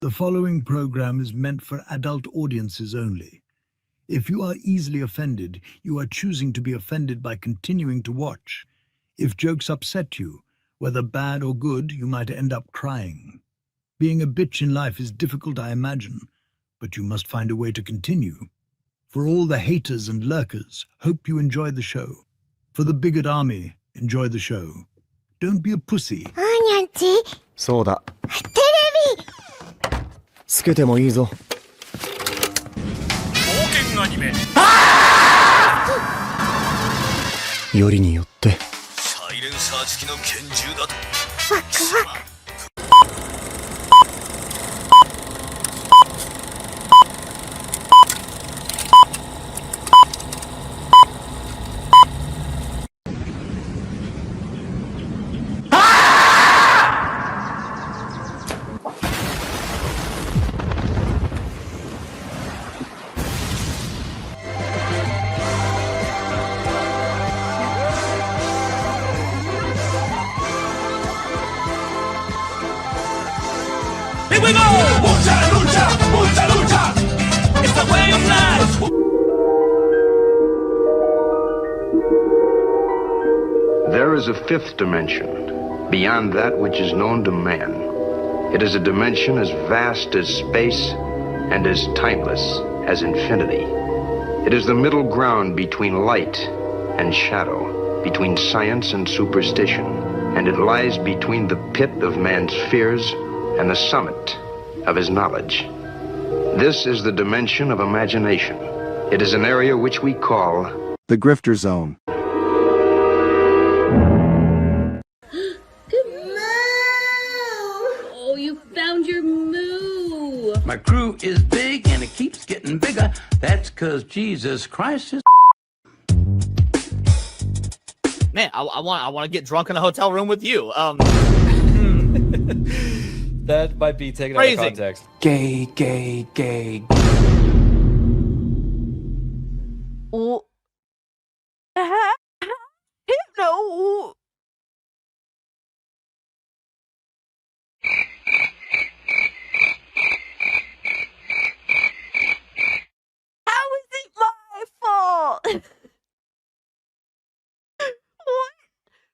The following program is meant for adult audiences only. If you are easily offended, you are choosing to be offended by continuing to watch. If jokes upset you, whether bad or good, you might end up crying. Being a bitch in life is difficult, I imagine, but you must find a way to continue. For all the haters and lurkers, hope you enjoy the show. For the bigot army, enjoy the show. Don't be a pussy. そうだ。テレビつけてもいいぞ。冒険アニメ。よりによって。サイレンサー付きの拳銃だと。ワクワク。Here we go! Mucha lucha, mucha lucha. It's the way of life. There is a fifth dimension, beyond that which is known to man. It is a dimension as vast as space and as timeless as infinity. It is the middle ground between light and shadow, between science and superstition, and it lies between the pit of man's fears and the summit of his knowledge. This is the dimension of imagination. It is an area which we call the Grifter Zone. Good moo! Oh, you found your moo! My crew is big and it keeps getting bigger. That's 'cause Jesus Christ is. Man, I want to get drunk in a hotel room with you. That might be taken Phrasing. out of context. Gay, gay, gay. Oh. No. How is it my fault? What?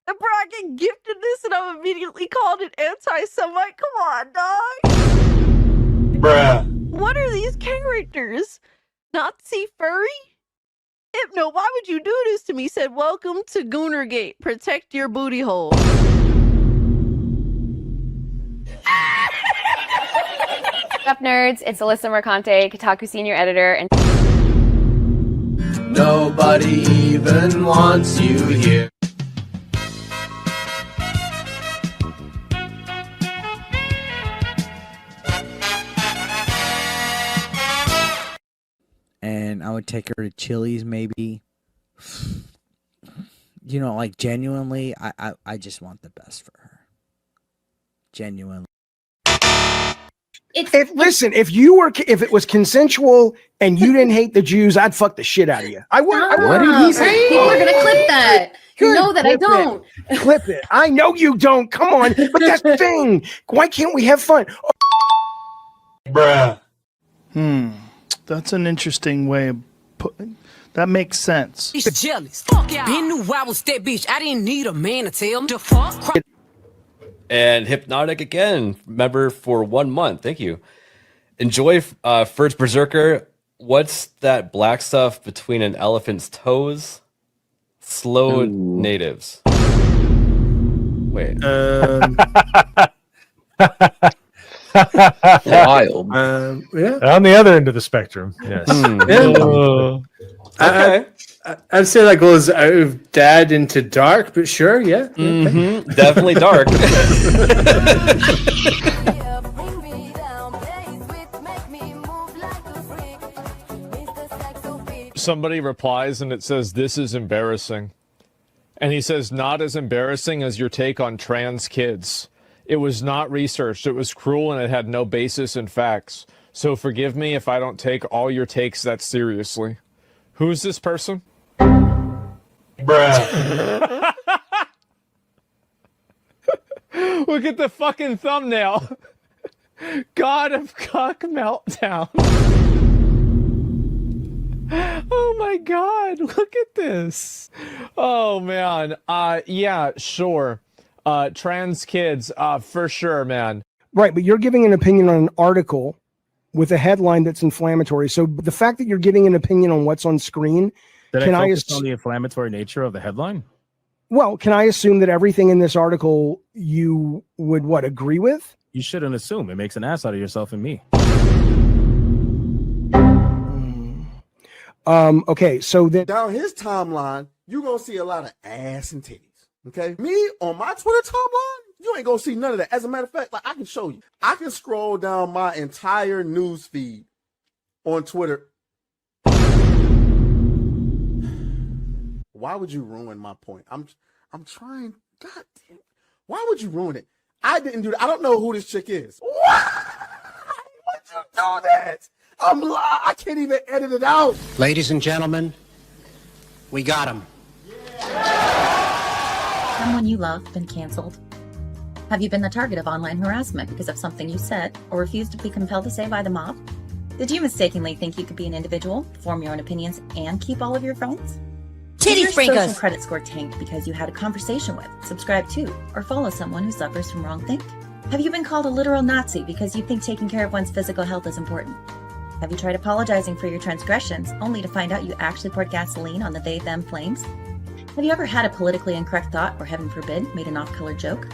The bragging gifted this and I'm immediately called an anti-Semite? Come on, dog. Bruh. What are these characters? Nazi furry? Hypno, why would you do this to me? Said, welcome to Goonergate. Protect your booty hole. What's up, nerds? It's Alyssa Mercante, Kotaku senior editor, and nobody even wants you here. And I would take her to Chili's, maybe. You know, like, genuinely, I just want the best for her. Genuinely. Listen, if it was consensual and you didn't hate the Jews, I'd fuck the shit out of you. I would. What did he say? People are gonna clip that. You know that I don't. Clip it. I know you don't. Come on. But that's the thing. Why can't we have fun? Bruh. That's an interesting way of putting. That makes sense. He's jealous. Fuck yeah. Been knew I was that bitch. I didn't need a man to tell him to fuck. And Hypnotic again, member for 1 month. Thank you. Enjoy First Berserker. What's that black stuff between an elephant's toes? Slow natives. Wait. Wild. Yeah. On the other end of the spectrum. Yes. Okay. I'd say that goes out of dad into dark, but sure, yeah. Mm-hmm. Definitely dark. Somebody replies and it says, "This is embarrassing." And he says, "Not as embarrassing as your take on trans kids. It was not researched. It was cruel and it had no basis in facts. So forgive me if I don't take all your takes that seriously." Who's this person? Bruh. Look at the fucking thumbnail. God of Cock Meltdown. Oh my God, look at this. Oh man. Yeah, sure. Trans kids, for sure, man. Right, but you're giving an opinion on an article with a headline that's inflammatory. So the fact that you're giving an opinion on what's on screen, Did I focus on the inflammatory nature of the headline? Well, can I assume that everything in this article you would agree with? You shouldn't assume. It makes an ass out of yourself and me. Okay, so that down his timeline, you're gonna see a lot of ass and titties. Okay, me on my Twitter timeline, you ain't gonna see none of that. As a matter of fact, like I can show you, I can scroll down my entire news feed on Twitter. Why would you ruin my point? I'm trying. God damn. Why would you ruin it? I didn't do that. I don't know who this chick is. Why would you do that? I can't even edit it out. Ladies and gentlemen, we got him. Someone you love been canceled? Have you been the target of online harassment because of something you said or refused to be compelled to say by the mob? Did you mistakenly think you could be an individual, form your own opinions, and keep all of your friends? Did your social credit score tanked because you had a conversation with, subscribe to, or follow someone who suffers from wrongthink? Have you been called a literal Nazi because you think taking care of one's physical health is important? Have you tried apologizing for your transgressions only to find out you actually poured gasoline on the they-them flames? Have you ever had a politically incorrect thought or, heaven forbid, made an off-color joke?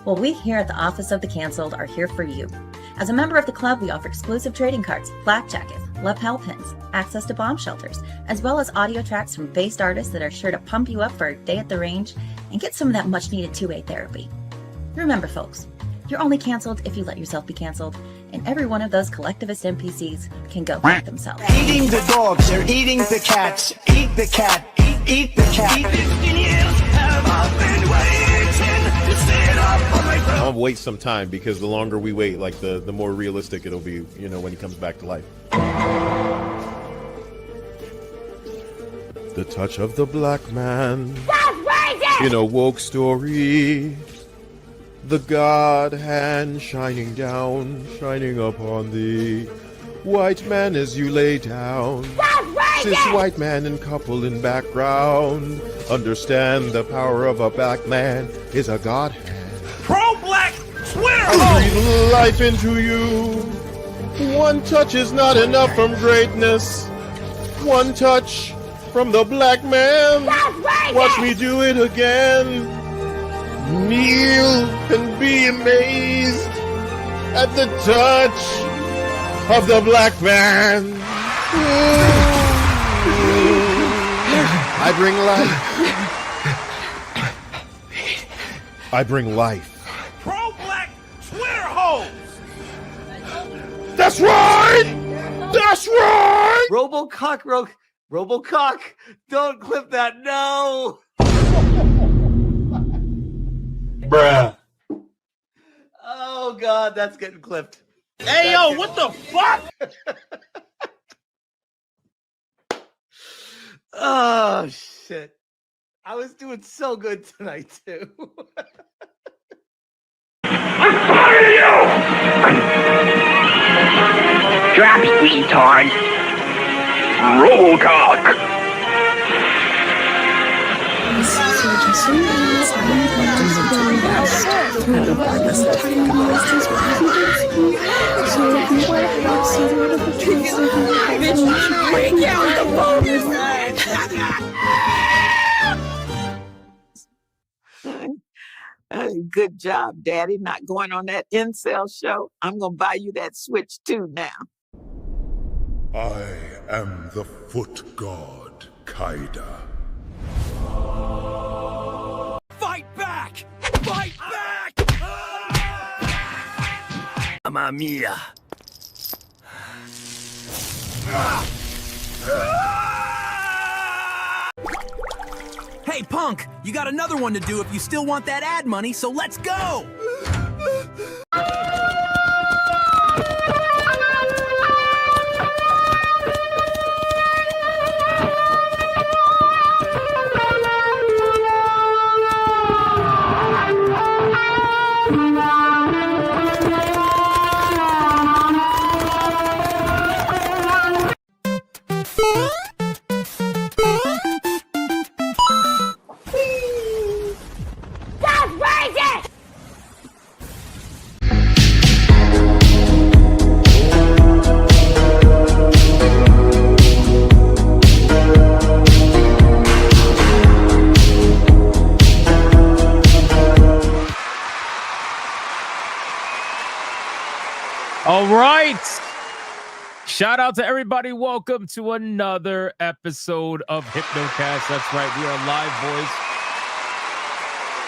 Well, we here at the Office of the Cancelled are here for you. As a member of the club, we offer exclusive trading cards, flak jackets, lapel pins, access to bomb shelters, as well as audio tracks from based artists that are sure to pump you up for a day at the range and get some of that much-needed two-way therapy. Remember, folks, you're only canceled if you let yourself be canceled, and every one of those collectivist NPCs can go fuck themselves. Eating the dogs, they're eating the cats. Eat the cat, eat the cat. 15 years have I been waiting to sit up on my throne. I'll wait some time because the longer we wait, like the more realistic it'll be, you know, when he comes back to life. The touch of the black man in a woke story. The God hand shining down, shining upon thee. White man as you lay down. Cis white man and couple in background. Understand the power of a black man is a God hand. Pro-black Twitter! I breathe life into you. One touch is not enough from greatness. One touch from the black man. Watch me do it again. Kneel and be amazed at the touch of the black man. I bring life. I bring life. Pro-black Twitter hoes! That's right! That's right! Robocock, don't clip that, no! Bruh. Oh God, that's getting clipped. Hey, yo, what the fuck? Oh shit. I was doing so good tonight too. I'm tired of you! Drops, retard. Robocock. Good job, Daddy, not going on that incel show. I'm gonna buy you that Switch too now. I am the foot god, Kaida. Fight back! Fight back! Mamma mia. Hey, punk, you got another one to do if you still want that ad money, so let's go! All right. Shout out to everybody. Welcome to another episode of Hypnocast. That's right. We are live, boys.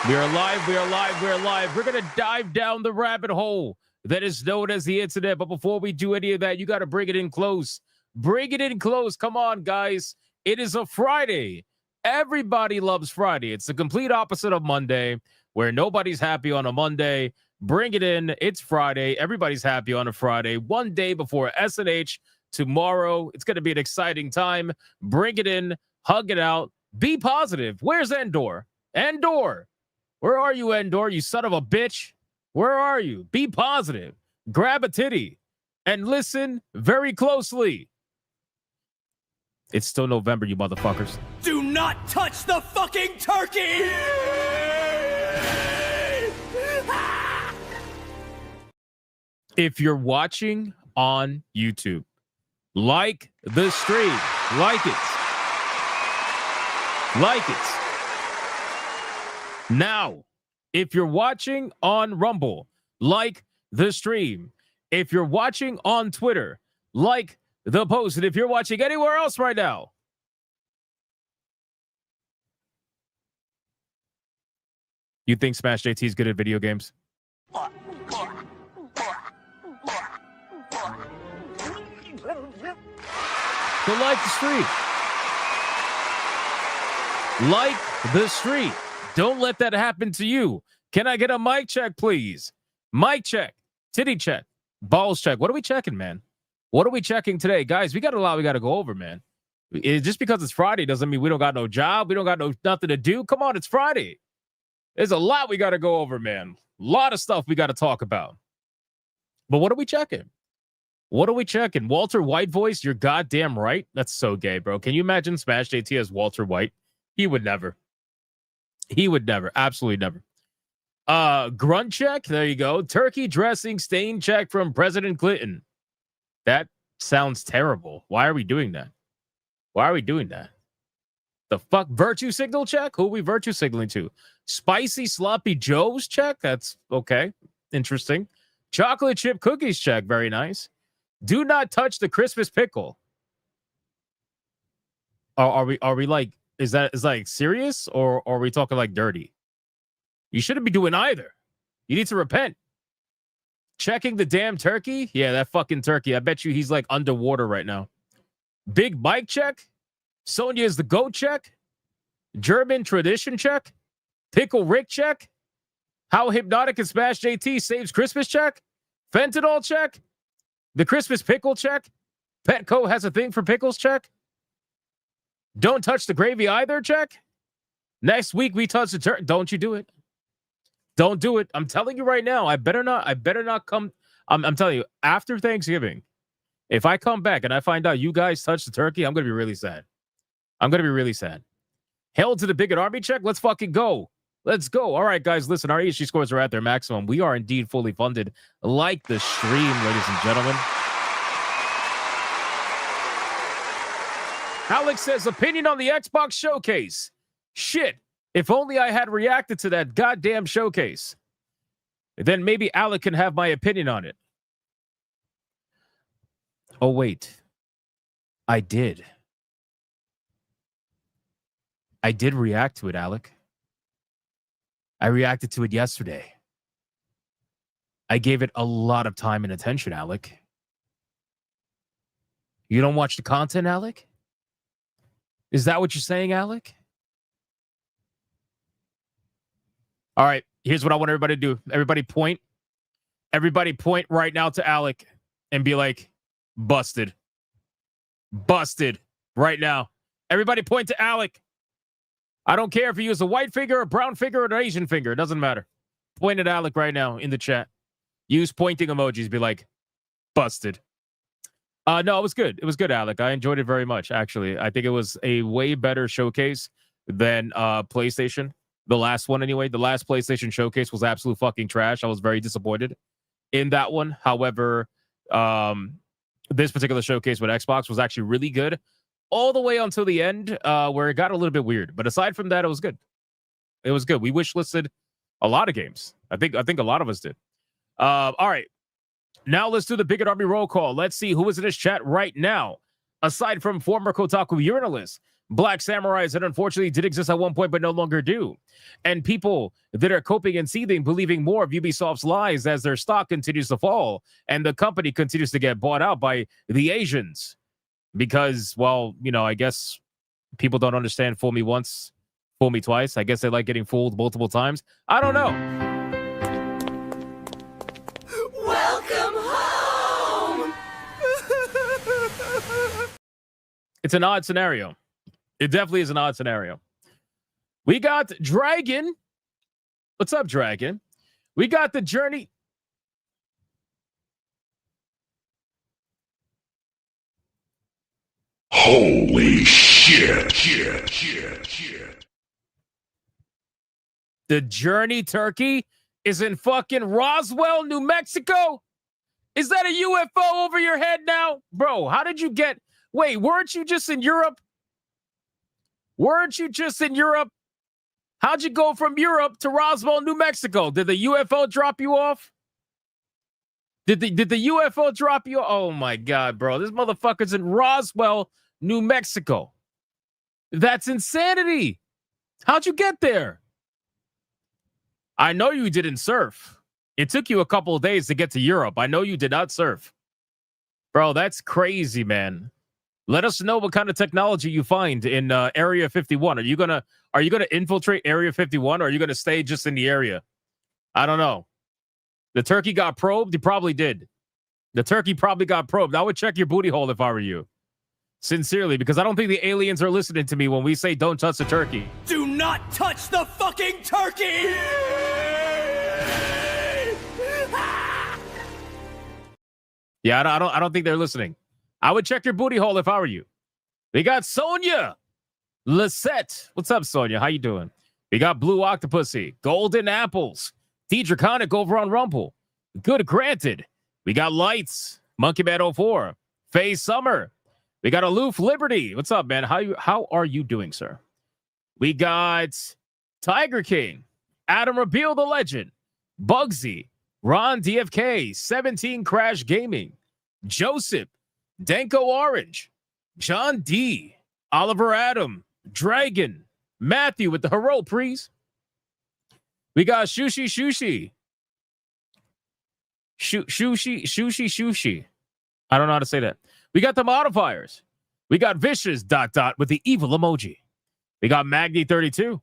We are live. We are live. We are live. We're going to dive down the rabbit hole that is known as the internet. But before we do any of that, you got to bring it in close. Bring it in close. Come on, guys. It is a Friday. Everybody loves Friday. It's the complete opposite of Monday, where nobody's happy on a Monday. Bring it in. It's Friday. Everybody's happy on a Friday. One day before SNH tomorrow. It's going to be an exciting time. Bring it in. Hug it out. Be positive. Where's Endor? Endor. Where are you, Endor? You son of a bitch. Where are you? Be positive. Grab a titty and listen very closely. It's still November, you motherfuckers. Do not touch the fucking turkey! If you're watching on YouTube, like the stream. Like it. Like it. Now, if you're watching on Rumble, like the stream. If you're watching on Twitter, like the post. And if you're watching anywhere else right now, you think Smash JT is good at video games? So like the stream. Like the stream. Don't let that happen to you. Can I get a mic check, please? Mic check. Titty check. Balls check. What are we checking, man? What are we checking today? Guys, we got a lot we got to go over, man. Just because it's Friday doesn't mean we don't got no job. We don't got nothing to do. Come on, it's Friday. There's a lot we got to go over, man. A lot of stuff we got to talk about. But what are we checking? What are we checking? Walter White voice? You're goddamn right. That's so gay, bro. Can you imagine Smash JT as Walter White? He would never. He would never. Absolutely never. Grunt check. There you go. Turkey dressing stain check from President Clinton. That sounds terrible. Why are we doing that? Why are we doing that? The fuck? Virtue signal check? Who are we virtue signaling to? Spicy sloppy joes check? That's okay. Interesting. Chocolate chip cookies check. Very nice. Do not touch the Christmas pickle. Are we like, is like serious or are we talking like dirty? You shouldn't be doing either. You need to repent. Checking the damn turkey? Yeah, that fucking turkey. I bet you he's like underwater right now. Big Mike check. Sonya is the goat check. German tradition check. Pickle Rick check. How Hypnotic and Smash JT saves Christmas check. Fentanyl check. The Christmas pickle check. Petco has a thing for pickles check. Don't touch the gravy either check. Next week we touch the turkey. Don't you do it. Don't do it. I'm telling you right now. I better not come. I'm telling you, after Thanksgiving, if I come back and I find out you guys touched the turkey, I'm going to be really sad. I'm going to be really sad. Hail to the Bigot Army check. Let's fucking go. Let's go. All right, guys, listen, our ESG scores are at their maximum. We are indeed fully funded, like the stream, ladies and gentlemen. Alex says, opinion on the Xbox showcase. Shit, if only I had reacted to that goddamn showcase. Then maybe Alec can have my opinion on it. Oh, wait. I did. I did react to it, Alec. I reacted to it yesterday. I gave it a lot of time and attention, Alec. You don't watch the content, Alec? Is that what you're saying, Alec? All right, here's what I want everybody to do. Everybody point. Everybody point right now to Alec and be like, busted. Busted right now. Everybody point to Alec. I don't care if you use a white finger, a brown finger, or an Asian finger. It doesn't matter. Point at Alec right now in the chat. Use pointing emojis. Be like, busted. No, it was good. It was good, Alec. I enjoyed it very much, actually. I think it was a way better showcase than PlayStation. The last one, anyway. The last PlayStation showcase was absolute fucking trash. I was very disappointed in that one. However, this particular showcase with Xbox was actually really good. All the way until the end, where it got a little bit weird. But aside from that, it was good. It was good. We wish listed a lot of games. I think a lot of us did. All right. Now let's do the Bigot Army roll call. Let's see who is in this chat right now. Aside from former Kotaku urinalists, Black Samurais that unfortunately did exist at one point but no longer do, and people that are coping and seething, believing more of Ubisoft's lies as their stock continues to fall and the company continues to get bought out by the Asians. Because, well, you know, I guess people don't understand fool me once, fool me twice. I guess they like getting fooled multiple times. I don't know. Welcome home! It's an odd scenario. It definitely is an odd scenario. We got Dragon. What's up, Dragon? We got the Journey. Holy shit. The Journey Turkey is in fucking Roswell, New Mexico? Is that a UFO over your head now? Bro, how did you get... Wait, weren't you just in Europe? Weren't you just in Europe? How'd you go from Europe to Roswell, New Mexico? Did the UFO drop you off? Did the UFO drop you? Oh my God, bro. This motherfucker's in Roswell, New Mexico. That's insanity. How'd you get there? I know you didn't surf. It took you a couple of days to get to Europe. I know you did not surf. Bro, that's crazy, man. Let us know what kind of technology you find in Area 51. Are you gonna infiltrate Area 51, or are you gonna stay just in the area? I don't know. The turkey got probed. He probably did. The turkey probably got probed. I would check your booty hole if I were you. Sincerely, because I don't think the aliens are listening to me when we say don't touch the turkey. Do not touch the fucking turkey! Yeah, I don't think they're listening. I would check your booty hole if I were you. We got Sonia Lisette. What's up, Sonia? How you doing? We got Blue Octopussy, Golden Apples, D Draconic over on Rumble. Good granted. We got Lights, Monkey Man 04, Faye Summer. We got Aloof Liberty. What's up, man? How are you doing, sir? We got Tiger King, Adam Reveal the Legend, Bugsy, Ron DFK, 17 Crash Gaming, Joseph, Danko Orange, John D, Oliver Adam, Dragon, Matthew with the Hero Priest. We got Shushi. Shushi. I don't know how to say that. We got the modifiers. We got Vicious ... with the evil emoji. We got Magni 32.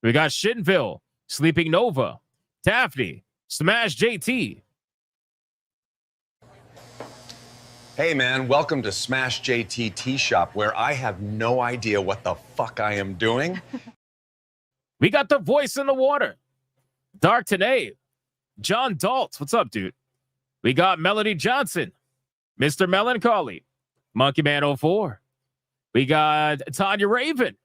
We got Shinville, Sleeping Nova, Taffy, Smash JT. Hey man, welcome to Smash JT Tea Shop, where I have no idea what the fuck I am doing. We got the voice in the water. Dark Tanae, John Dalt. What's up, dude? We got Melody Johnson, Mr. Melancholy, Monkey Man 04. We got Tanya Raven,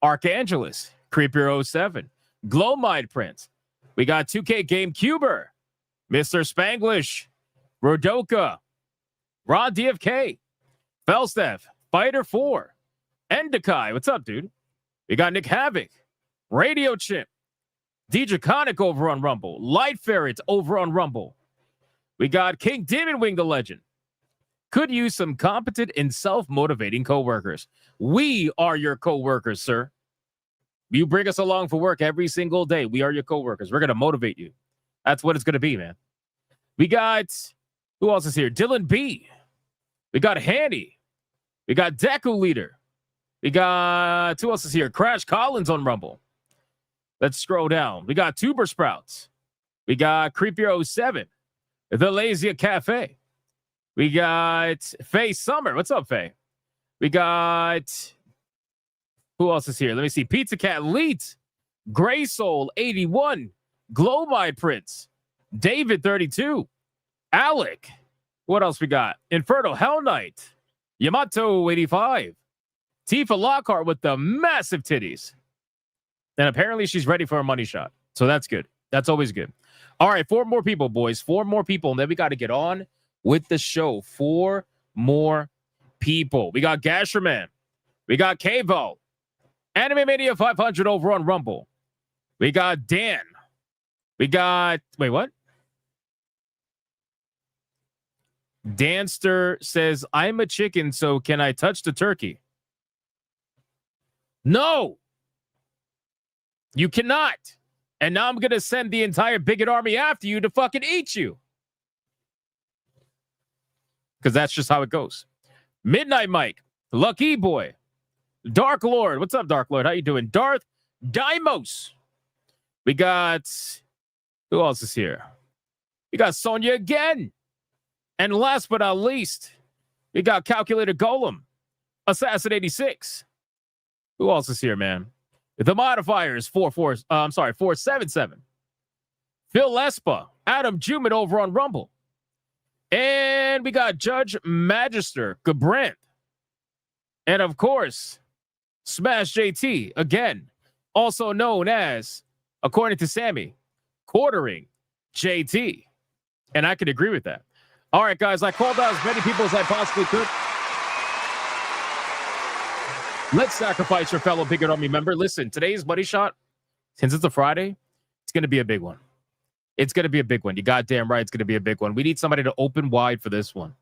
Archangelus, Creeper 07, Glowmide Prince. We got 2K GameCuber, Mr. Spanglish, Rodoka, Ron DFK, Felsteph, Fighter 4, Endekai. What's up, dude? We got Nick Havoc, Radio Chimp, D Draconic over on Rumble, Light Ferret over on Rumble. We got King Demon Wing the Legend. Could use some competent and self-motivating coworkers. We are your coworkers, sir. You bring us along for work every single day. We are your coworkers. We're going to motivate you. That's what it's going to be, man. We got, who else is here? Dylan B. We got Hanny. We got Deku Leader. We got, who else is here? Crash Collins on Rumble. Let's scroll down. We got Tuber Sprouts. We got Creepier 07. The Lazy Cafe. We got Faye Summer. What's up, Faye? We got, who else is here? Let me see. Pizza Cat Leet, Gray Soul 81, Glow My Prince, David 32, Alec. What else we got? Inferno Hell Knight, Yamato 85, Tifa Lockhart with the massive titties. And apparently she's ready for a money shot. So that's good. That's always good. All right, 4 more people, boys. 4 more people. And then we got to get on with the show. 4 more people. We got Gasherman. We got Kavo. Anime Mania 500 over on Rumble. We got Dan. We got, wait, what? Danster says, I'm a chicken, so can I touch the turkey? No, you cannot. And now I'm going to send the entire bigot army after you to fucking eat you. Because that's just how it goes. Midnight Mike, Lucky Boy, Dark Lord. What's up, Dark Lord? How you doing? Darth Dimos. We got, who else is here? We got Sonya again. And last but not least, we got Calculator Golem, Assassin 86. Who else is here, man? The modifiers 477. Phil Lespa, Adam Juman over on Rumble. And we got Judge Magister Gabrant. And of course, Smash JT, again, also known as, according to Sammy, quartering JT. And I can agree with that. All right, guys, I called out as many people as I possibly could. Let's sacrifice your fellow Bigot Army member. Listen, today's Money Shot, since it's a Friday, it's going to be a big one. It's going to be a big one. You goddamn right it's going to be a big one. We need somebody to open wide for this one.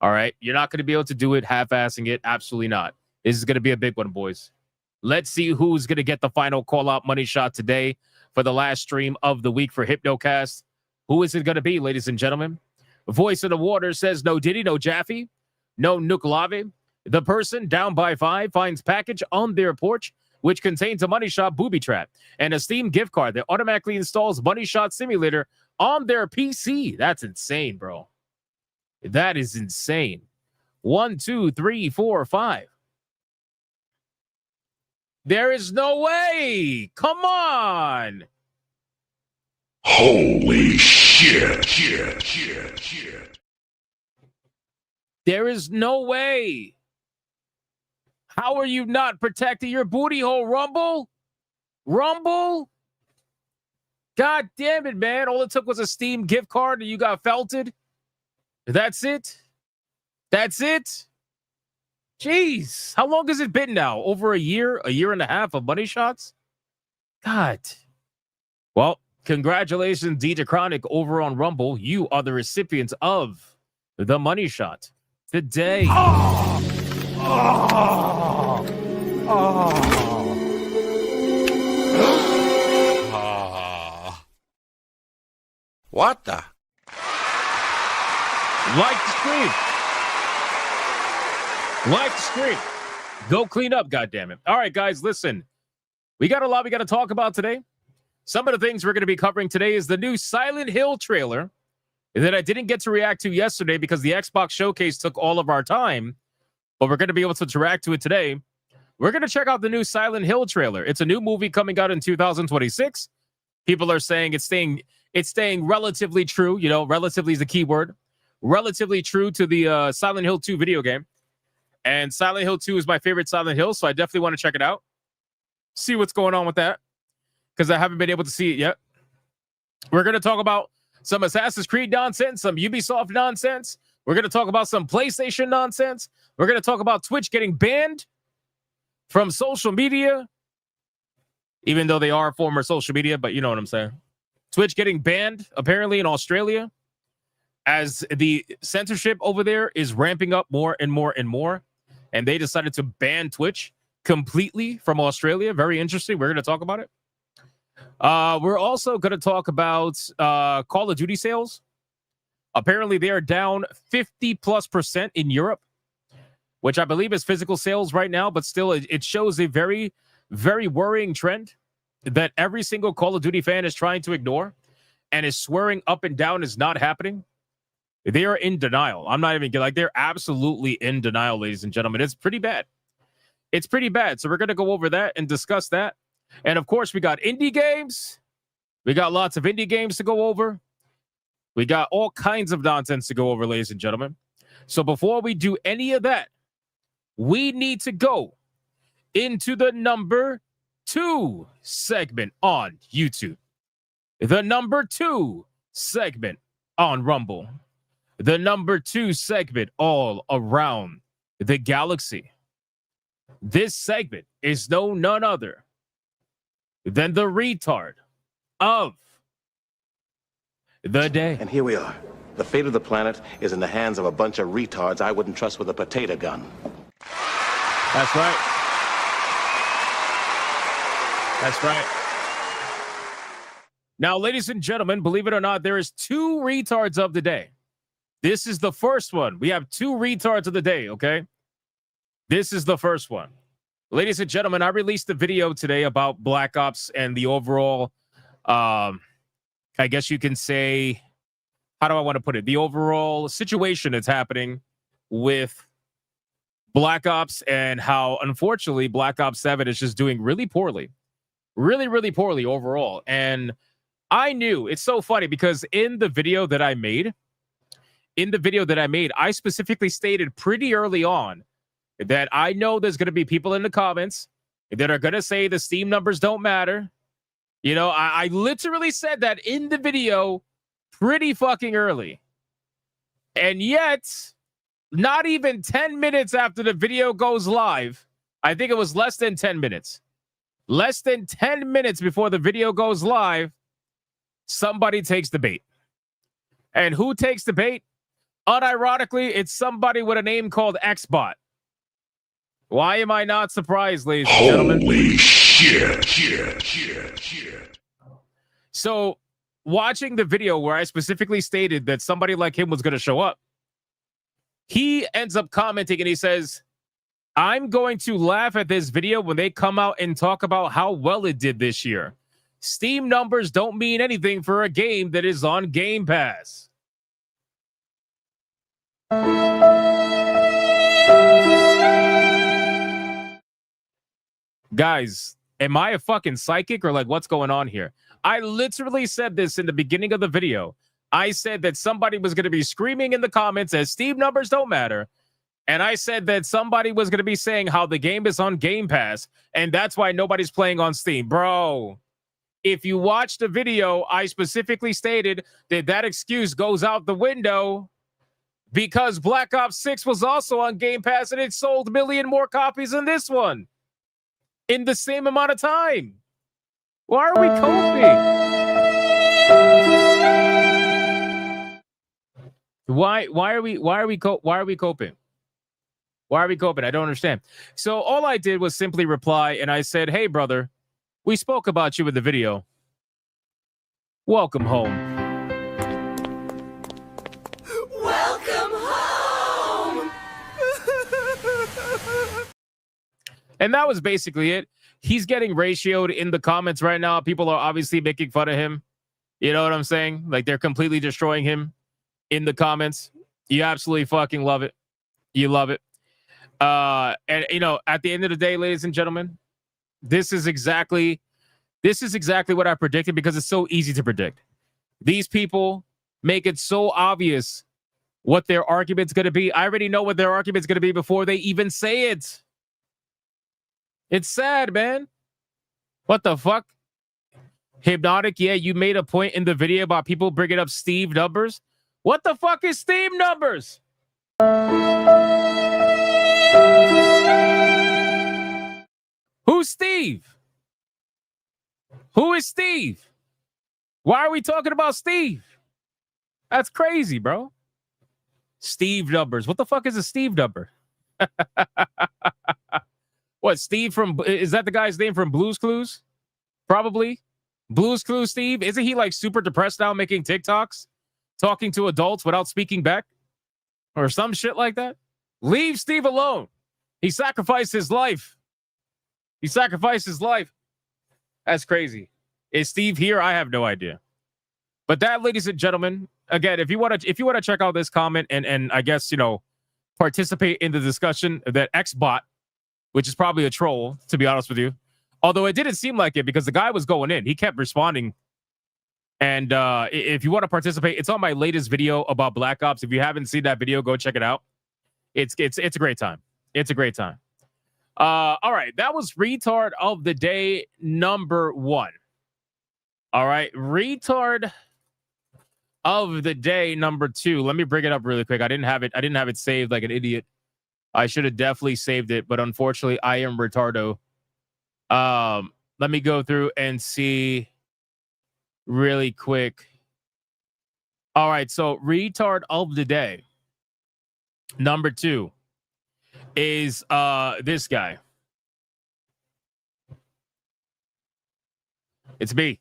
All right? You're not going to be able to do it half-assing it. Absolutely not. This is going to be a big one, boys. Let's see who's going to get the final call-out Money Shot today for the last stream of the week for Hypnocast. Who is it going to be, ladies and gentlemen? Voice of the Water says no Diddy, no Jaffe, no Nuke Lave. The person down by 5 finds package on their porch, which contains a Money Shot booby trap and a Steam gift card that automatically installs Money Shot Simulator on their PC. That's insane, bro. That is insane. 1, 2, 3, 4, 5. There is no way. Come on. Holy shit. There is no way. How are you not protecting your booty hole, Rumble? Rumble? God damn it, man. All it took was a Steam gift card and you got felted. That's it? That's it? Jeez. How long has it been now? Over a year and a half of Money Shots? God. Well, congratulations, DJ Chronic over on Rumble. You are the recipients of the Money Shot today. What the? Like the stream. Like the stream. Go clean up, goddammit. All right, guys, listen. We got a lot we got to talk about today. Some of the things we're going to be covering today is the new Silent Hill trailer that I didn't get to react to yesterday because the Xbox showcase took all of our time, but we're going to be able to react to it today. We're going to check out the new Silent Hill trailer. It's a new movie coming out in 2026. People are saying it's staying relatively true. You know, relatively is the key word. Relatively true to the Silent Hill 2 video game. And Silent Hill 2 is my favorite Silent Hill, so I definitely want to check it out. See what's going on with that, because I haven't been able to see it yet. We're going to talk about some Assassin's Creed nonsense, some Ubisoft nonsense. We're going to talk about some PlayStation nonsense. We're going to talk about Twitch getting banned from social media, even though they are former social media, but you know what I'm saying. Twitch getting banned, apparently, in Australia, as the censorship over there is ramping up more and more and more, and they decided to ban Twitch completely from Australia. Very interesting. We're going to talk about it. We're also going to talk about Call of Duty sales. Apparently, they are down 50+% in Europe, which I believe is physical sales right now, but still it shows a very, very worrying trend that every single Call of Duty fan is trying to ignore and is swearing up and down is not happening. They are in denial. I'm not even like, they're absolutely in denial, ladies and gentlemen. It's pretty bad. It's pretty bad. So we're going to go over that and discuss that. And of course, we got indie games. We got lots of indie games to go over. We got all kinds of nonsense to go over, ladies and gentlemen. So before we do any of that, we need to go into the number 2 segment on YouTube. The number 2 segment on Rumble. The number 2 segment all around the galaxy. This segment is none other than the retard of the day. And here we are, The fate of the planet is in the hands of a bunch of retards I wouldn't trust with a potato gun. That's right. That's right. Now, ladies and gentlemen, believe it or not, there is 2 retards of the day. This is the first one. We have 2 retards of the day, okay? This is the first one. Ladies and gentlemen, I released a video today about Black Ops and the overall, I guess you can say, how do I want to put it? The overall situation that's happening with Black Ops and how, unfortunately, Black Ops 7 is just doing really poorly. Really, really poorly overall. And I knew, it's so funny because in the video that I made, I specifically stated pretty early on that I know there's going to be people in the comments that are going to say the Steam numbers don't matter. You know, I literally said that in the video pretty fucking early. And yet, not even 10 minutes after the video goes live, I think it was less than 10 minutes. Less than 10 minutes before the video goes live, somebody takes the bait. And who takes the bait? Unironically, it's somebody with a name called Xbot. Why am I not surprised, ladies and gentlemen? Holy shit. So, watching the video where I specifically stated that somebody like him was going to show up, he ends up commenting and he says, I'm going to laugh at this video when they come out and talk about how well it did this year. Steam numbers don't mean anything for a game that is on Game Pass. Guys, am I a fucking psychic or like what's going on here? I literally said this in the beginning of the video. I said that somebody was going to be screaming in the comments as Steam numbers don't matter. And I said that somebody was going to be saying how the game is on Game Pass and that's why nobody's playing on Steam. Bro, if you watch the video, I specifically stated that that excuse goes out the window because Black Ops 6 was also on Game Pass and it sold a million more copies than this one in the same amount of time. Why are we coping? Why are we coping? Why are we coping? I don't understand. So all I did was simply reply and I said, hey, brother, we spoke about you in the video. Welcome home. Welcome home! And that was basically it. He's getting ratioed in the comments right now. People are obviously making fun of him. You know what I'm saying? Like they're completely destroying him in the comments. You absolutely fucking love it. You love it. And you know, at the end of the day, ladies and gentlemen, this is exactly what I predicted because it's so easy to predict. These people make it so obvious what their argument's going to be. I already know what their argument's going to be before they even say it. It's sad, man. What the fuck? Hypnotic, yeah, you made a point in the video about people bringing up Steve numbers. What the fuck is Steam numbers? Who's Steve? Who is Steve? Why are we talking about Steve? That's crazy, bro. Steve numbers. What the fuck is a Steve number? What, Steve from... Is that the guy's name from Blue's Clues? Probably. Blue's Clues Steve? Isn't he like super depressed now making TikToks? Talking to adults without speaking back? Or some shit like that? Leave Steve alone. He sacrificed his life. He sacrificed his life. That's crazy. Is Steve here? I have no idea. But that, ladies and gentlemen, again, if you want to check out this comment and I guess, you know, participate in the discussion, that Xbot, which is probably a troll, to be honest with you. Although it didn't seem like it because the guy was going in. He kept responding. And if you want to participate, it's on my latest video about Black Ops. If you haven't seen that video, go check it out. It's a great time. It's a great time. All right, that was retard of the day number 1. All right, retard of the day number 2. Let me bring it up really quick. I didn't have it saved like an idiot. I should have definitely saved it, but unfortunately, I am retardo. Let me go through and see really quick All right, so retard of the day. Number 2 is this guy. It's me.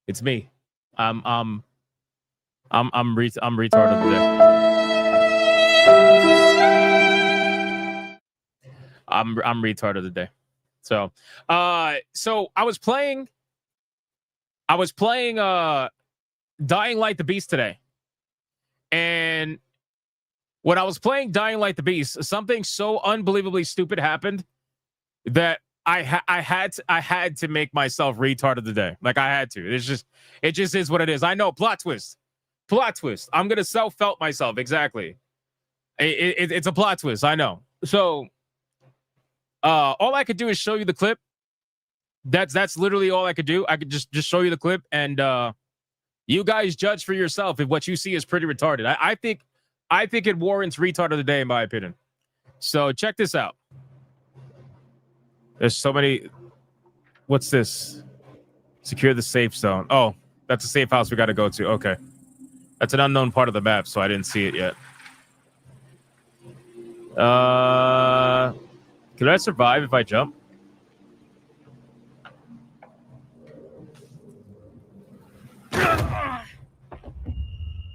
It's me. I'm retard of the day. I'm retard of the day. So I was playing Dying Light the Beast today. And when I was playing Dying Light the Beast, something so unbelievably stupid happened that I had to make myself retard of the day. Like I had to. It just is what it is. I know. Plot twist. I'm gonna self-felt myself. Exactly. It's a plot twist. I know. So all I could do is show you the clip. That's literally all I could do. I could just show you the clip, and you guys judge for yourself if what you see is pretty retarded. I think it warrants retard of the day, in my opinion. So check this out. There's so many. What's this? Secure the safe zone. Oh, that's a safe house we got to go to. Okay. That's an unknown part of the map, so I didn't see it yet. Could I survive if I jump?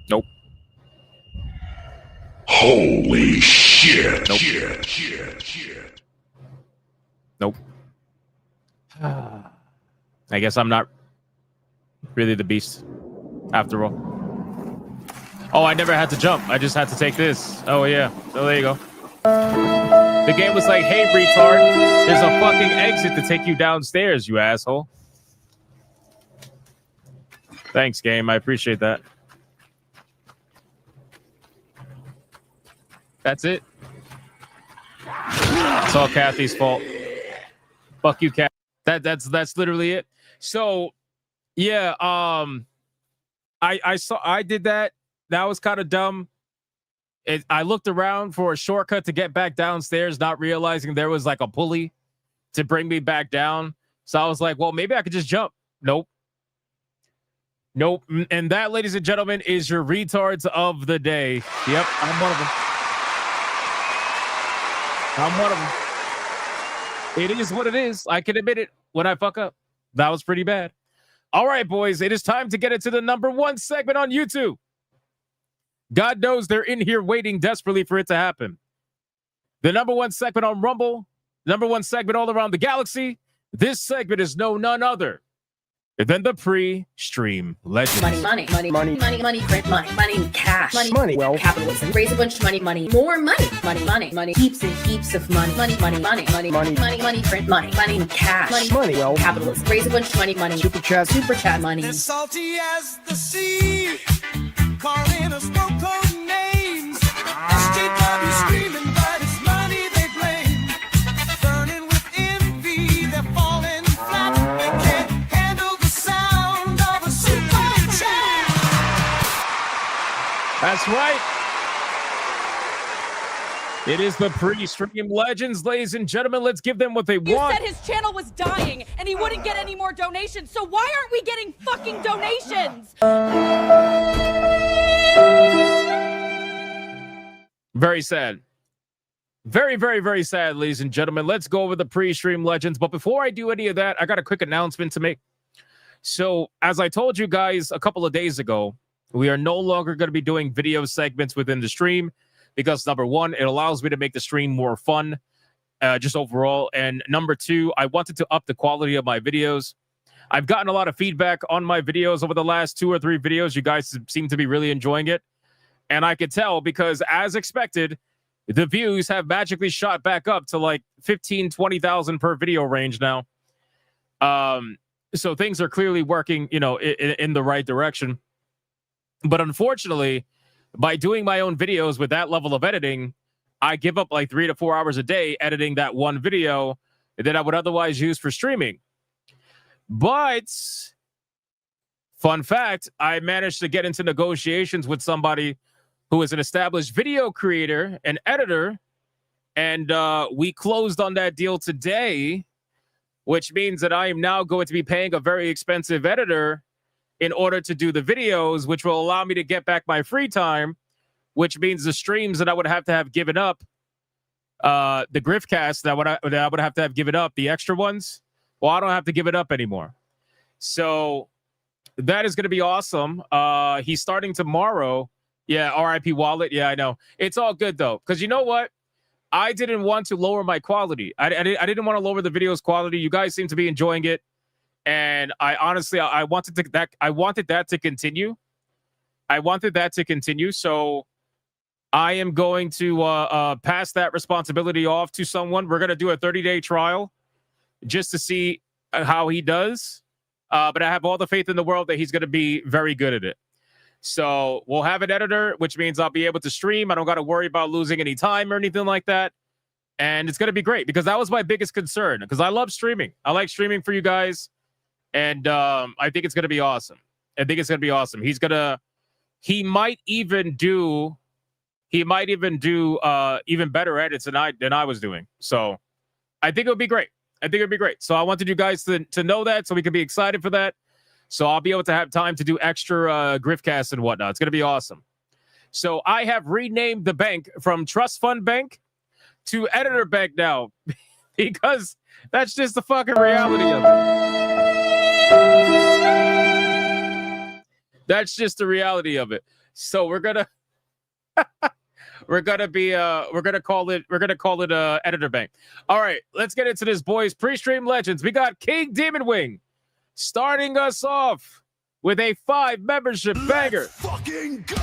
Nope. Holy shit. Nope. Shit. Nope. I guess I'm not really the beast after all. Oh, I never had to jump. I just had to take this. Oh, yeah. So there you go. The game was like, hey, retard, there's a fucking exit to take you downstairs, you asshole. Thanks, game. I appreciate that. That's it. It's all Kathy's fault. Fuck you, Kathy. That's literally it. So, yeah, I did that. That was kind of dumb. I looked around for a shortcut to get back downstairs, not realizing there was like a pulley to bring me back down. So I was like, well, maybe I could just jump. Nope. And that, ladies and gentlemen, is your retards of the day. Yep, I'm one of them. It is what it is. I can admit it when I fuck up. That was pretty bad. All right, boys, it is time to get into the number 1 segment on YouTube. God knows they're in here waiting desperately for it to happen. The number 1 segment on Rumble, number 1 segment all around the galaxy. This segment is none other than the pre-stream legends. Money, print money, cash, money, well, capitalism, raise a bunch of money, more money, heaps and heaps of money, print money, cash, money, well, capitalism, raise a bunch of money, super chat, money. As salty as the sea, calling us no-code names. SJW screaming, but it's money they blame. Burning with envy, they're falling flat. They can't handle the sound of a super chat. That's right. It is the pre-stream legends, ladies and gentlemen. Let's give them what they want. You said his channel was dying and he wouldn't get any more donations. So why aren't we getting fucking donations? Very sad. Very, very, very sad, ladies and gentlemen. Let's go over the pre-stream legends. But before I do any of that, I got a quick announcement to make. So, as I told you guys a couple of days ago, we are no longer going to be doing video segments within the stream because, number 1, it allows me to make the stream more fun, just overall. And number 2, I wanted to up the quality of my videos. I've gotten a lot of feedback on my videos over the last 2 or 3 videos. You guys seem to be really enjoying it. And I could tell because, as expected, the views have magically shot back up to like 15, 20,000 per video range now. So things are clearly working, in the right direction. But unfortunately, by doing my own videos with that level of editing, I give up like 3 to 4 hours a day editing that one video that I would otherwise use for streaming. But fun fact, I managed to get into negotiations with somebody who is an established video creator and editor, and we closed on that deal today, which means that I am now going to be paying a very expensive editor in order to do the videos, which will allow me to get back my free time, which means the streams that I would have to have given up, the Griffcast that I would have to have given up, the extra ones. Well, I don't have to give it up anymore. So that is going to be awesome. He's starting tomorrow. Yeah, RIP Wallet. Yeah, I know. It's all good, though, because you know what? I didn't want to lower my quality. I didn't want to lower the video's quality. You guys seem to be enjoying it. And I honestly, I wanted that to continue. I wanted that to continue. So I am going to pass that responsibility off to someone. We're going to do a 30-day trial just to see how he does. But I have all the faith in the world that he's going to be very good at it. So we'll have an editor, which means I'll be able to stream. I don't got to worry about losing any time or anything like that. And it's going to be great because that was my biggest concern because I love streaming. I like streaming for you guys. And I think it's going to be awesome. He might even do even better edits than I was doing. So I think it'll be great. So I wanted you guys to know that so we can be excited for that. So I'll be able to have time to do extra Griffcasts and whatnot. It's going to be awesome. So I have renamed the bank from Trust Fund Bank to Editor Bank now because that's just the fucking reality of it. That's just the reality of it. So we're gonna call it Editor Bank. All right, let's get into this, boys. Pre-stream legends. We got King Demon Wing starting us off with a 5 membership banger. Fucking go!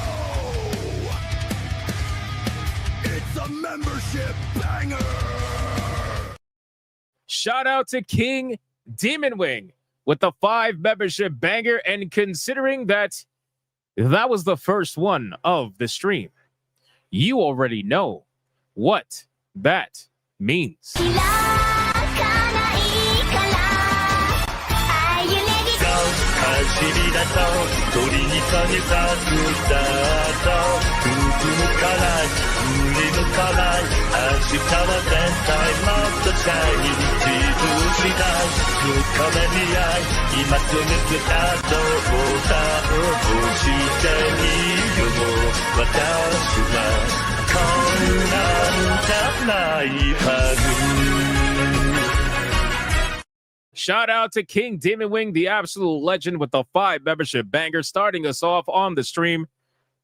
It's a membership banger! Shout out to King Demon Wing with the 5 membership banger, and considering that was the first one of the stream, you already know what that means. Shout out to King Demon Wing, the absolute legend, with the 5 membership banger, starting us off on the stream.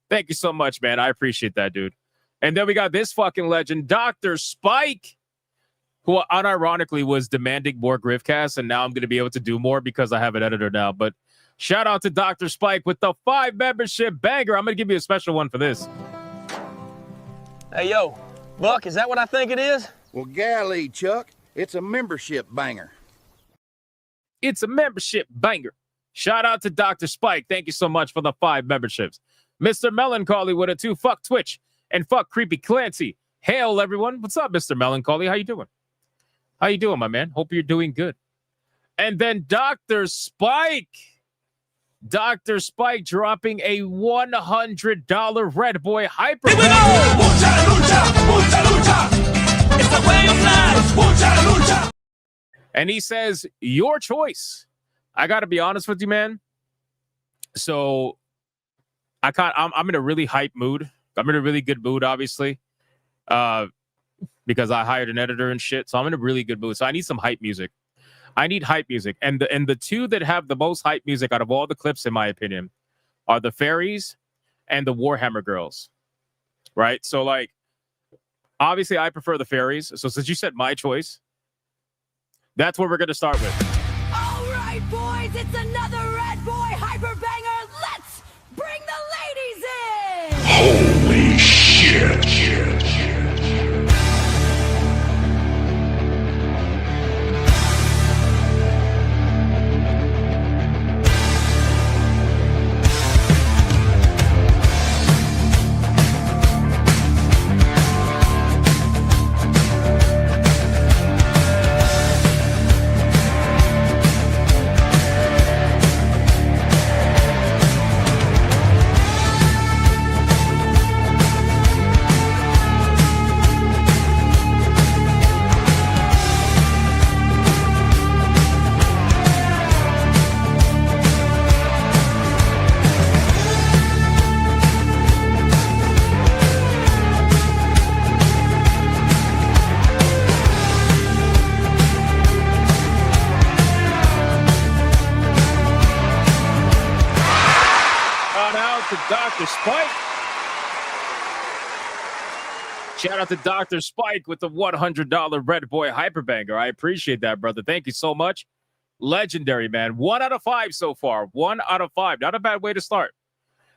Thank you so much, man. I appreciate that, dude. And then we got this fucking legend, Dr. Spike, who unironically was demanding more Griffcasts, and now I'm going to be able to do more because I have an editor now. But shout out to Dr. Spike with the 5 membership banger. I'm going to give you a special one for this. Hey, yo, Buck, is that what I think it is? Well, golly, Chuck, it's a membership banger. It's a membership banger. Shout out to Dr. Spike. Thank you so much for the 5 memberships. Mr. Melancholy with a 2. Fuck Twitch and fuck Creepy Clancy. Hail, everyone. What's up, Mr. Melancholy? How you doing? How you doing, my man? Hope you're doing good. And then Dr. Spike. Dr. Spike dropping a $100 Red Boy Hyper. Here we go! Mucha lucha! Mucha lucha! It's the way of life! Mucha lucha! And he says, your choice. I got to be honest with you, man. So I'm in a really hype mood. I'm in a really good mood, obviously, because I hired an editor and shit. So I'm in a really good mood. So I need some hype music. I need hype music. And the 2 that have the most hype music out of all the clips, in my opinion, are the Fairies and the Warhammer Girls. Right? So, like, obviously, I prefer the Fairies. So since you said my choice, that's what we're going to start with. All right, boys, it's another Red Boy Hyper Banger. Let's bring the ladies in! Holy shit! Shout out to Dr. Spike with the $100 Red Boy Hyperbanger. I appreciate that, brother. Thank you so much. Legendary, man. 1 out of 5 so far. 1 out of 5. Not a bad way to start.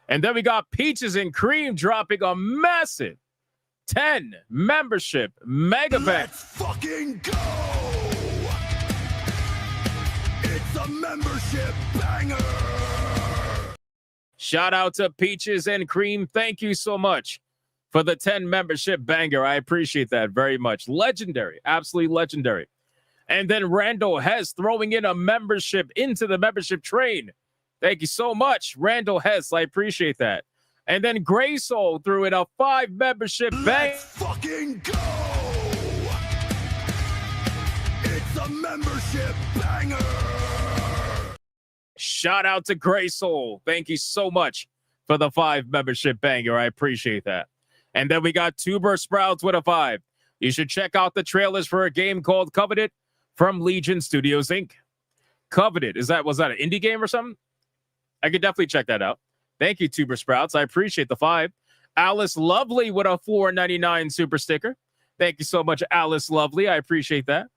And then we got Peaches and Cream dropping a massive 10 membership mega bank. Fucking go! It's a membership banger! Shout out to Peaches and Cream. Thank you so much for the 10 membership banger. I appreciate that very much. Legendary. Absolutely legendary. And then Randall Hess throwing in a membership into the membership train. Thank you so much, Randall Hess. I appreciate that. And then Gray Soul threw in a 5 membership bang. Let's fucking go! It's a membership banger! Shout out to Gray Soul. Thank you so much for the 5 membership banger. I appreciate that. And then we got Tuber Sprouts with a 5. You should check out the trailers for a game called Coveted from Legion Studios, Inc. Coveted. Was that an indie game or something? I could definitely check that out. Thank you, Tuber Sprouts. I appreciate the 5. Alice Lovely with a $4.99 super sticker. Thank you so much, Alice Lovely. I appreciate that.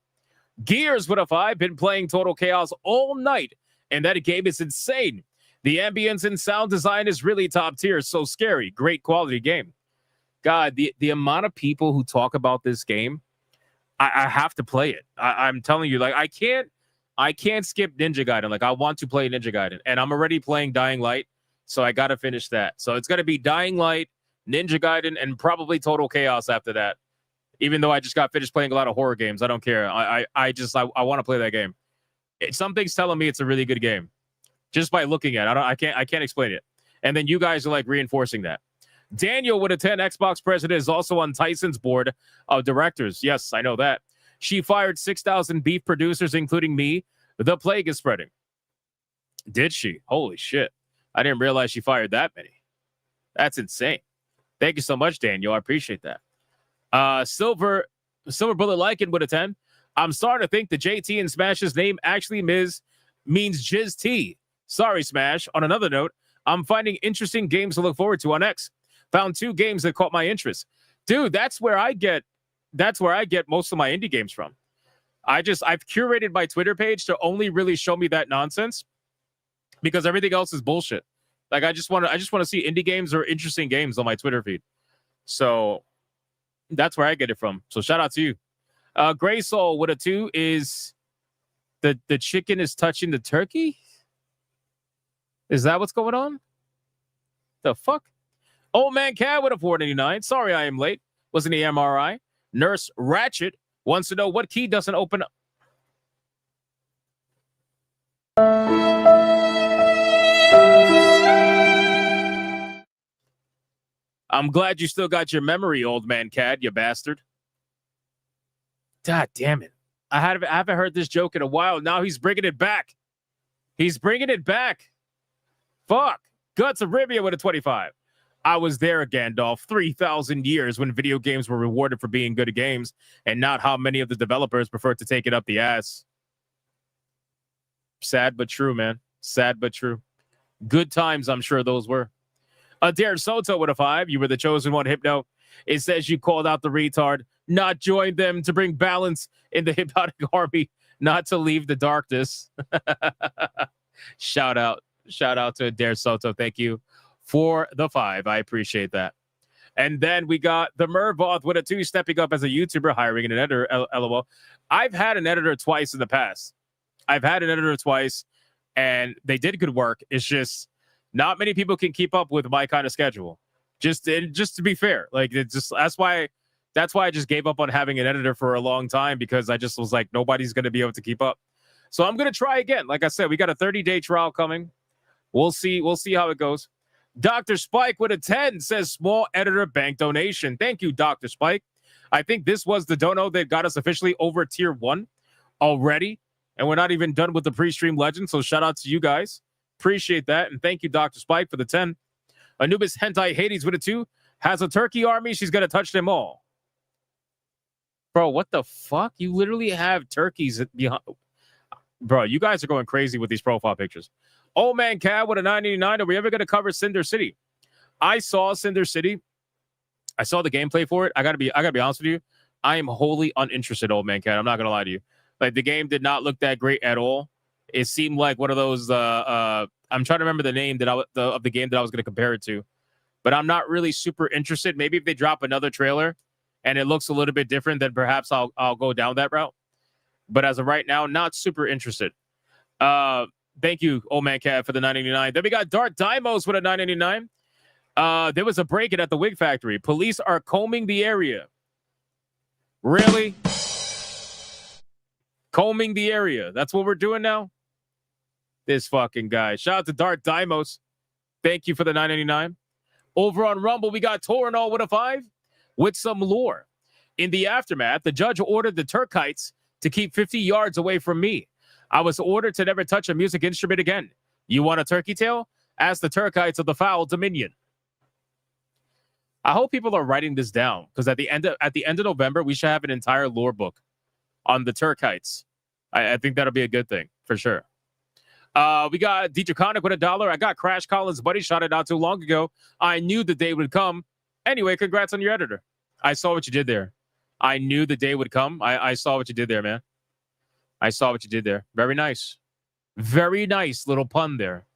Gears with a 5. Been playing Total Chaos all night, and that game is insane. The ambience and sound design is really top tier. So scary. Great quality game. God, the amount of people who talk about this game, I have to play it. I'm telling you, like, I can't skip Ninja Gaiden. Like, I want to play Ninja Gaiden, and I'm already playing Dying Light, so I got to finish that. So it's going to be Dying Light, Ninja Gaiden, and probably Total Chaos after that. Even though I just got finished playing a lot of horror games, I don't care. I want to play that game. Something's telling me it's a really good game, just by looking at it. I can't explain it. And then you guys are like reinforcing that. Daniel with a 10 Xbox president is also on Tyson's board of directors. Yes, I know that. She fired 6,000 beef producers, including me. The plague is spreading. Did she? Holy shit. I didn't realize she fired that many. That's insane. Thank you so much, Daniel. I appreciate that. Silver Bullet Lycan with a 10. I'm starting to think the JT in Smash's name actually means Jizz T. Sorry, Smash. On another note, I'm finding interesting games to look forward to on X. Found 2 games that caught my interest. Dude, that's where I get most of my indie games from. I've curated my Twitter page to only really show me that nonsense because everything else is bullshit. Like I just want to see indie games or interesting games on my Twitter feed. So that's where I get it from. So shout out to you. Gray Soul with a 2 is the chicken is touching the turkey. Is that what's going on? The fuck? Old Man Cat with a $4.99. Sorry I am late. Was an MRI. Nurse Ratchet wants to know what key doesn't open up. I'm glad you still got your memory, Old Man Cat, you bastard. God damn it. I haven't heard this joke in a while. Now he's bringing it back. He's bringing it back. Fuck. Guts of Rivia with a 25. I was there, Gandalf, 3,000 years when video games were rewarded for being good games and not how many of the developers prefer to take it up the ass. Sad but true, man. Sad but true. Good times, I'm sure those were. Adair Soto with a 5. You were the chosen one, Hypno. It says you called out the retard, not join them to bring balance in the hypnotic army, not to leave the darkness. Shout out to Adair Soto. Thank you for the 5. I appreciate that. And then we got the Mervoth with a 2, stepping up as a YouTuber, hiring an editor, LOL. I've had an editor twice in the past. And they did good work. It's just not many people can keep up with my kind of schedule. Just to be fair, like it's just that's why I just gave up on having an editor for a long time, because I just was like, nobody's going to be able to keep up. So I'm going to try again. Like I said, we got a 30-day trial coming. We'll see how it goes. Dr. Spike with a 10 says small editor bank donation. Thank you, Dr. Spike. I think this was the dono that got us officially over tier 1 already. And we're not even done with the pre-stream legend. So shout out to you guys. Appreciate that. And thank you, Dr. Spike, for the 10. Anubis Hentai Hades with a 2 has a turkey army. She's going to touch them all. Bro, what the fuck? You literally have turkeys behind. Bro, you guys are going crazy with these profile pictures. Old Man Cat with a 989. Are we ever going to cover Cinder City? I saw Cinder City. I saw the gameplay for it. I gotta be honest with you. I am wholly uninterested, old man cat. I'm not gonna lie to you. Like the game did not look that great at all. It seemed like one of those. I'm trying to remember the name of the game that I was gonna compare it to, but I'm not really super interested. Maybe if they drop another trailer and it looks a little bit different, then perhaps I'll go down that route. But as of right now, not super interested. Thank you, old man cat, for the 9.99. Then we got Dark Dimos with a 9.99. There was a break-in at the wig factory. Police are combing the area. Really? Combing the area. That's what we're doing now? This fucking guy. Shout out to Dark Dimos. Thank you for the 9.99. Over on Rumble, we got Torinol with a 5 with some lore. In the aftermath, the judge ordered the Turkites to keep 50 yards away from me. I was ordered to never touch a music instrument again. You want a turkey tail? Ask the Turkites of the Foul Dominion. I hope people are writing this down, because at the end of November, we should have an entire lore book on the Turkites. I think that'll be a good thing for sure. We got D Draconic with $1. I got Crash Collins' buddy shot it not too long ago. I knew the day would come. Anyway, congrats on your editor. I saw what you did there. I knew the day would come. I saw what you did there, man. I saw what you did there. Very nice. Very nice little pun there.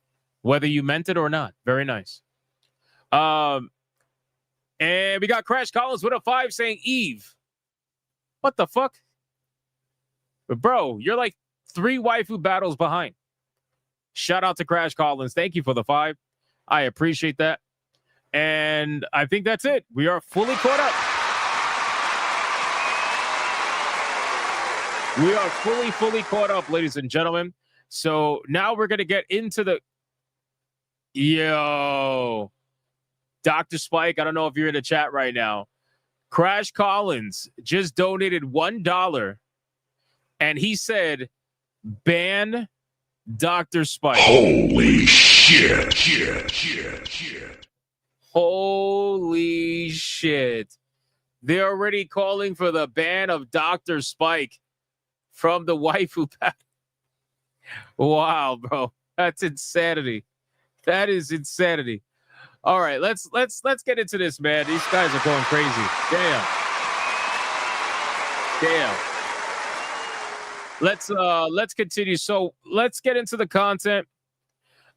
Whether you meant it or not. Very nice. And we got Crash Collins with a 5 saying Eve. What the fuck? But bro, you're like 3 waifu battles behind. Shout out to Crash Collins. Thank you for the 5. I appreciate that. And I think that's it. We are fully caught up. We are fully caught up, ladies and gentlemen. So now we're going to get into the... Yo. Dr. Spike, I don't know if you're in the chat right now. Crash Collins just donated $1. And he said, ban Dr. Spike. Holy shit. Holy shit. They're already calling for the ban of Dr. Spike from the Waifu Battle. Wow, bro. That's insanity. That is insanity. All right, let's get into this, man. These guys are going crazy. Damn. Let's continue. So let's get into the content.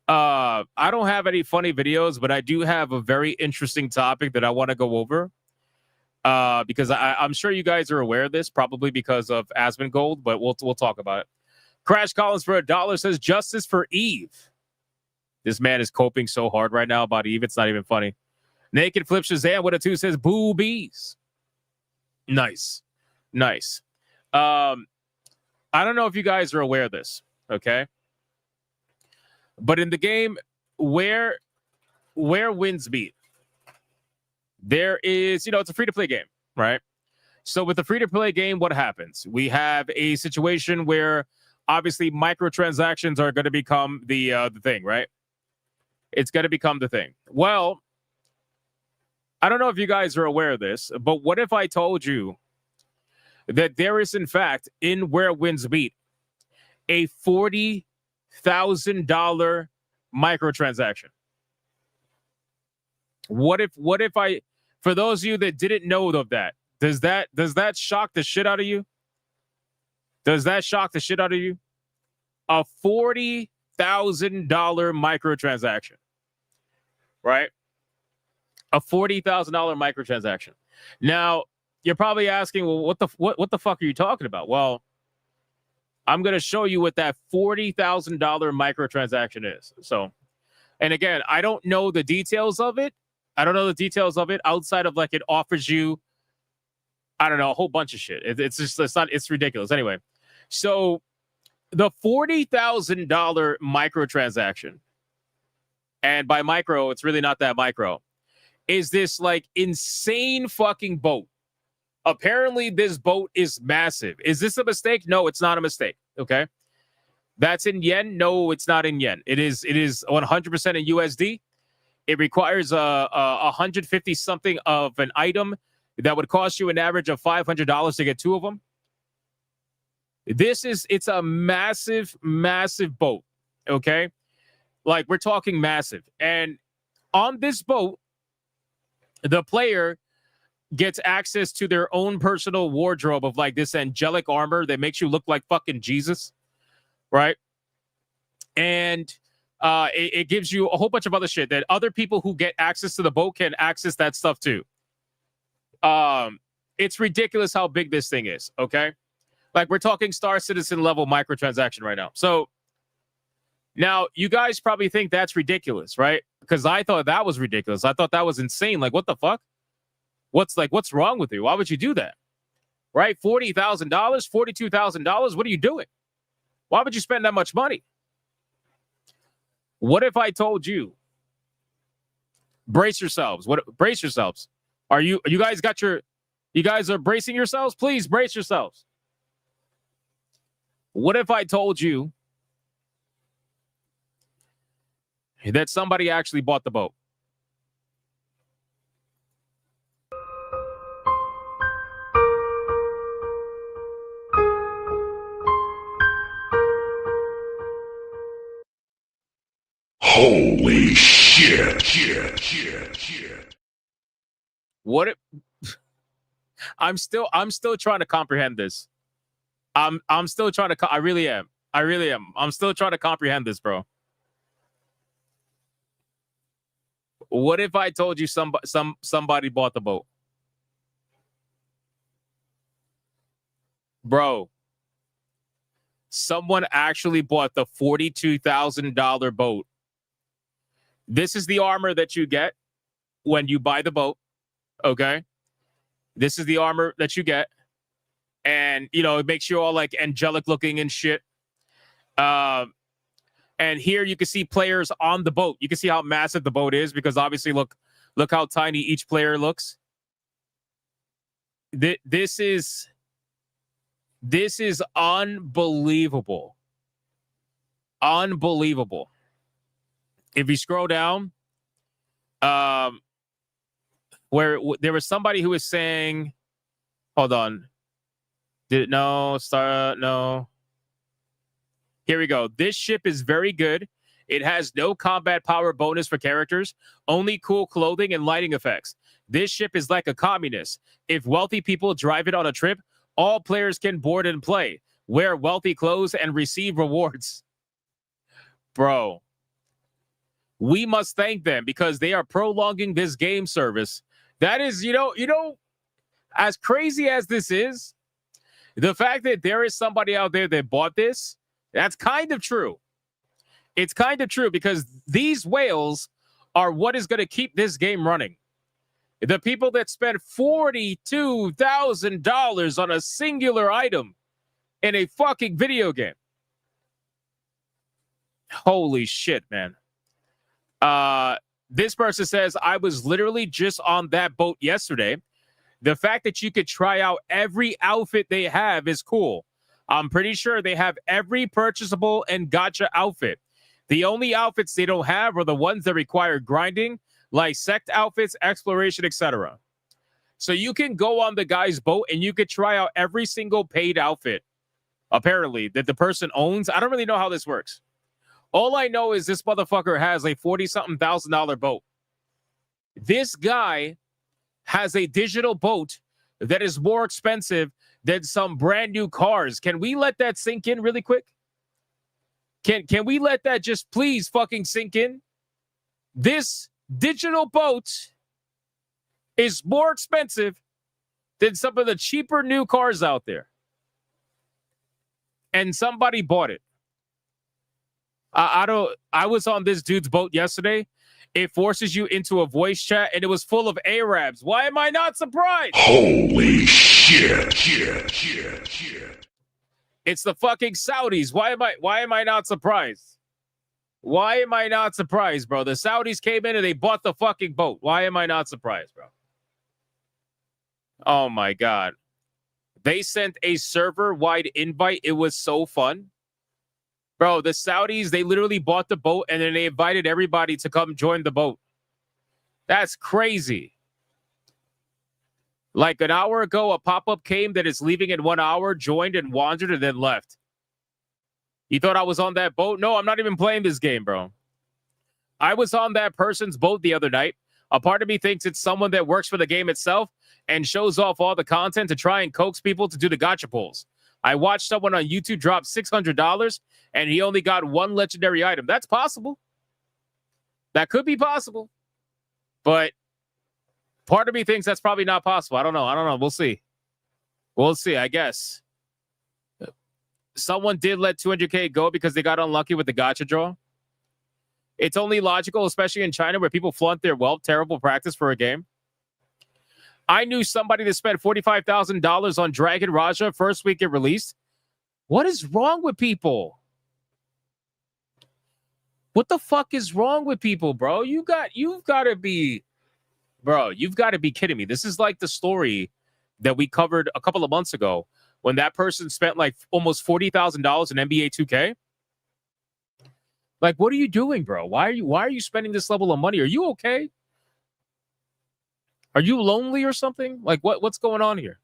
I don't have any funny videos, but I do have a very interesting topic that I want to go over. Because I'm sure you guys are aware of this, probably because of Asmongold, but we'll talk about it. Crash Collins for $1 says justice for Eve. This man is coping so hard right now about Eve, it's not even funny. Naked Flip Shazam with a 2 says boobies. Nice. I don't know if you guys are aware of this, okay? But in the game, where wins beat, there is, it's a free-to-play game, right? So with the free-to-play game, what happens? We have a situation where obviously microtransactions are going to become the thing, right? It's going to become the thing. Well, I don't know if you guys are aware of this, but what if I told you that there is, in fact, in Where Wins Beat, a $40,000 microtransaction? What if I, for those of you that didn't know of that, does that shock the shit out of you? Does that shock the shit out of you? A $40,000 microtransaction, right? A $40,000 microtransaction. Now, you're probably asking, well, what the fuck are you talking about? Well, I'm going to show you what that $40,000 microtransaction is. So, and again, I don't know the details of it. Outside of like it offers you, I don't know, a whole bunch of shit. It's ridiculous. Anyway, so the $40,000 microtransaction, and by micro, it's really not that micro, is this like insane fucking boat. Apparently, this boat is massive. Is this a mistake? No, it's not a mistake. Okay. That's in yen. No, it's not in yen. It is 100% in USD. It requires 150 something of an item that would cost you an average of $500 to get 2 of them. It's a massive, massive boat. Okay. Like we're talking massive. And on this boat, the player gets access to their own personal wardrobe of like this angelic armor that makes you look like fucking Jesus, right? And it gives you a whole bunch of other shit that other people who get access to the boat can access that stuff too. It's ridiculous how big this thing is, okay? Like, we're talking Star Citizen level microtransaction right now. So now you guys probably think that's ridiculous, right? Because I thought that was ridiculous. I thought that was insane. Like, what the fuck? What's wrong with you? Why would you do that? Right? $40,000, $42,000. What are you doing? Why would you spend that much money? What if I told you, brace yourselves? Brace yourselves? You guys are bracing yourselves? Please brace yourselves. What if I told you that somebody actually bought the boat? Holy shit. What if I'm still trying to comprehend this. I'm still trying to I really am. I'm still trying to comprehend this, bro. What if I told you somebody bought the boat? Bro, someone actually bought the $42,000 boat. This is the armor that you get when you buy the boat, okay? This is the armor that you get. And, you know, it makes you all, like, angelic looking and shit. And here you can see players on the boat. You can see how massive the boat is because, obviously, look how tiny each player looks. This is unbelievable. Unbelievable. If you scroll down, where there was somebody who was saying, hold on. No. Here we go. This ship is very good. It has no combat power bonus for characters, only cool clothing and lighting effects. This ship is like a communist. If wealthy people drive it on a trip, all players can board and play, wear wealthy clothes, and receive rewards. Bro, we must thank them because they are prolonging this game service. That is, you know, as crazy as this is, the fact that there is somebody out there that bought this, that's kind of true. It's kind of true because these whales are what is going to keep this game running. The people that spend $42,000 on a singular item in a fucking video game. Holy shit, man. This person says, I was literally just on that boat yesterday. The fact that you could try out every outfit they have is cool. I'm pretty sure they have every purchasable and gacha outfit. The only outfits they don't have are the ones that require grinding, like sect outfits, exploration, etc. So you can go on the guy's boat and you could try out every single paid outfit, apparently, that the person owns. I don't really know how this works. All I know is this motherfucker has a $40,000 boat. This guy has a digital boat that is more expensive than some brand new cars. Can we let that sink in really quick? Can we let that just please fucking sink in? This digital boat is more expensive than some of the cheaper new cars out there. And somebody bought it. I was on this dude's boat yesterday. It forces you into a voice chat, and it was full of Arabs. Why am I not surprised? Holy shit. It's the fucking Saudis. Why am I not surprised? Why am I not surprised, bro? The Saudis came in and they bought the fucking boat. Why am I not surprised, bro? Oh my God. They sent a server-wide invite. It was so fun. Bro, the Saudis, they literally bought the boat and then they invited everybody to come join the boat. That's crazy. Like an hour ago, a pop-up came that is leaving in 1 hour, joined and wandered and then left. You thought I was on that boat? No, I'm not even playing this game, bro. I was on that person's boat the other night. A part of me thinks it's someone that works for the game itself and shows off all the content to try and coax people to do the gacha pulls. I watched someone on YouTube drop $600 and he only got one legendary item. That's possible. That could be possible. But part of me thinks that's probably not possible. I don't know. We'll see. We'll see, I guess. Someone did let 200K go because they got unlucky with the gacha draw. It's only logical, especially in China, where people flaunt their wealth. Terrible practice for a game. I knew somebody that spent $45,000 on Dragon Raja first week it released. What is wrong with people? What the fuck is wrong with people, bro? You've got to be kidding me. This is like the story that we covered a couple of months ago when that person spent like almost $40,000 in NBA 2K. Like, what are you doing, bro? Why are you spending this level of money? Are you okay? Are you lonely or something? Like, what's going on here?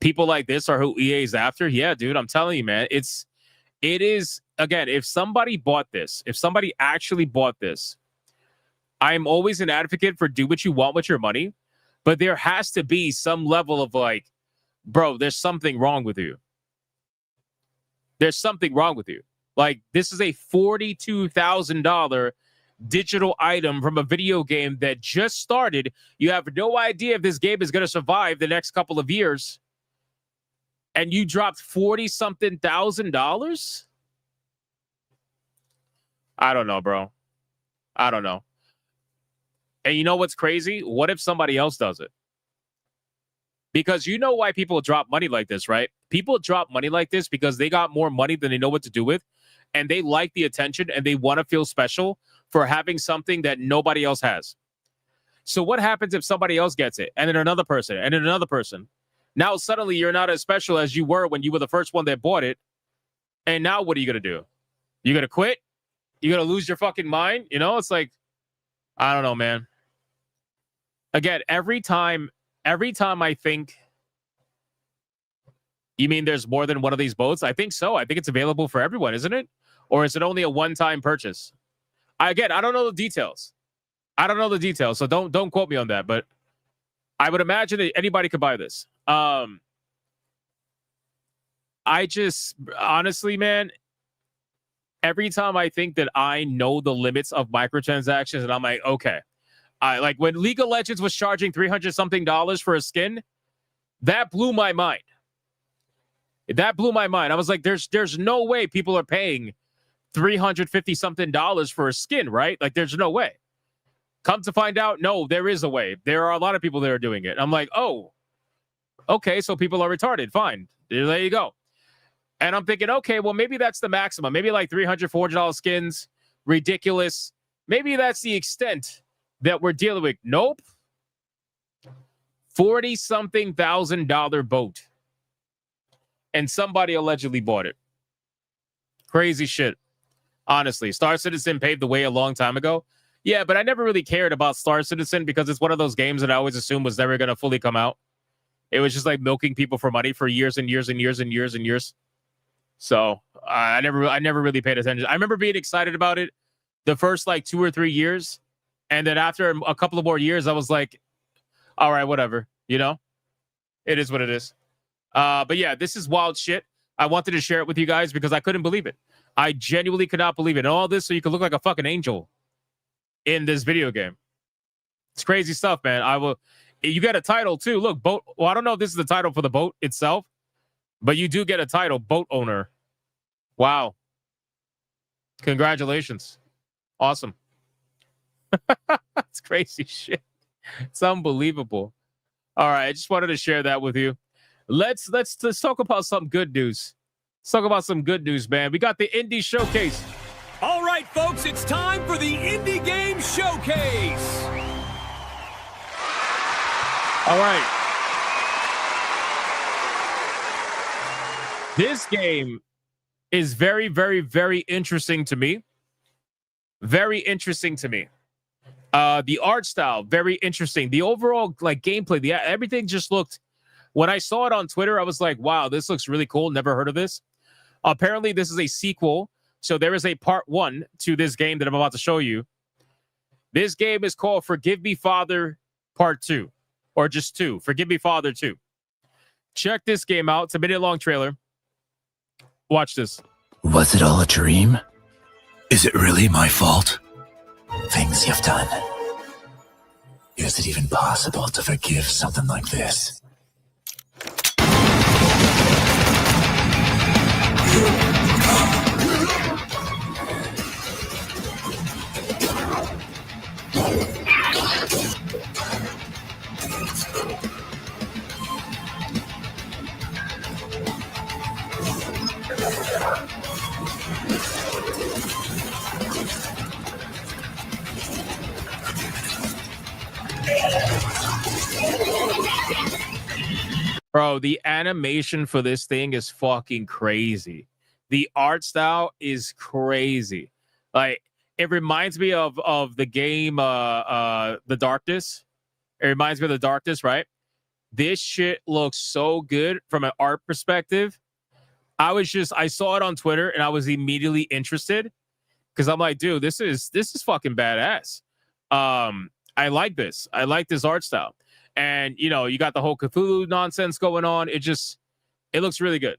People like this are who EA is after? Yeah, dude, I'm telling you, man. It is, again, if somebody bought this, if somebody actually bought this, I'm always an advocate for do what you want with your money, but there has to be some level of like, bro, there's something wrong with you. There's something wrong with you. Like, this is a $42,000 digital item from a video game that just started. You have no idea if this game is going to survive the next couple of years. And you dropped $40-something thousand. I don't know, bro. I don't know. And you know what's crazy? What if somebody else does it? Because you know why people drop money like this, right? People drop money like this because they got more money than they know what to do with. And they like the attention and they want to feel special for having something that nobody else has. So what happens if somebody else gets it? And then another person and then another person. Now suddenly you're not as special as you were when you were the first one that bought it. And now what are you going to do? You going to quit? You going to lose your fucking mind? You know, it's like, I don't know, man. Again, every time I think, you mean there's more than one of these boats? I think so. I think it's available for everyone, isn't it? Or is it only a one-time purchase? I don't know the details. So don't quote me on that. But I would imagine that anybody could buy this. I just, honestly, man, every time I think that I know the limits of microtransactions, and I'm like, okay. Like when League of Legends was charging $300-something for a skin, that blew my mind. I was like, there's no way people are paying $350-something for a skin, right? Like, there's no way. Come to find out, no, there is a way. There are a lot of people that are doing it. I'm like, oh, okay, so people are retarded. Fine. There you go. And I'm thinking, okay, well, maybe that's the maximum. Maybe like $300, $400 skins, ridiculous. Maybe that's the extent that we're dealing with. Nope. $40-something thousand boat. And somebody allegedly bought it. Crazy shit. Honestly, Star Citizen paved the way a long time ago. Yeah, but I never really cared about Star Citizen because it's one of those games that I always assumed was never going to fully come out. It was just like milking people for money for years and years and years and years and years. So I never really paid attention. I remember being excited about it the first like 2 or 3 years. And then after a couple of more years, I was like, all right, whatever. You know, it is what it is. But yeah, this is wild shit. I wanted to share it with you guys because I couldn't believe it. I genuinely could not believe it. And all this so you could look like a fucking angel in this video game. It's crazy stuff, man. You get a title too. Look, boat. Well, I don't know if this is the title for the boat itself, but you do get a title, boat owner. Wow. Congratulations. Awesome. It's crazy shit. It's unbelievable. All right, I just wanted to share that with you. Let's talk about some good news. Let's talk about some good news, man. We got the Indie Showcase. All right, folks, it's time for the Indie Game Showcase. All right. This game is very, very, very interesting to me. Very interesting to me. The art style, very interesting. The overall like gameplay, everything just looked. When I saw it on Twitter, I was like, wow, this looks really cool. Never heard of this. Apparently, this is a sequel. So there is a part 1 to this game that I'm about to show you. This game is called Forgive Me Father Part 2, or just 2. Forgive Me Father 2. Check this game out. It's a minute-long trailer. Watch this. Was it all a dream? Is it really my fault? Things you've done. Is it even possible to forgive something like this? Bro, the animation for this thing is fucking crazy. The art style is crazy. Like, it reminds me of the game The Darkness. It reminds me of The Darkness, right? This shit looks so good from an art perspective. I saw it on Twitter and I was immediately interested because I'm like, dude, this is fucking badass. I like this. I like this art style. And, you know, you got the whole Cthulhu nonsense going on. It looks really good.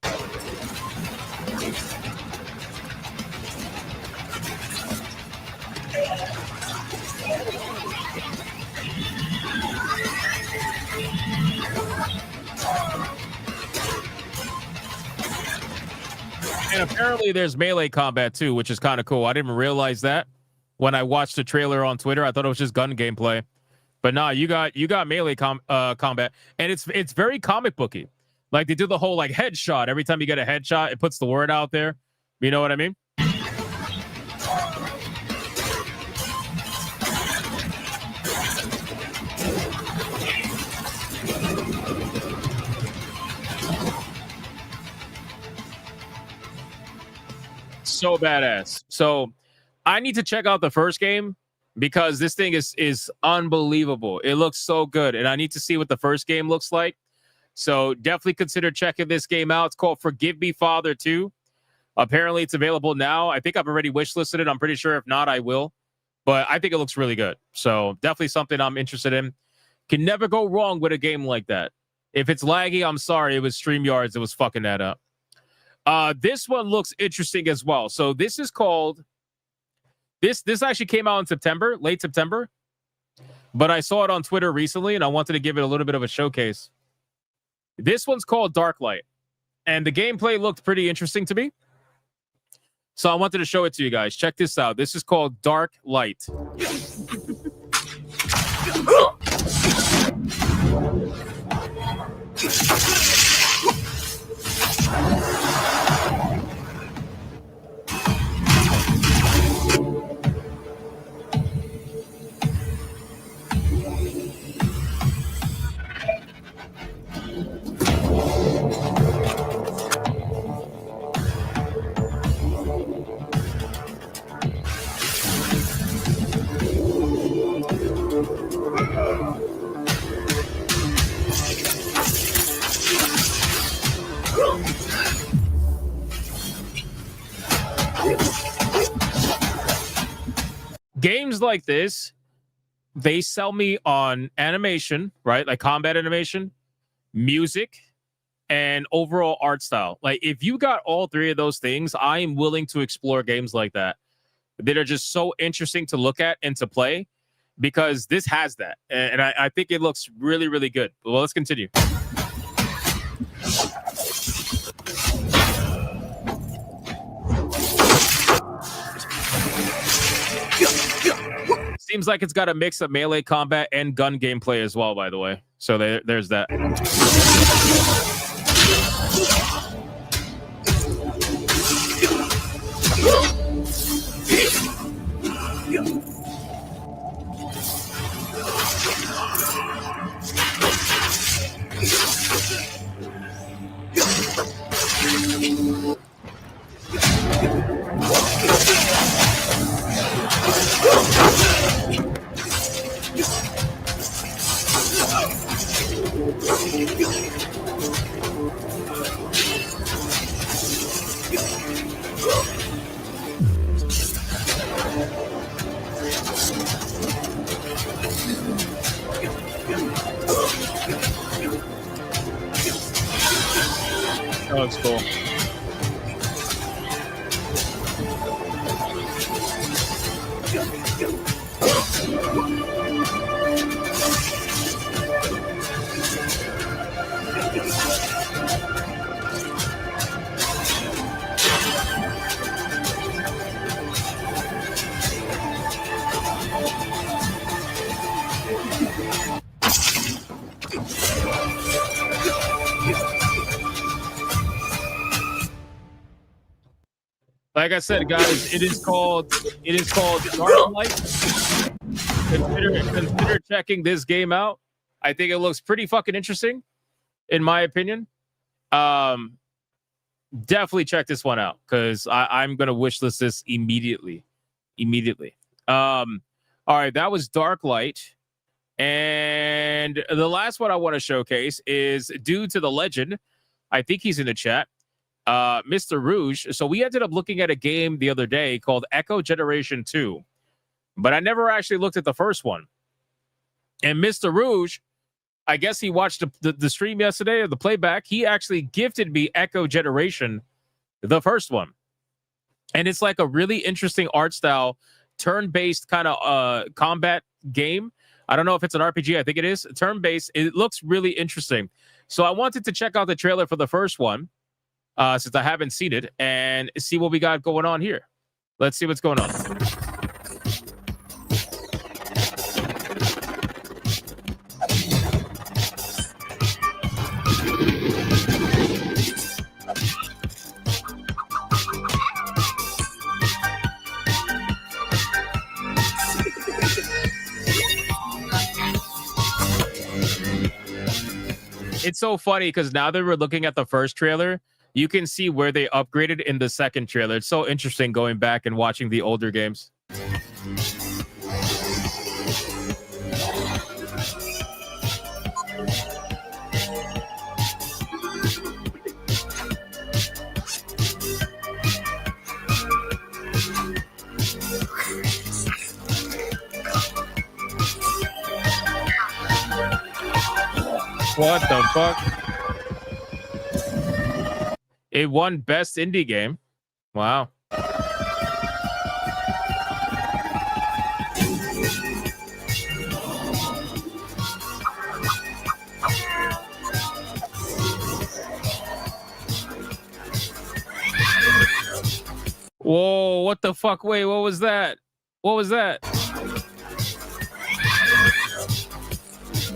And apparently there's melee combat too, which is kind of cool. I didn't realize that when I watched the trailer on Twitter. I thought it was just gun gameplay. But nah, you got melee combat, and it's very comic booky. Like they do the whole like headshot. Every time you get a headshot, it puts the word out there. You know what I mean? So badass. So I need to check out the first game because this thing is unbelievable. It looks so good, and I need to see what the first game looks like. So definitely consider checking this game out. It's called Forgive Me Father 2. Apparently it's available now. I think I've already wishlisted it. I'm pretty sure if not, I will. But I think it looks really good. So definitely something I'm interested in. Can never go wrong with a game like that. If it's laggy, I'm sorry. It was StreamYards that was fucking that up. This one looks interesting as well. So this is called... This actually came out in September, late September. But I saw it on Twitter recently, and I wanted to give it a little bit of a showcase. This one's called Dark Light. And the gameplay looked pretty interesting to me. So I wanted to show it to you guys. Check this out. This is called Dark Light. Games like this, they sell me on animation, right? Like combat animation, music, and overall art style. Like if you got all three of those things, I am willing to explore games like that are just so interesting to look at and to play because this has that. And I think it looks really, really good. Well, let's continue. Seems like it's got a mix of melee combat and gun gameplay as well, by the way. So there's that. That looks cool. Like I said, guys, it is called Dark Light. Consider checking this game out. I think it looks pretty fucking interesting, in my opinion. Definitely check this one out because I'm gonna wishlist this immediately. All right, that was Dark Light, and the last one I want to showcase is due to the legend. I think he's in the chat. Mr. Rouge. So we ended up looking at a game the other day called Echo Generation 2, but I never actually looked at the first one. And Mr. Rouge, I guess he watched the stream yesterday or the playback. He actually gifted me Echo Generation, the first one. And it's like a really interesting art style, turn-based kind of combat game. I don't know if it's an RPG. I think it is. Turn-based. It looks really interesting. So I wanted to check out the trailer for the first one. Since I haven't seen it, and see what we got going on here. Let's see what's going on. It's so funny because now that we're looking at the first trailer, you can see where they upgraded in the second trailer. It's so interesting going back and watching the older games. What the fuck? It won Best Indie Game. Wow. Whoa, what the fuck? Wait, what was that? What was that?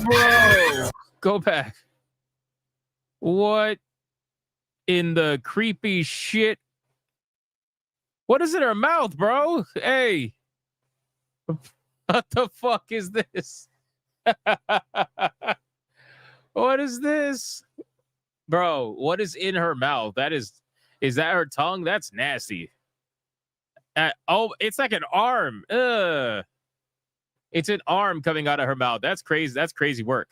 Bro, go back. What in the creepy shit? What is in her mouth, bro? Hey. What the fuck is this? What is this? Bro, what is in her mouth? Is that her tongue? That's nasty. Oh, it's like an arm. Ugh. It's an arm coming out of her mouth. That's crazy. That's crazy work.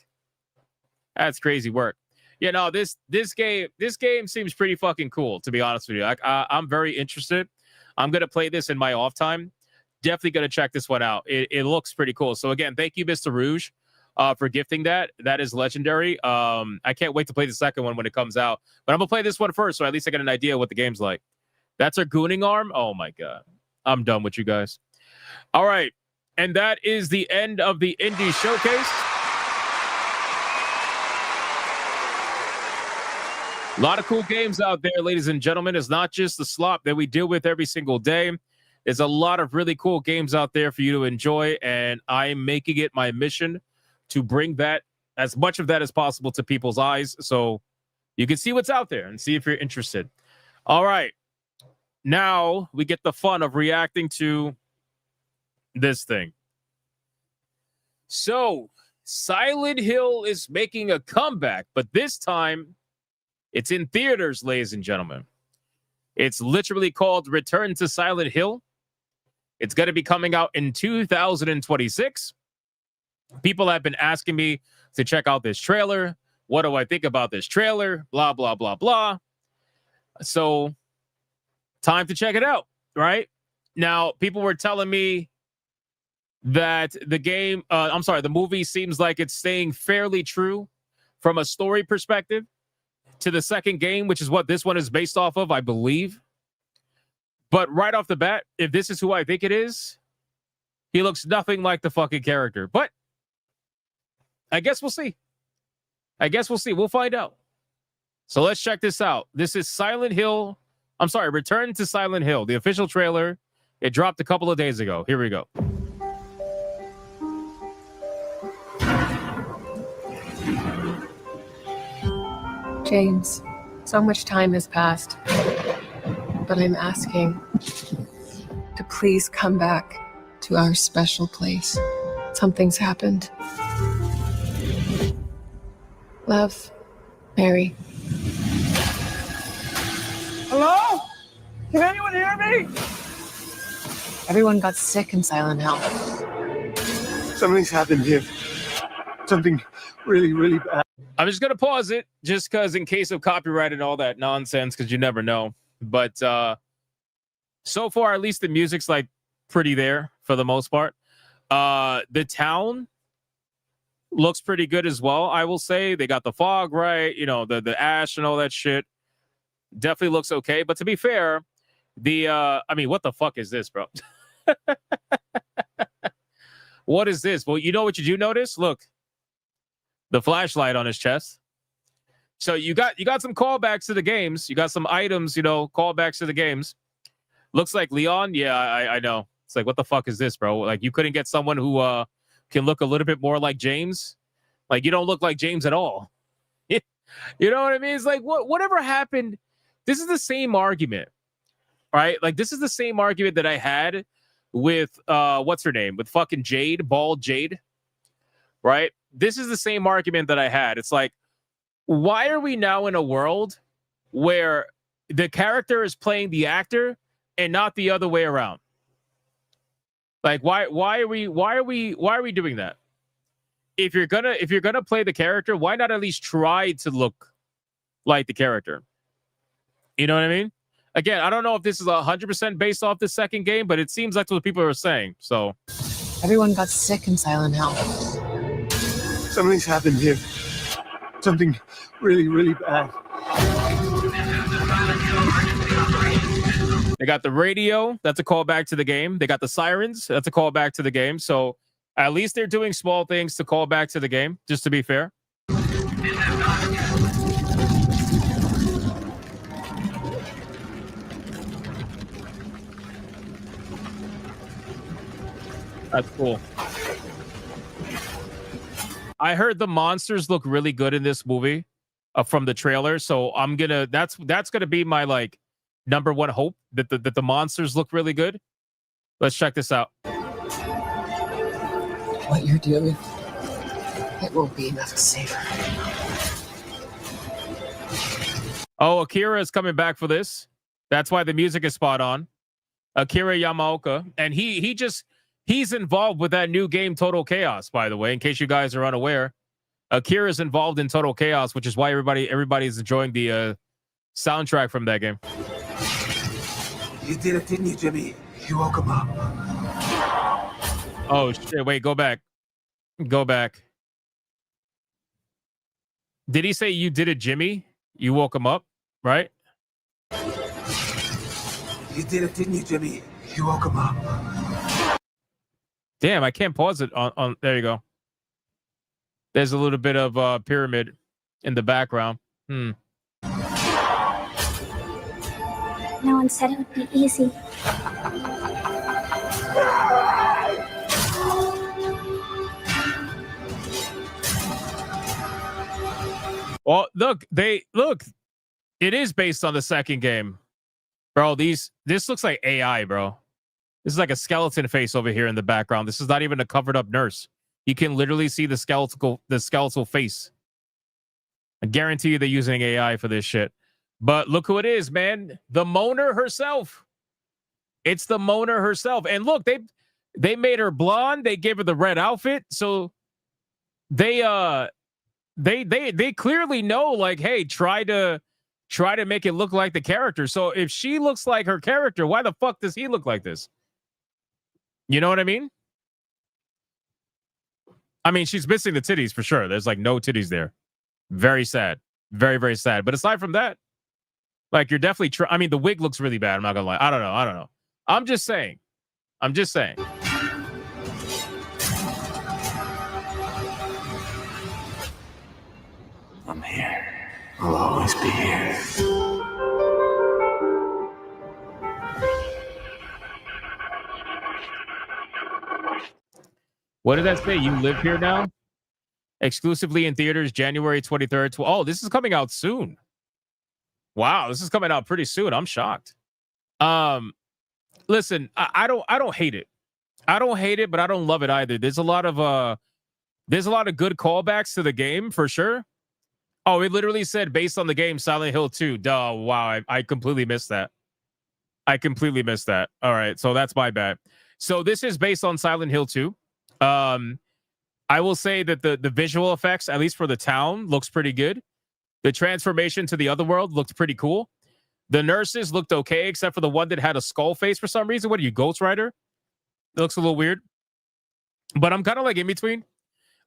That's crazy work. You know, this game seems pretty fucking cool, to be honest with you. I'm very interested. I'm gonna play this in my off time. Definitely gonna check this one out. It looks pretty cool. So again, thank you, Mr. Rouge, for gifting that. That is legendary. I can't wait to play the second one when it comes out. But I'm gonna play this one first, so at least I get an idea what the game's like. That's her gooning arm. Oh my god, I'm done with you guys. All right, and that is the end of the Indie Showcase. A lot of cool games out there, ladies and gentlemen. It's not just the slop that we deal with every single day. There's a lot of really cool games out there for you to enjoy, and I'm making it my mission to bring that, as much of that as possible, to people's eyes so you can see what's out there and see if you're interested. All right. Now we get the fun of reacting to this thing. So, Silent Hill is making a comeback, but this time it's in theaters, ladies and gentlemen. It's literally called Return to Silent Hill. It's going to be coming out in 2026. People have been asking me to check out this trailer. What do I think about this trailer? Blah, blah, blah, blah. So, time to check it out, right? Now, people were telling me that the movie seems like it's staying fairly true from a story perspective to the second game, which is what this one is based off of, I believe. But right off the bat, if this is who I think it is, he looks nothing like the fucking character. But I guess we'll see. We'll find out. So let's check this out. This is Silent Hill. I'm sorry, Return to Silent Hill, the official trailer. It dropped a couple of days ago. Here we go. James, so much time has passed, but I'm asking to please come back to our special place. Something's happened. Love, Mary. Hello? Can anyone hear me? Everyone got sick in Silent Hill. Something's happened here. Something really, really bad. I'm just going to pause it just because in case of copyright and all that nonsense, because you never know. But so far, at least the music's like pretty there for the most part. The town looks pretty good as well, I will say. They got the fog right, you know, the ash and all that shit. Definitely looks okay. But to be fair, I mean, what the fuck is this, bro? What is this? Well, you know what you do notice? Look, the flashlight on his chest. So you got some callbacks to the games. You got some items, you know, callbacks to the games. Looks like Leon. Yeah, I know. It's like, what the fuck is this, bro? Like, you couldn't get someone who can look a little bit more like James. Like, you don't look like James at all. You know what I mean? It's like, whatever happened. This is the same argument, right? Like, this is the same argument that I had with what's her name? With fucking Jade, bald Jade, right? This is the same argument that I had. It's like, why are we now in a world where the character is playing the actor and not the other way around? Like, why are we doing that? If you're gonna play the character, why not at least try to look like the character? You know what I mean? Again, I don't know if this is 100% based off the second game, but it seems like what people are saying. So Everyone got sick in Silent Hill. Something's happened here. Something really, really bad. they got the radio. That's a callback to the game. They got the sirens. That's a callback to the game. So at least they're doing small things to call back to the game, just to be fair. That's cool. I heard the monsters look really good in this movie from the trailer, so that's gonna be my like number one hope that the monsters look really good. Let's check this out. What you're doing, it won't be enough to save her. Oh, Akira is coming back for this. That's why the music is spot on. Akira Yamaoka, and he's involved with that new game Total Chaos, by the way, in case you guys are unaware. Akira is involved in Total Chaos, which is why everybody's enjoying the soundtrack from that game. You did it, didn't you, Jimmy? You woke him up. Oh shit, wait, go back. Did he say you did it, Jimmy? You woke him up, right? You did it, didn't you, Jimmy? You woke him up. Damn, I can't pause it on there you go. There's a little bit of pyramid in the background. No one said it would be easy. Well, look, it is based on the second game. Bro, this looks like AI, bro. This is like a skeleton face over here in the background. This is not even a covered up nurse. You can literally see the skeletal face. I guarantee you they're using AI for this shit. But look who it is, man. The Moaner herself. It's the Moaner herself. And look, they made her blonde. They gave her the red outfit. So they clearly know, like, hey, try to make it look like the character. So if she looks like her character, why the fuck does he look like this? You know what I mean? I mean, she's missing the titties for sure. There's like no titties there. Very sad. Very, very sad. But aside from that, like you're definitely. I mean, the wig looks really bad. I'm not gonna lie. I don't know. I'm just saying. I'm here. I'll always be here. What did that say? You live here now? Exclusively in theaters, January 23rd. Oh, this is coming out soon. Wow, this is coming out pretty soon. I'm shocked. Listen, I don't hate it. I don't hate it, but I don't love it either. There's a lot of good callbacks to the game for sure. Oh, it literally said based on the game Silent Hill 2. Duh, wow, I completely missed that. All right, so that's my bad. So this is based on Silent Hill 2. I will say that the visual effects, at least for the town, looks pretty good. The transformation to the other world looked pretty cool. The nurses looked okay, except for the one that had a skull face for some reason. What are you, Ghost Rider? It looks a little weird. But I'm kind of like in between.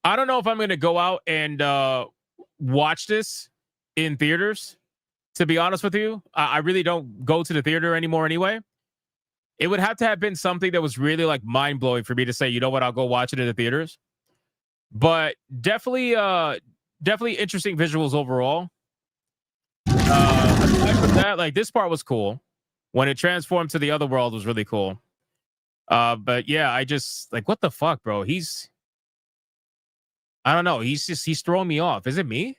I don't know if I'm going to go out and watch this in theaters, to be honest with you. I really don't go to the theater anymore anyway. It would have to have been something that was really like mind-blowing for me to say, you know what, I'll go watch it in the theaters. But definitely interesting visuals overall. Aside from that, like this part was cool. When it transformed to the other world was really cool. But yeah, I just like, what the fuck, bro? I don't know. He's throwing me off. Is it me?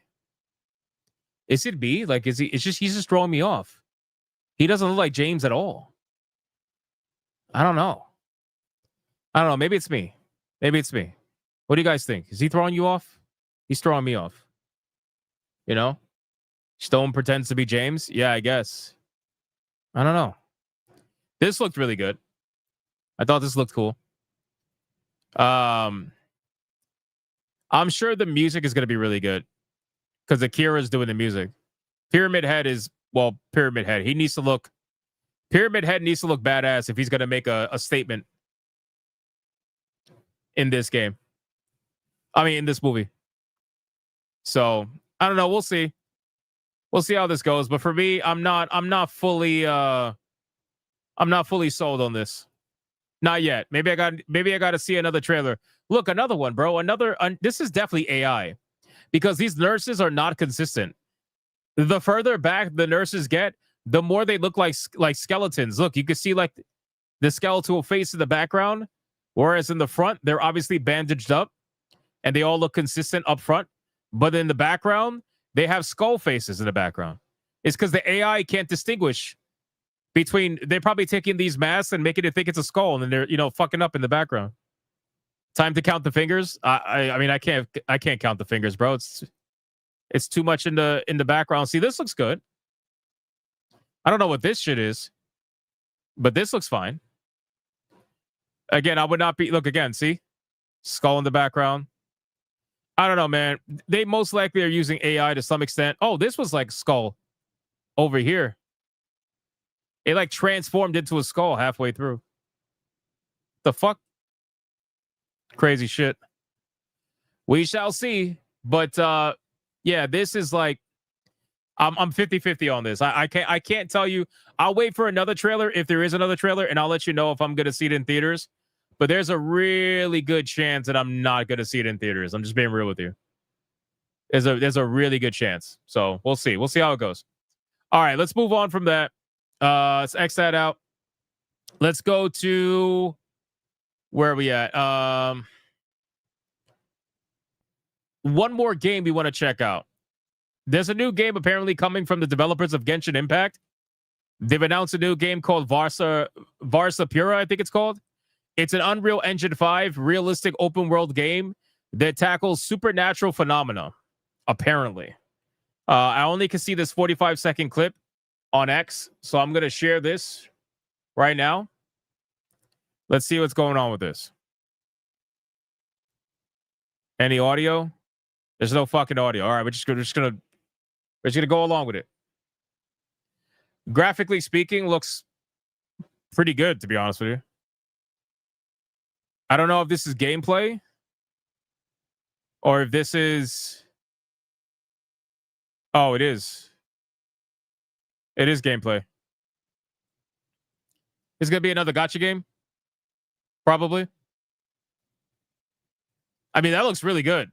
Is it me? Like, he's just throwing me off. He doesn't look like James at all. I don't know. Maybe it's me. What do you guys think? Is he throwing you off? He's throwing me off. You know? Stone pretends to be James? Yeah, I guess. I don't know. This looked really good. I thought this looked cool. I'm sure the music is going to be really good because Akira's doing the music. Pyramid Head needs to look badass if he's going to make a statement in this game. I mean, in this movie. So I don't know. We'll see. We'll see how this goes. But for me, I'm not fully sold on this. Not yet. Maybe I got to see another trailer. Look, another one, bro. This is definitely AI because these nurses are not consistent. The further back the nurses get, the more they look like skeletons. Look, you can see like the skeletal face in the background, whereas in the front, they're obviously bandaged up and they all look consistent up front. But in the background, they have skull faces in the background. It's because the AI can't distinguish between, they're probably taking these masks and making it think it's a skull, and then they're fucking up in the background. Time to count the fingers. I mean I can't count the fingers, bro. It's too much in the background. See, this looks good. I don't know what this shit is, but this looks fine. Again, I would not be, look again, see? Skull in the background. I don't know, man. They most likely are using AI to some extent. Oh, this was like skull over here. It like transformed into a skull halfway through. The fuck? Crazy shit. We shall see. But yeah, this is like, I'm 50-50 on this. I can't tell you. I'll wait for another trailer if there is another trailer, and I'll let you know if I'm gonna see it in theaters. But there's a really good chance that I'm not gonna see it in theaters. I'm just being real with you. There's a really good chance. So we'll see. We'll see how it goes. All right, let's move on from that. Let's X that out. Let's go to where are we at? One more game we want to check out. There's a new game apparently coming from the developers of Genshin Impact. They've announced a new game called Varsa Pura, I think it's called. It's an Unreal Engine 5 realistic open world game that tackles supernatural phenomena, apparently. I only can see this 45-second clip on X, so I'm going to share this right now. Let's see what's going on with this. Any audio? There's no fucking audio. All right, we're just gonna go along with it. Graphically speaking, looks pretty good, to be honest with you. I don't know if this is gameplay or if this is Oh, it is. It is gameplay. It's gonna be another gotcha game, probably. I mean, that looks really good.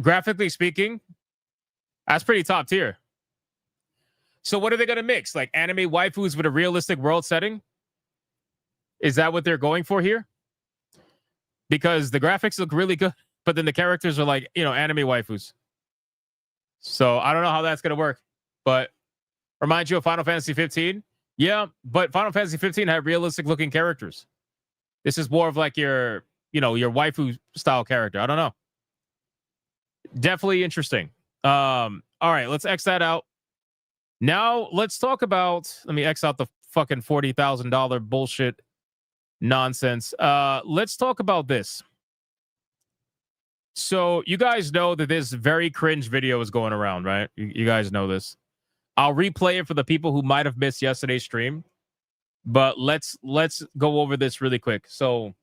Graphically speaking, that's pretty top tier. So what are they gonna mix? Like anime waifus with a realistic world setting? Is that what they're going for here? Because the graphics look really good, but then the characters are like, anime waifus. So I don't know how that's gonna work. But remind you of Final Fantasy 15? Yeah, but Final Fantasy 15 had realistic looking characters. This is more of like your waifu style character. I don't know. Definitely interesting. All right, let's X that out. Now let's talk about, let me X out the fucking $40,000 bullshit nonsense. Let's talk about this. So you guys know that this very cringe video is going around, right? You guys know this. I'll replay it for the people who might have missed yesterday's stream, but let's go over this really quick. So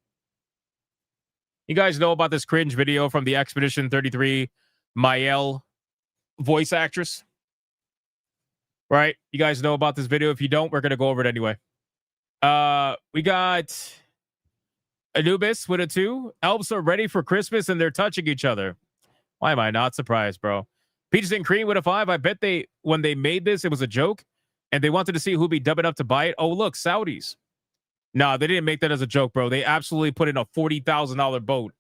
you guys know about this cringe video from the Expedition 33 Mael voice actress, right? You guys know about this video. If you don't, we're going to go over it anyway. We got Anubis with a 2. Elves are ready for Christmas and they're touching each other. Why am I not surprised, bro? Peaches and Cream with a 5. I bet when they made this, it was a joke and they wanted to see who'd be dumb enough to buy it. Oh, look, Saudis. No, they didn't make that as a joke, bro. They absolutely put in a $40,000 boat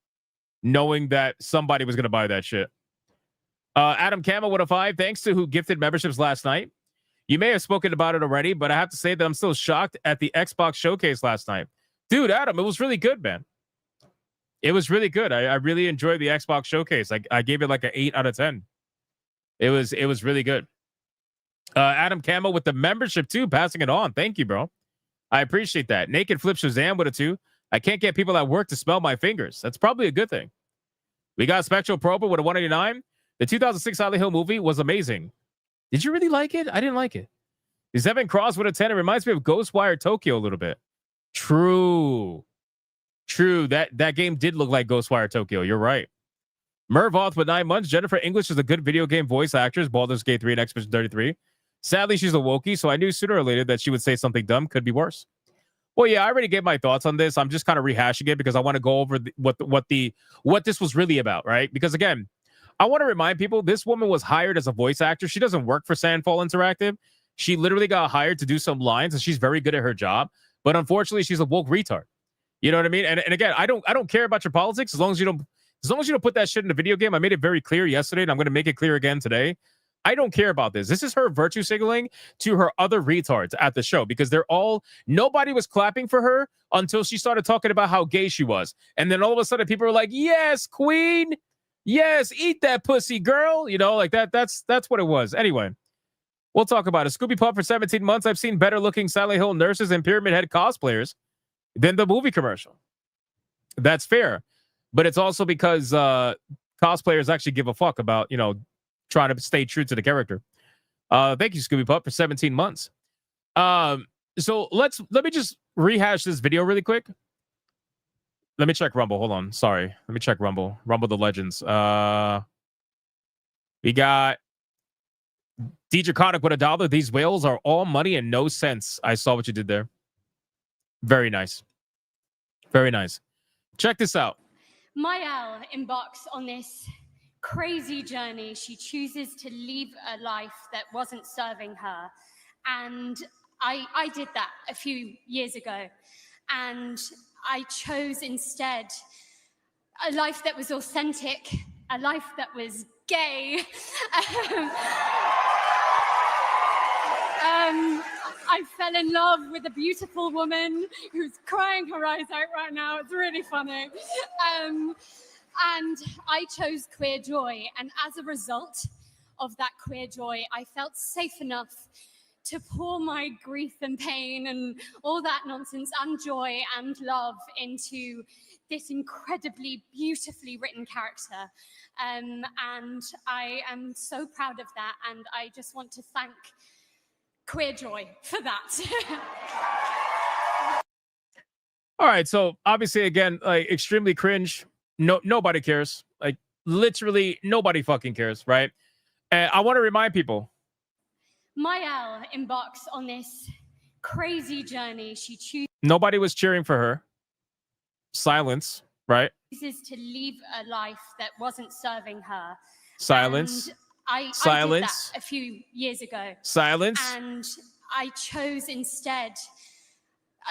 knowing that somebody was going to buy that shit. Adam Camel with a 5. Thanks to who gifted memberships last night. You may have spoken about it already, but I have to say that I'm still shocked at the Xbox showcase last night. Dude, Adam, it was really good, man. It was really good. I really enjoyed the Xbox showcase. I gave it like an 8 out of 10. It was really good. Adam Camel with the membership too, passing it on. Thank you, bro. I appreciate that. Naked Flip Shazam with a 2. I can't get people at work to smell my fingers. That's probably a good thing. We got Spectral Prober with a 189. The 2006 Silent Hill movie was amazing. Did you really like it? I didn't like it. Is Evan Cross with a 10? It reminds me of Ghostwire Tokyo a little bit. True. That game did look like Ghostwire Tokyo. You're right. Mervoth with 9 months. Jennifer English is a good video game voice actress. Baldur's Gate 3 and Expedition 33. Sadly, she's a Wookiee, so I knew sooner or later that she would say something dumb. Could be worse. Well, yeah, I already gave my thoughts on this. I'm just kind of rehashing it because I want to go over what this was really about, right? Because again, I want to remind people this woman was hired as a voice actor. She doesn't work for Sandfall Interactive. She literally got hired to do some lines, and she's very good at her job. But unfortunately, she's a woke retard. You know what I mean? And again, I don't care about your politics as long as you don't put that shit in the video game. I made it very clear yesterday, and I'm going to make it clear again today. I don't care about this. This is her virtue signaling to her other retards at the show because nobody was clapping for her until she started talking about how gay she was. And then all of a sudden people were like, yes, queen. Yes, eat that pussy, girl. Like that. That's what it was. Anyway, we'll talk about it. Scooby Puff for 17 months. I've seen better looking Silent Hill nurses and Pyramid Head cosplayers than the movie commercial. That's fair. But it's also because cosplayers actually give a fuck about, trying to stay true to the character. Thank you, Scooby Pup, for 17 months. So let me just rehash this video really quick. Let me check Rumble. Hold on. Sorry. Let me check Rumble. Rumble the Legends. We got DJ Kotick with $1. These whales are all money and no sense. I saw what you did there. Very nice. Very nice. Check this out. Mael embarks on this crazy journey. She chooses to live a life that wasn't serving her. And I did that a few years ago. And I chose instead a life that was authentic, a life that was gay. I fell in love with a beautiful woman who's crying her eyes out right now. It's really funny. And I chose queer joy. And as a result of that queer joy, I felt safe enough to pour my grief and pain and all that nonsense and joy and love into this incredibly beautifully written character. And I am so proud of that. And I just want to thank Queer Joy for that. All right. So obviously, again, like extremely cringe. Nobody cares. Like literally nobody fucking cares, right? And I want to remind people. Mayel embarks on this crazy journey. She Nobody was cheering for her. Silence, right? chooses to live a life that wasn't serving her. Silence. And I did Silence. that a few years ago. Silence. And I chose instead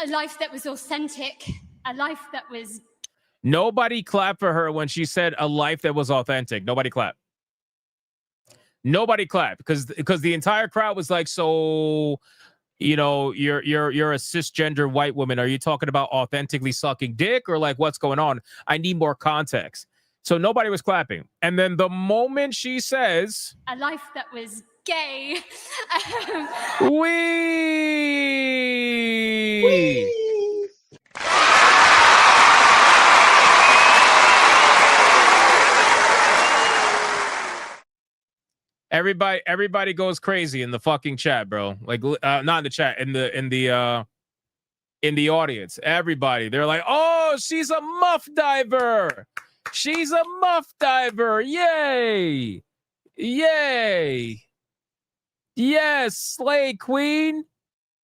a life that was authentic, a life that was... Nobody clapped for her when she said a life that was authentic. Nobody clapped. Nobody clapped because the entire crowd was like, so, you know, you're a cisgender white woman. Are you talking about authentically sucking dick or like what's going on? I need more context. So nobody was clapping. And then the moment she says, a life that was gay. Wee! Everybody goes crazy in the fucking chat, bro. Like, not in the chat, in the audience. Everybody, they're like, "Oh, she's a muff diver! She's a muff diver! Yay! Yay! Yes, slay queen,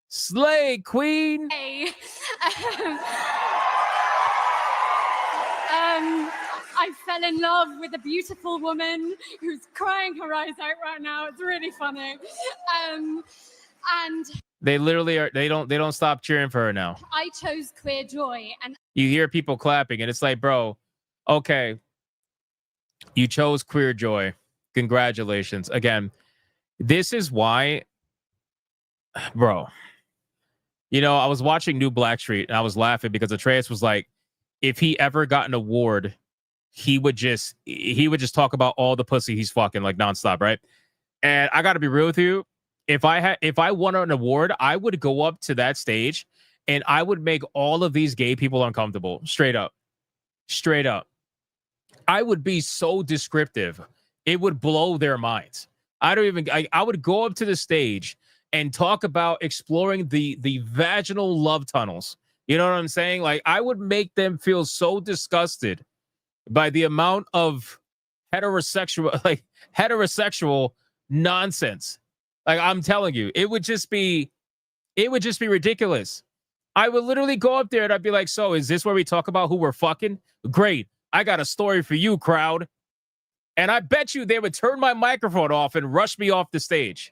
slay queen." Hey. I fell in love with a beautiful woman who's crying her eyes out right now. It's really funny. And They literally are. They don't stop cheering for her now. I chose queer joy, and You hear people clapping, and it's like, bro, okay, you chose queer joy. Congratulations. Again, this is why, bro. You know, I was watching New Blackstreet, and I was laughing because Atreus was like, if he ever got an award, he would just talk about all the pussy he's fucking like nonstop, right? And I got to be real with you. If I won an award, I would go up to that stage and I would make all of these gay people uncomfortable. Straight up. I would be so descriptive. It would blow their minds. I would go up to the stage and talk about exploring the vaginal love tunnels. You know what I'm saying? Like, I would make them feel so disgusted by the amount of heterosexual nonsense. Like, I'm telling you, it would just be ridiculous. I would literally go up there and I'd be like, so is this where we talk about who we're fucking? Great. I got a story for you, crowd. And I bet you they would turn my microphone off and rush me off the stage.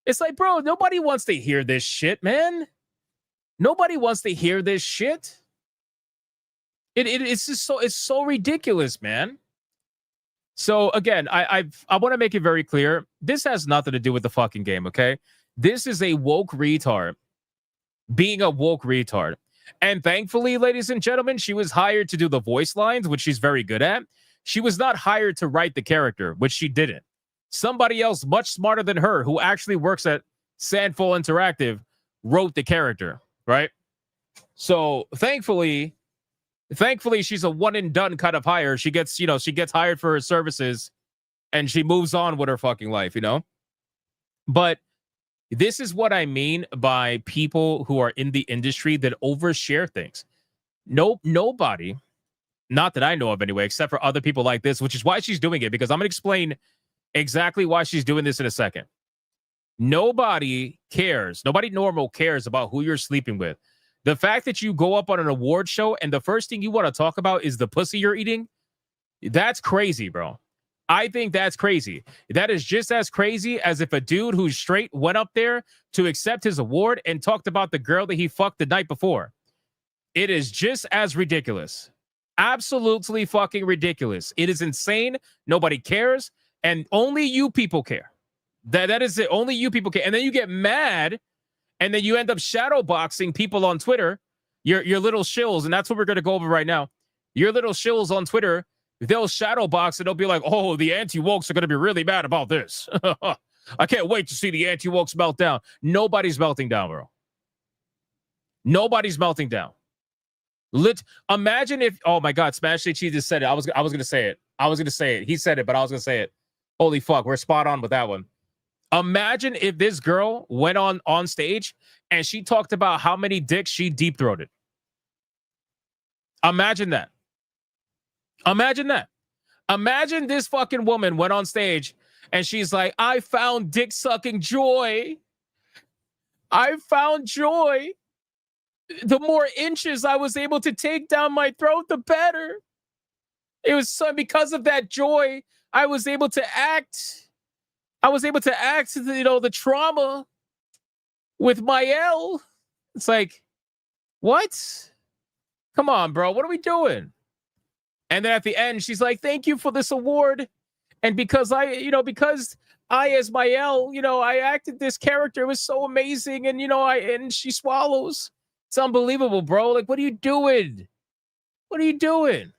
It's like, bro, nobody wants to hear this shit, man. Nobody wants to hear this shit. It's just it's so ridiculous, man. So again, I want to make it very clear. This has nothing to do with the fucking game, okay? This is a woke retard being a woke retard. And thankfully, ladies and gentlemen, she was hired to do the voice lines, which she's very good at. She was not hired to write the character, which she didn't. Somebody else much smarter than her, who actually works at Sandfall Interactive, wrote the character, right? So thankfully, she's a one and done kind of hire. She gets hired for her services and she moves on with her fucking life, you know? But this is what I mean by people who are in the industry that overshare things. Nobody, not that I know of anyway, except for other people like this, which is why she's doing it, because I'm going to explain exactly why she's doing this in a second. Nobody cares. Nobody normal cares about who you're sleeping with. The fact that you go up on an award show and the first thing you want to talk about is the pussy you're eating, that's crazy, bro. I think that's crazy. That is just as crazy as if a dude who's straight went up there to accept his award and talked about the girl that he fucked the night before. It is just as ridiculous. Absolutely fucking ridiculous. It is insane. Nobody cares. And only you people care. That is it. Only you people care. And then you get mad. And then you end up shadowboxing people on Twitter. Your little shills. And that's what we're going to go over right now. Your little shills on Twitter. They'll shadowbox and they'll be like, oh, the anti-wokes are going to be really mad about this. I can't wait to see the anti-wokes melt down. Nobody's melting down, bro. Nobody's melting down. Imagine if, oh my God, Smash JT just said it. I was going to say it. He said it, but I was going to say it. Holy fuck, we're spot on with that one. Imagine if this girl went on stage and she talked about how many dicks she deep-throated. Imagine that. Imagine that. Imagine this fucking woman went on stage And she's like, I found dick sucking joy. I found joy. The more inches I was able to take down my throat, the better. It was so because of that joy, I was able to act. The trauma with my L. It's like, what? Come on, bro. What are we doing? And then at the end, she's like, thank you for this award. And because because I, as my L, I acted this character. It was so amazing. And, and she swallows. It's unbelievable, bro. Like, what are you doing? What are you doing?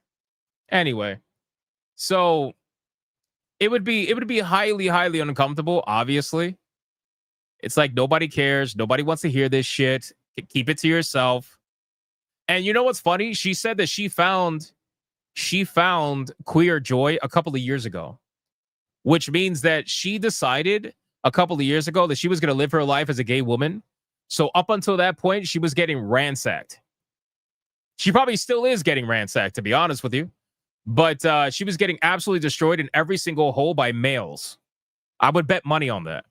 Anyway, so it would be highly, highly uncomfortable, obviously. It's like nobody cares. Nobody wants to hear this shit. Keep it to yourself. And you know what's funny? She said that she found queer joy a couple of years ago, which means that she decided a couple of years ago that she was going to live her life as a gay woman. So up until that point, she was getting ransacked. She probably still is getting ransacked, to be honest with you. But she was getting absolutely destroyed in every single hole by males. I would bet money on that.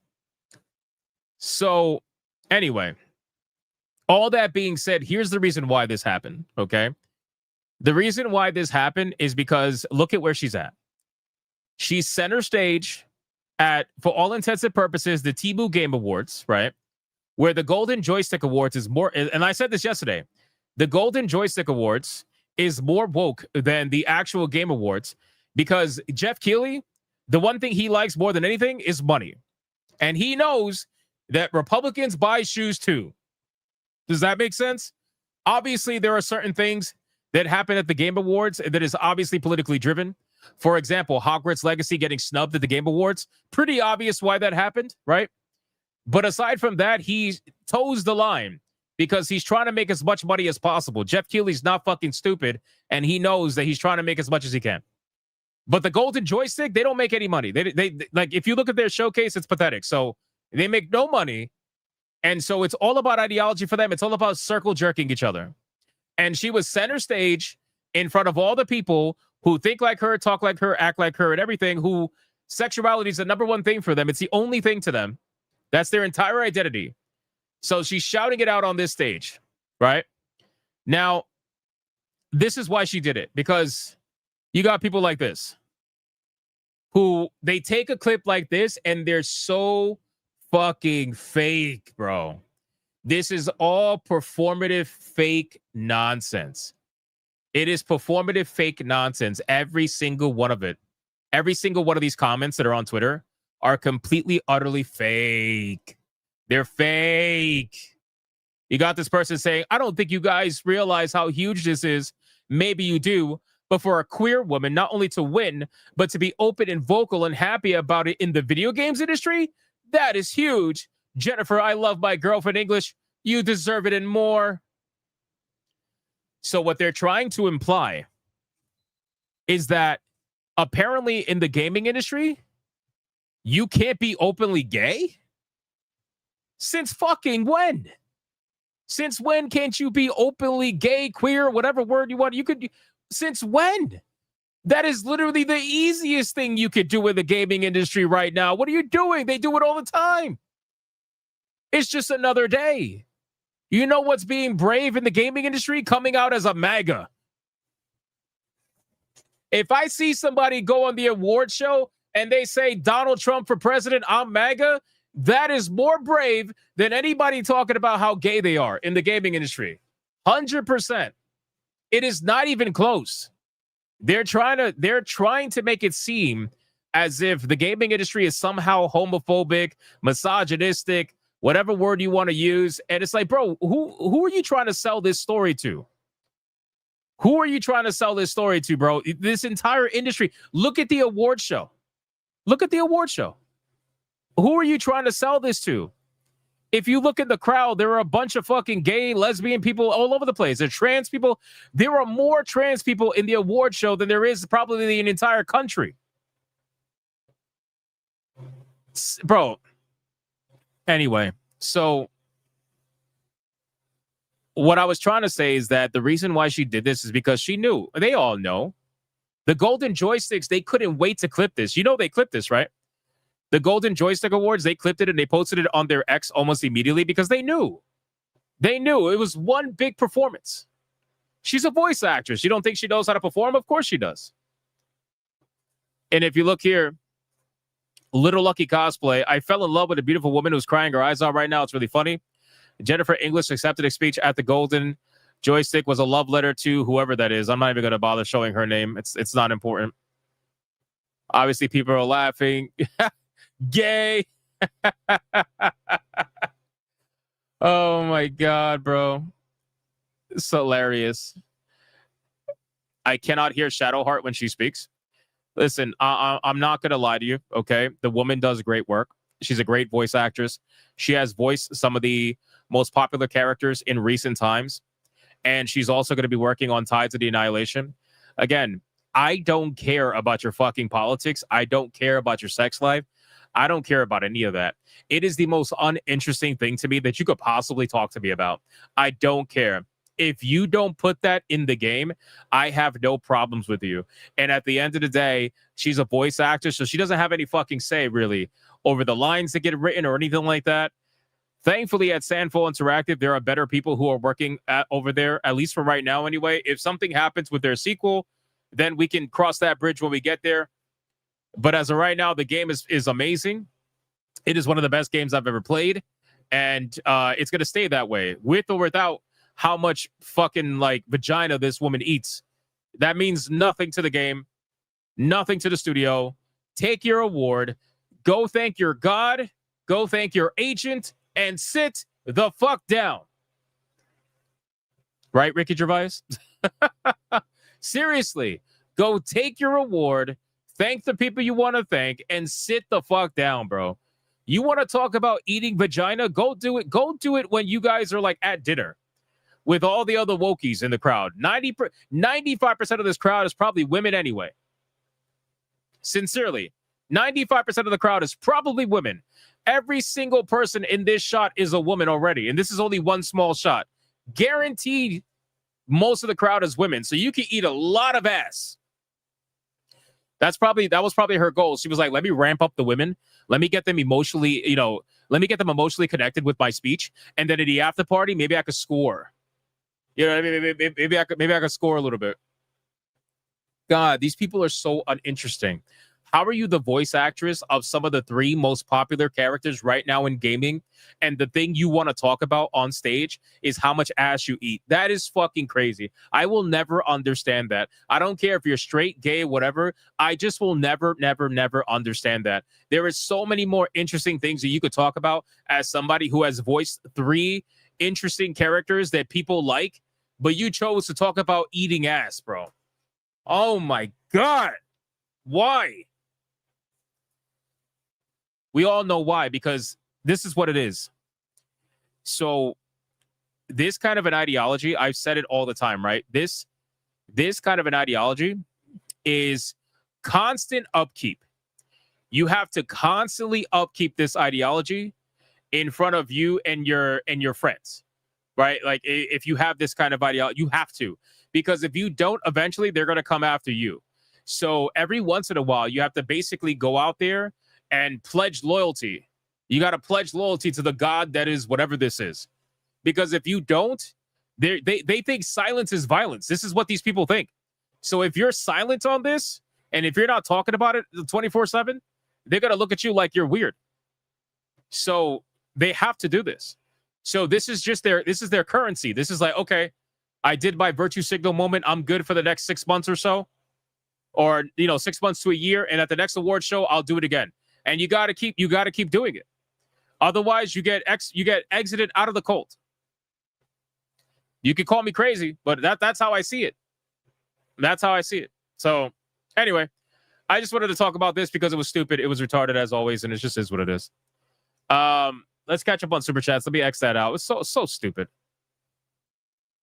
So anyway, all that being said, here's the reason why this happened, okay? The reason why this happened is because look at where she's at. She's center stage at, for all intents and purposes, the Temu Game Awards, right? Where the Golden Joystick Awards is more, and I said this yesterday, the Golden Joystick Awards is more woke than the actual Game Awards because Jeff Keighley, the one thing he likes more than anything is money. And he knows that Republicans buy shoes too. Does that make sense? Obviously, there are certain things that happen at the Game Awards that is obviously politically driven. For example, Hogwarts Legacy getting snubbed at the Game Awards. Pretty obvious why that happened, right? But aside from that, he toes the line because he's trying to make as much money as possible. Jeff Keighley's not fucking stupid, and he knows that he's trying to make as much as he can. But the Golden Joystick, they don't make any money. They like, if you look at their showcase, it's pathetic. So they make no money. And so it's all about ideology for them. It's all about circle jerking each other. And she was center stage in front of all the people who think like her, talk like her, act like her, and everything, who sexuality is the number one thing for them. It's the only thing to them. That's their entire identity. So she's shouting it out on this stage, right? Now, this is why she did it, because you got people like this who they take a clip like this and they're so fucking fake, bro. This is all performative fake nonsense. It is performative fake nonsense. Every single one of it. Every single one of these comments that are on Twitter are completely, utterly fake. They're fake. You got this person saying, I don't think you guys realize how huge this is. Maybe you do. But for a queer woman, not only to win, but to be open and vocal and happy about it in the video games industry, that is huge. Jennifer, I love my girlfriend English. You deserve it and more. So what they're trying to imply is that apparently in the gaming industry, you can't be openly gay? Since fucking when? Since when can't you be openly gay, queer, whatever word you want? You could. Since when? That is literally the easiest thing you could do in the gaming industry right now. What are you doing? They do it all the time. It's just another day. You know what's being brave in the gaming industry? Coming out as a MAGA. If I see somebody go on the award show and they say Donald Trump for president, I'm MAGA, that is more brave than anybody talking about how gay they are in the gaming industry. 100%. It is not even close. They're trying to make it seem as if the gaming industry is somehow homophobic, misogynistic, whatever word you want to use. And it's like, bro, who are you trying to sell this story to? Who are you trying to sell this story to, bro? This entire industry. Look at the award show. Look at the award show. Who are you trying to sell this to? If you look at the crowd, there are a bunch of fucking gay, lesbian people all over the place. There are trans people. There are more trans people in the award show than there is probably in the entire country. Bro. Anyway, so what I was trying to say is that the reason why she did this is because she knew. They all know. The Golden Joysticks, they couldn't wait to clip this. You know they clipped this, right? The Golden Joystick Awards, they clipped it and they posted it on their X almost immediately because they knew. They knew it was one big performance. She's a voice actress. You don't think she knows how to perform? Of course she does. And if you look here, Little Lucky Cosplay, I fell in love with a beautiful woman who's crying her eyes out right now. It's really funny. Jennifer English accepted a speech at the Golden Joystick was a love letter to whoever that is. I'm not even going to bother showing her name. It's not important. Obviously, people are laughing. Gay. Oh, my God, bro. It's hilarious. I cannot hear Shadowheart when she speaks. Listen, I'm not going to lie to you, okay? The woman does great work. She's a great voice actress. She has voiced some of the most popular characters in recent times. And she's also going to be working on Tides of the Annihilation. Again, I don't care about your fucking politics. I don't care about your sex life. I don't care about any of that. It is the most uninteresting thing to me that you could possibly talk to me about. I don't care. If you don't put that in the game, I have no problems with you. And at the end of the day, she's a voice actor, so she doesn't have any fucking say, really, over the lines that get written or anything like that. Thankfully, at Sandfall Interactive, there are better people who are working over there, at least for right now anyway. If something happens with their sequel, then we can cross that bridge when we get there. But as of right now, the game is amazing. It is one of the best games I've ever played. And it's going to stay that way, with or without how much fucking like vagina this woman eats. That means nothing to the game, nothing to the studio. Take your award, go thank your God, go thank your agent, and sit the fuck down. Right, Ricky Gervais? Seriously, go take your award, thank the people you want to thank, and sit the fuck down, bro. You want to talk about eating vagina? Go do it. Go do it when you guys are like at dinner with all the other wokies in the crowd. 95% of this crowd is probably women anyway. Sincerely, 95% of the crowd is probably women. Every single person in this shot is a woman already, and this is only one small shot. Guaranteed most of the crowd is women, so you can eat a lot of ass. That was probably her goal. She was like, let me ramp up the women. Let me get them emotionally, let me get them emotionally connected with my speech. And then at the after party, maybe I could score. You know what I mean? Maybe I could score a little bit. God, these people are so uninteresting. How are you the voice actress of some of the 3 most popular characters right now in gaming? And the thing you want to talk about on stage is how much ass you eat. That is fucking crazy. I will never understand that. I don't care if you're straight, gay, whatever. I just will never understand that. There is so many more interesting things that you could talk about as somebody who has voiced 3 interesting characters that people like, but you chose to talk about eating ass, bro. Oh my God. Why? We all know why, because this is what it is. So this kind of an ideology, I've said it all the time, right? This kind of an ideology is constant upkeep. You have to constantly upkeep this ideology in front of you and your friends, right? Like if you have this kind of ideology, you have to, because if you don't, eventually they're going to come after you. So every once in a while, you have to basically go out there and pledge loyalty. You got to pledge loyalty to the God that is whatever this is. Because if you don't, they think silence is violence. This is what these people think. So if you're silent on this, and if you're not talking about it 24/7, they're going to look at you like you're weird. So they have to do this. So this is their currency. This is like, okay, I did my virtue signal moment. I'm good for the next 6 months or so. Or 6 months to a year, and at the next award show, I'll do it again. And you gotta keep doing it. Otherwise, you get exited out of the cult. You can call me crazy, but that's how I see it. That's how I see it. So anyway, I just wanted to talk about this because it was stupid. It was retarded as always, and it just is what it is. Let's catch up on Super Chats. Let me X that out. It's so stupid.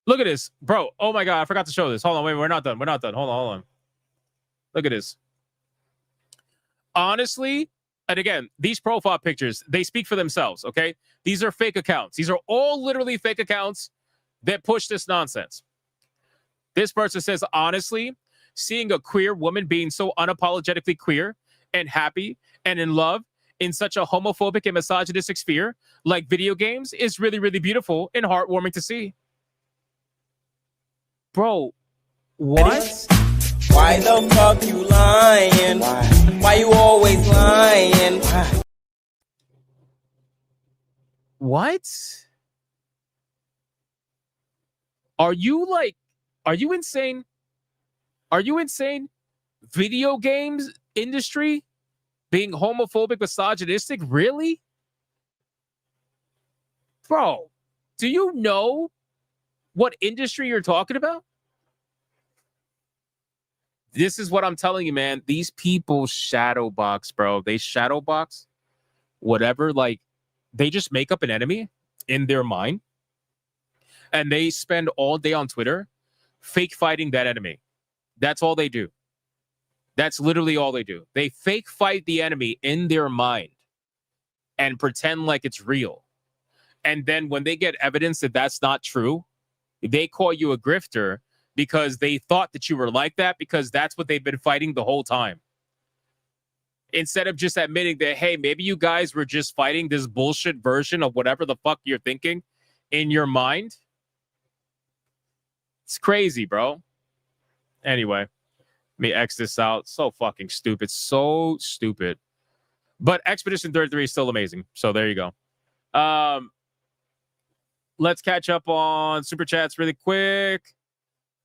Look at this, bro. Oh my God, I forgot to show this. Hold on, wait, we're not done. Hold on. Look at this. Honestly, and again, these profile pictures, they speak for themselves, okay? These are fake accounts. These are all literally fake accounts that push this nonsense. This person says, honestly, seeing a queer woman being so unapologetically queer and happy and in love in such a homophobic and misogynistic sphere like video games is really, really beautiful and heartwarming to see. Bro, what? Why the fuck you lying? Why you always lying? What? Are you insane? Are you insane? Video games industry being homophobic, misogynistic? Really? Bro, do you know what industry you're talking about? This is what I'm telling you, man. These people shadow box, bro. They shadow box whatever. Like, they just make up an enemy in their mind. And they spend all day on Twitter fake fighting that enemy. That's all they do. That's literally all they do. They fake fight the enemy in their mind and pretend like it's real. And then when they get evidence that that's not true, they call you a grifter because they thought that you were like that because that's what they've been fighting the whole time. Instead of just admitting that, hey, maybe you guys were just fighting this bullshit version of whatever the fuck you're thinking in your mind. It's crazy, bro. Anyway, let me X this out. So fucking stupid. So stupid. But Expedition 33 is still amazing. So there you go. Let's catch up on Super Chats really quick.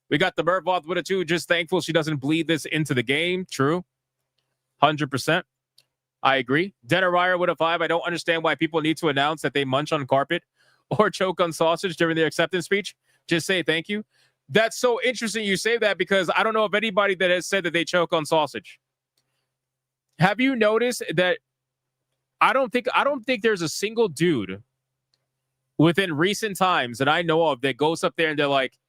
We got the Mervoth with a 2. Just thankful she doesn't bleed this into the game. True. 100%. I agree. Denariah with a 5. I don't understand why people need to announce that they munch on carpet or choke on sausage during their acceptance speech. Just say thank you. That's so interesting you say that because I don't know of anybody that has said that they choke on sausage. Have you noticed that I don't think there's a single dude within recent times that I know of that goes up there and they're like,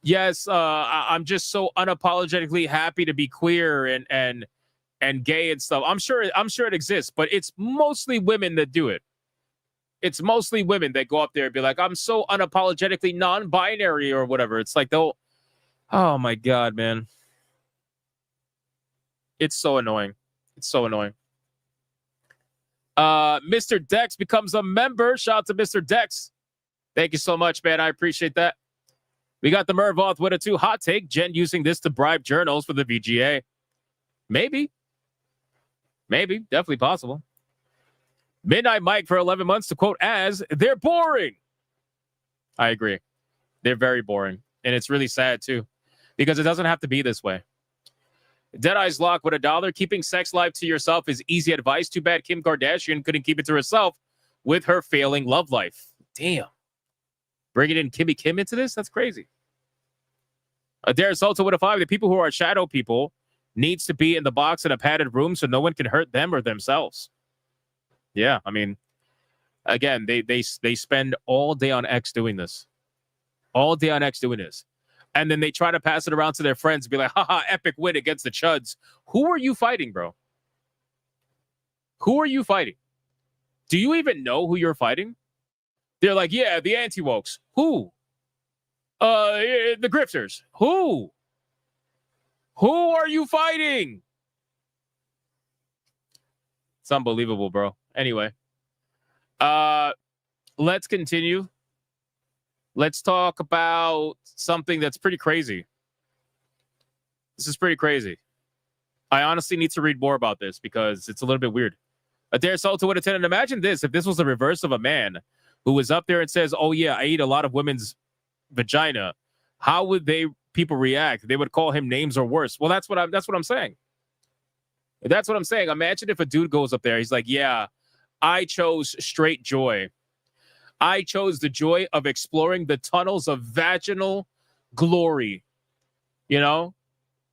yes, I'm just so unapologetically happy to be queer and gay and stuff. I'm sure it exists, but it's mostly women that do it. It's mostly women that go up there and be like, I'm so unapologetically non-binary or whatever. It's like oh my God, man. It's so annoying. It's so annoying. Mr. Dex becomes a member. Shout out to Mr. Dex. Thank you so much, man. I appreciate that. We got the Mervoth with a 2. Hot take. Jen using this to bribe journals for the VGA. Maybe. Definitely possible. Midnight Mike for 11 months to quote as, they're boring. I agree. They're very boring. And it's really sad, too, because it doesn't have to be this way. Deadeye's Lock with $1. Keeping sex life to yourself is easy advice. Too bad Kim Kardashian couldn't keep it to herself with her failing love life. Damn. Bringing in Kimmy Kim into this? That's crazy. Adair Salto with a 5. The people who are shadow people needs to be in the box in a padded room so no one can hurt them or themselves. Yeah, I mean, again, they spend all day on X doing this. All day on X doing this. And then they try to pass it around to their friends and be like, haha, epic win against the Chuds. Who are you fighting, bro? Who are you fighting? Do you even know who you're fighting? They're like, yeah, the anti-wokes. Who? The grifters. Who? Who are you fighting? It's unbelievable, bro. Anyway, let's continue. Let's talk about something that's pretty crazy. This is pretty crazy. I honestly need to read more about this because it's a little bit weird. Adair Salto with a 10. And imagine this, if this was the reverse of a man who was up there and says, oh yeah, I eat a lot of women's vagina. How would people react? They would call him names or worse. Well, that's what I'm saying. That's what I'm saying. Imagine if a dude goes up there. He's like, yeah, I chose straight joy. I chose the joy of exploring the tunnels of vaginal glory. You know,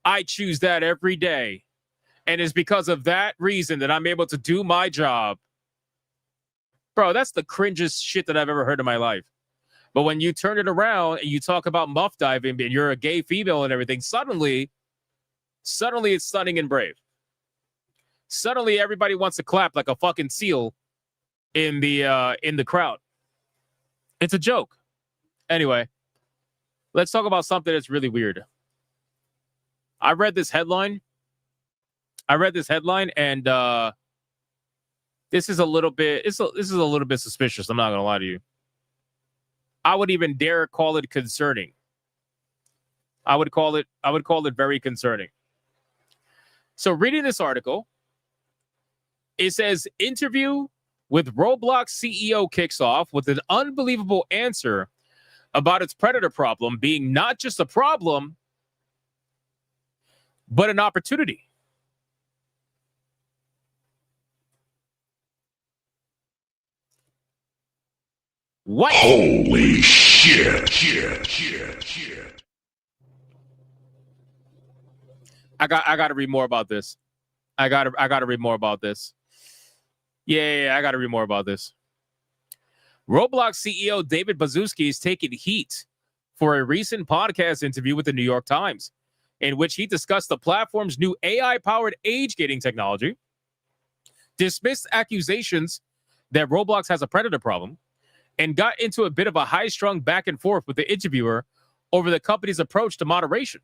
I choose that every day. And it's because of that reason that I'm able to do my job. Bro, that's the cringest shit that I've ever heard in my life. But when you turn it around and you talk about muff diving and you're a gay female and everything, suddenly it's stunning and brave. Suddenly everybody wants to clap like a fucking seal in the crowd. It's a joke. Anyway, let's talk about something that's really weird. I read this headline and This is a little bit. This is a little bit suspicious. I'm not gonna lie to you. I would even dare call it concerning. I would call it very concerning. So reading this article, it says interview with Roblox CEO kicks off with an unbelievable answer about its predator problem being not just a problem, but an opportunity. What? Holy shit. I got to read more about this. I got to read more about this. Yeah, I got to read more about this. Roblox CEO David Baszucki is taking heat for a recent podcast interview with the New York Times, in which he discussed the platform's new AI-powered age-gating technology, dismissed accusations that Roblox has a predator problem, and got into a bit of a high-strung back and forth with the interviewer over the company's approach to moderation.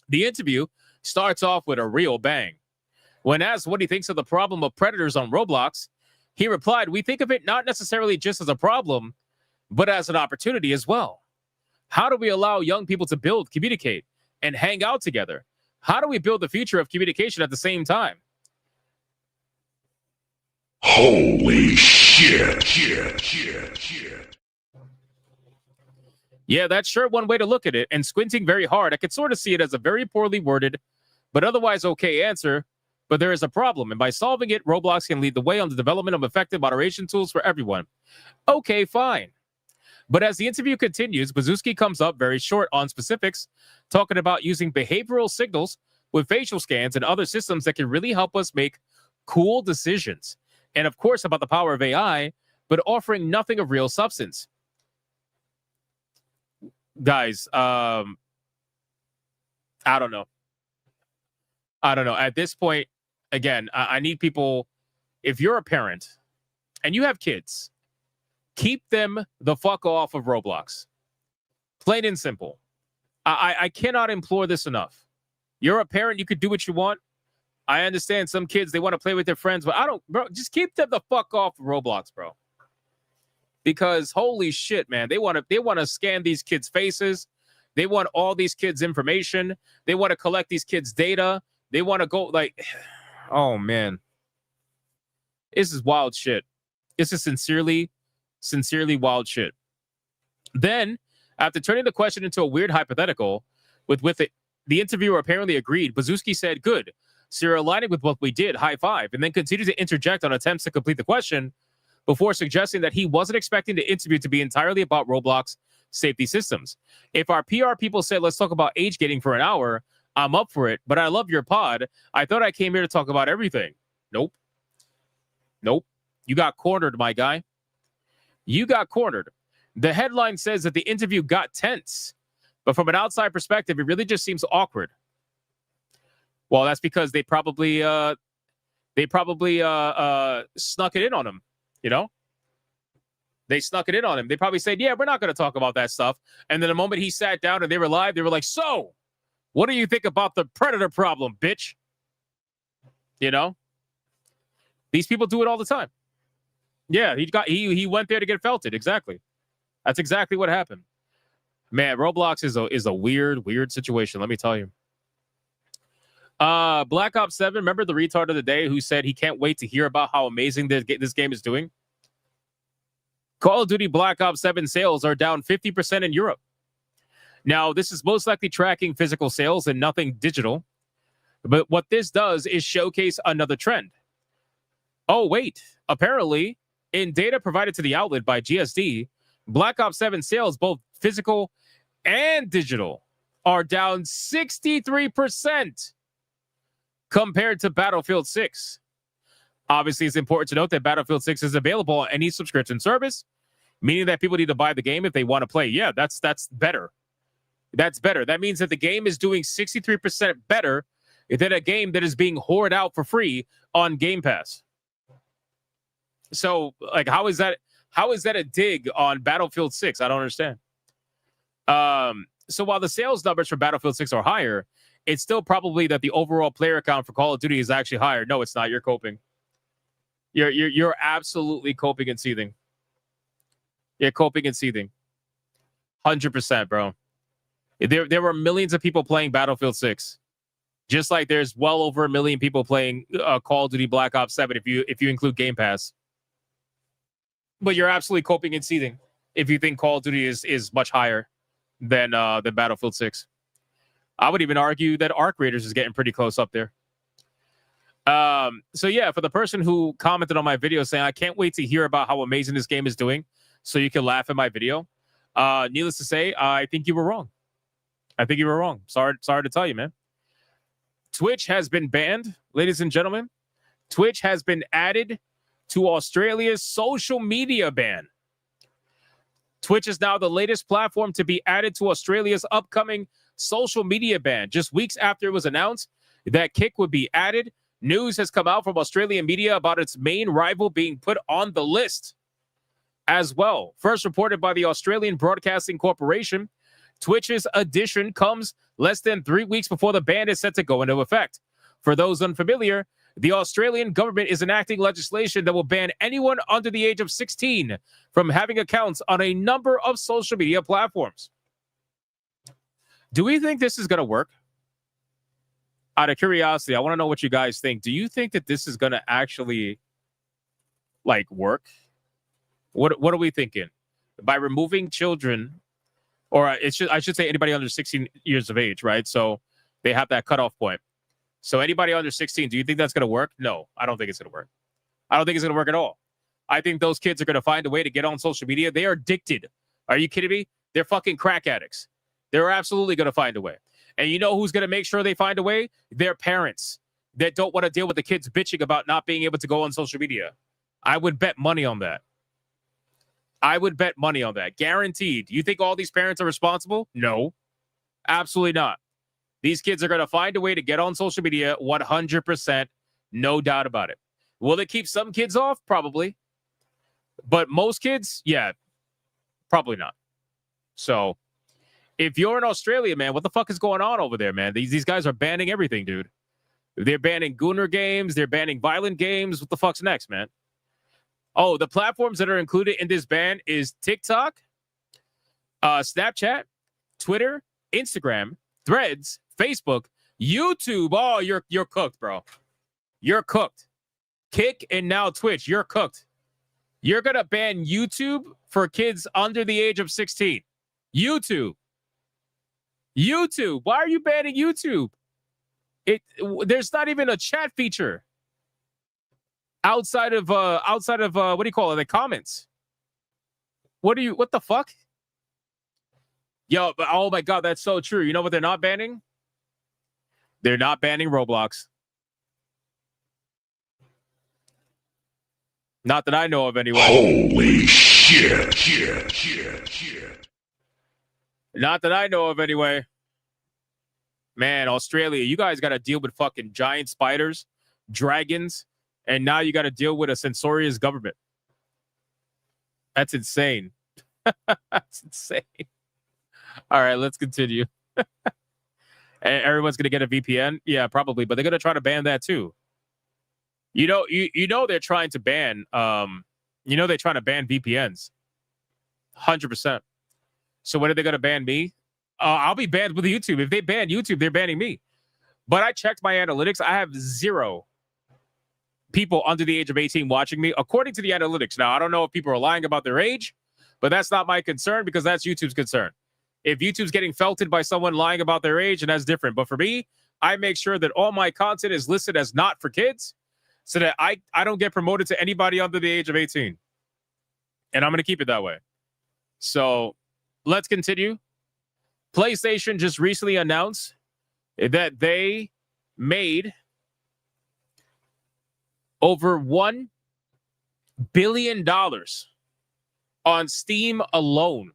The interview starts off with a real bang. When asked what he thinks of the problem of predators on Roblox, he replied, "We think of it not necessarily just as a problem, but as an opportunity as well. How do we allow young people to build, communicate, and hang out together? How do we build the future of communication at the same time?" Holy shit. Yeah, that's sure one way to look at it. And squinting very hard, I could sort of see it as a very poorly worded, but otherwise okay answer. But there is a problem, and by solving it, Roblox can lead the way on the development of effective moderation tools for everyone. Okay, fine. But as the interview continues, Baszucki comes up very short on specifics, talking about using behavioral signals with facial scans and other systems that can really help us make cool decisions. And of course, about the power of AI, but offering nothing of real substance. Guys, I don't know. At this point, again, I need people, if you're a parent and you have kids, keep them the fuck off of Roblox. Plain and simple. I cannot implore this enough. You're a parent, you could do what you want. I understand some kids, they want to play with their friends, but bro, just keep them the fuck off of Roblox, bro. Because holy shit, man, they want to scan these kids' faces. They want all these kids' information. They want to collect these kids' data. They want to go like, oh man, this is wild shit. This is sincerely wild shit. Then, after turning the question into a weird hypothetical, with it, the interviewer apparently agreed. Baszucki said, "Good. So you're aligning with what we did. High five." And then continued to interject on attempts to complete the question before suggesting that he wasn't expecting the interview to be entirely about Roblox safety systems. "If our PR people said, let's talk about age gating for an hour, I'm up for it, but I love your pod. I thought I came here to talk about everything." Nope. You got cornered, my guy. You got cornered. The headline says that the interview got tense, but from an outside perspective, it really just seems awkward. Well, that's because they probably snuck it in on him, you know? They snuck it in on him. They probably said, "Yeah, we're not going to talk about that stuff." And then the moment he sat down and they were live, they were like, "So, what do you think about the predator problem, bitch?" You know? These people do it all the time. Yeah, he went there to get felted. Exactly. That's exactly what happened. Man, Roblox is a weird situation, let me tell you. Black Ops 7, remember the retard of the day who said he can't wait to hear about how amazing this game is doing? Call of Duty Black Ops 7 sales are down 50% in Europe. Now, this is most likely tracking physical sales and nothing digital. But what this does is showcase another trend. Oh, wait. Apparently, in data provided to the outlet by GSD, Black Ops 7 sales, both physical and digital, are down 63% compared to Battlefield 6. Obviously, it's important to note that Battlefield 6 is available on any subscription service, meaning that people need to buy the game if they want to play. Yeah, that's better. That's better. That means that the game is doing 63% better than a game that is being hoarded out for free on Game Pass. So, like, how is that a dig on Battlefield 6? I don't understand. So while the sales numbers for Battlefield 6 are higher, it's still probably that the overall player count for Call of Duty is actually higher. No, it's not. You're coping. You're absolutely coping and seething. You're coping and seething. 100%, bro. There were millions of people playing Battlefield 6. Just like there's well over 1 million people playing Call of Duty Black Ops 7 if you include Game Pass. But you're absolutely coping and seething if you think Call of Duty is much higher than Battlefield 6. I would even argue that Arc Raiders is getting pretty close up there. So yeah, for the person who commented on my video saying, I can't wait to hear about how amazing this game is doing so you can laugh at my video. Needless to say, I think you were wrong. Sorry to tell you, man. Twitch has been banned, ladies and gentlemen. Twitch has been added to Australia's social media ban. Twitch is now the latest platform to be added to Australia's upcoming social media ban. Just weeks after it was announced that Kick would be added, news has come out from Australian media about its main rival being put on the list as well. First reported by the Australian Broadcasting Corporation, Twitch's addition comes less than 3 weeks before the ban is set to go into effect. For those unfamiliar, the Australian government is enacting legislation that will ban anyone under the age of 16 from having accounts on a number of social media platforms. Do we think this is going to work? Out of curiosity, I want to know what you guys think. Do you think that this is going to actually, work? What are we thinking? By removing children, or I should say anybody under 16 years of age, right? So they have that cutoff point. So anybody under 16, do you think that's going to work? No, I don't think it's going to work. I don't think it's going to work at all. I think those kids are going to find a way to get on social media. They are addicted. Are you kidding me? They're fucking crack addicts. They're absolutely going to find a way. And you know who's going to make sure they find a way? Their parents that don't want to deal with the kids bitching about not being able to go on social media. I would bet money on that. Guaranteed. You think all these parents are responsible? No, absolutely not. These kids are going to find a way to get on social media 100%. No doubt about it. Will it keep some kids off? Probably. But most kids, yeah, probably not. So if you're in Australia, man, what the fuck is going on over there, man? These guys are banning everything, dude. They're banning Gooner games. They're banning violent games. What the fuck's next, man? Oh, the platforms that are included in this ban is TikTok, Snapchat, Twitter, Instagram, Threads, Facebook, YouTube. Oh, you're cooked, bro. You're cooked. Kick and now Twitch. You're cooked. You're going to ban YouTube for kids under the age of 16. YouTube. Why are you banning YouTube? There's not even a chat feature outside of what do you call it? The comments. What the fuck? Yo, oh my God, that's so true. You know what they're not banning? They're not banning Roblox. Not that I know of anyway. Holy shit. Not that I know of anyway. Man, Australia, you guys got to deal with fucking giant spiders, dragons, and now you got to deal with a censorious government. That's insane. That's insane. All right, let's continue. Everyone's going to get a VPN? Yeah, probably, but they're going to try to ban that too. You know they're trying to ban they're trying to ban VPNs. 100%. So when are they going to ban me? I'll be banned with YouTube. If they ban YouTube, they're banning me. But I checked my analytics. I have 0 people under the age of 18 watching me, according to the analytics. Now, I don't know if people are lying about their age, but that's not my concern because that's YouTube's concern. If YouTube's getting felted by someone lying about their age, and that's different. But for me, I make sure that all my content is listed as not for kids so that I don't get promoted to anybody under the age of 18. And I'm going to keep it that way. So let's continue. PlayStation just recently announced that they made over $1 billion on Steam alone.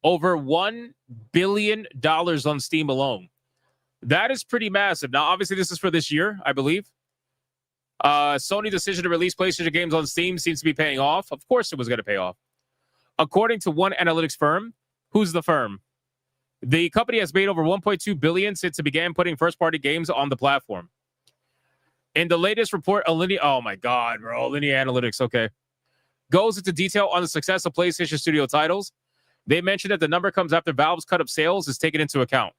Over $1 billion on Steam alone. That is pretty massive. Now, obviously, this is for this year, I believe. Sony's decision to release PlayStation games on Steam seems to be paying off. Of course it was going to pay off. According to one analytics firm, who's the firm? The company has made over $1.2 billion since it began putting first-party games on the platform. In the latest report, Alinea, oh my God, bro, Alinea Analytics, okay, goes into detail on the success of PlayStation Studio titles. They mentioned that the number comes after Valve's cut of sales is taken into account.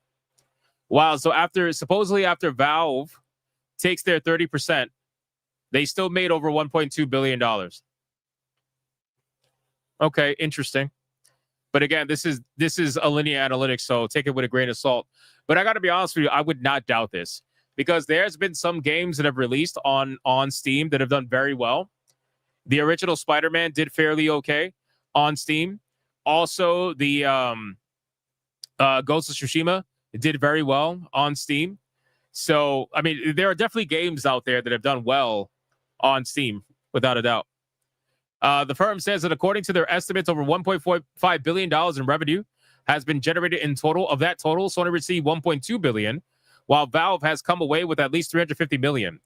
Wow, so supposedly after Valve takes their 30%, they still made over $1.2 billion. Okay, interesting. But again, this is Alinea Analytics, so take it with a grain of salt. But I got to be honest with you, I would not doubt this because there's been some games that have released on Steam that have done very well. The original Spider-Man did fairly okay on Steam. Also, the Ghost of Tsushima did very well on Steam. So, I mean, there are definitely games out there that have done well on Steam, without a doubt. The firm says that according to their estimates, over $1.45 billion in revenue has been generated in total. Of that total, Sony received $1.2 billion, while Valve has come away with at least $350 million.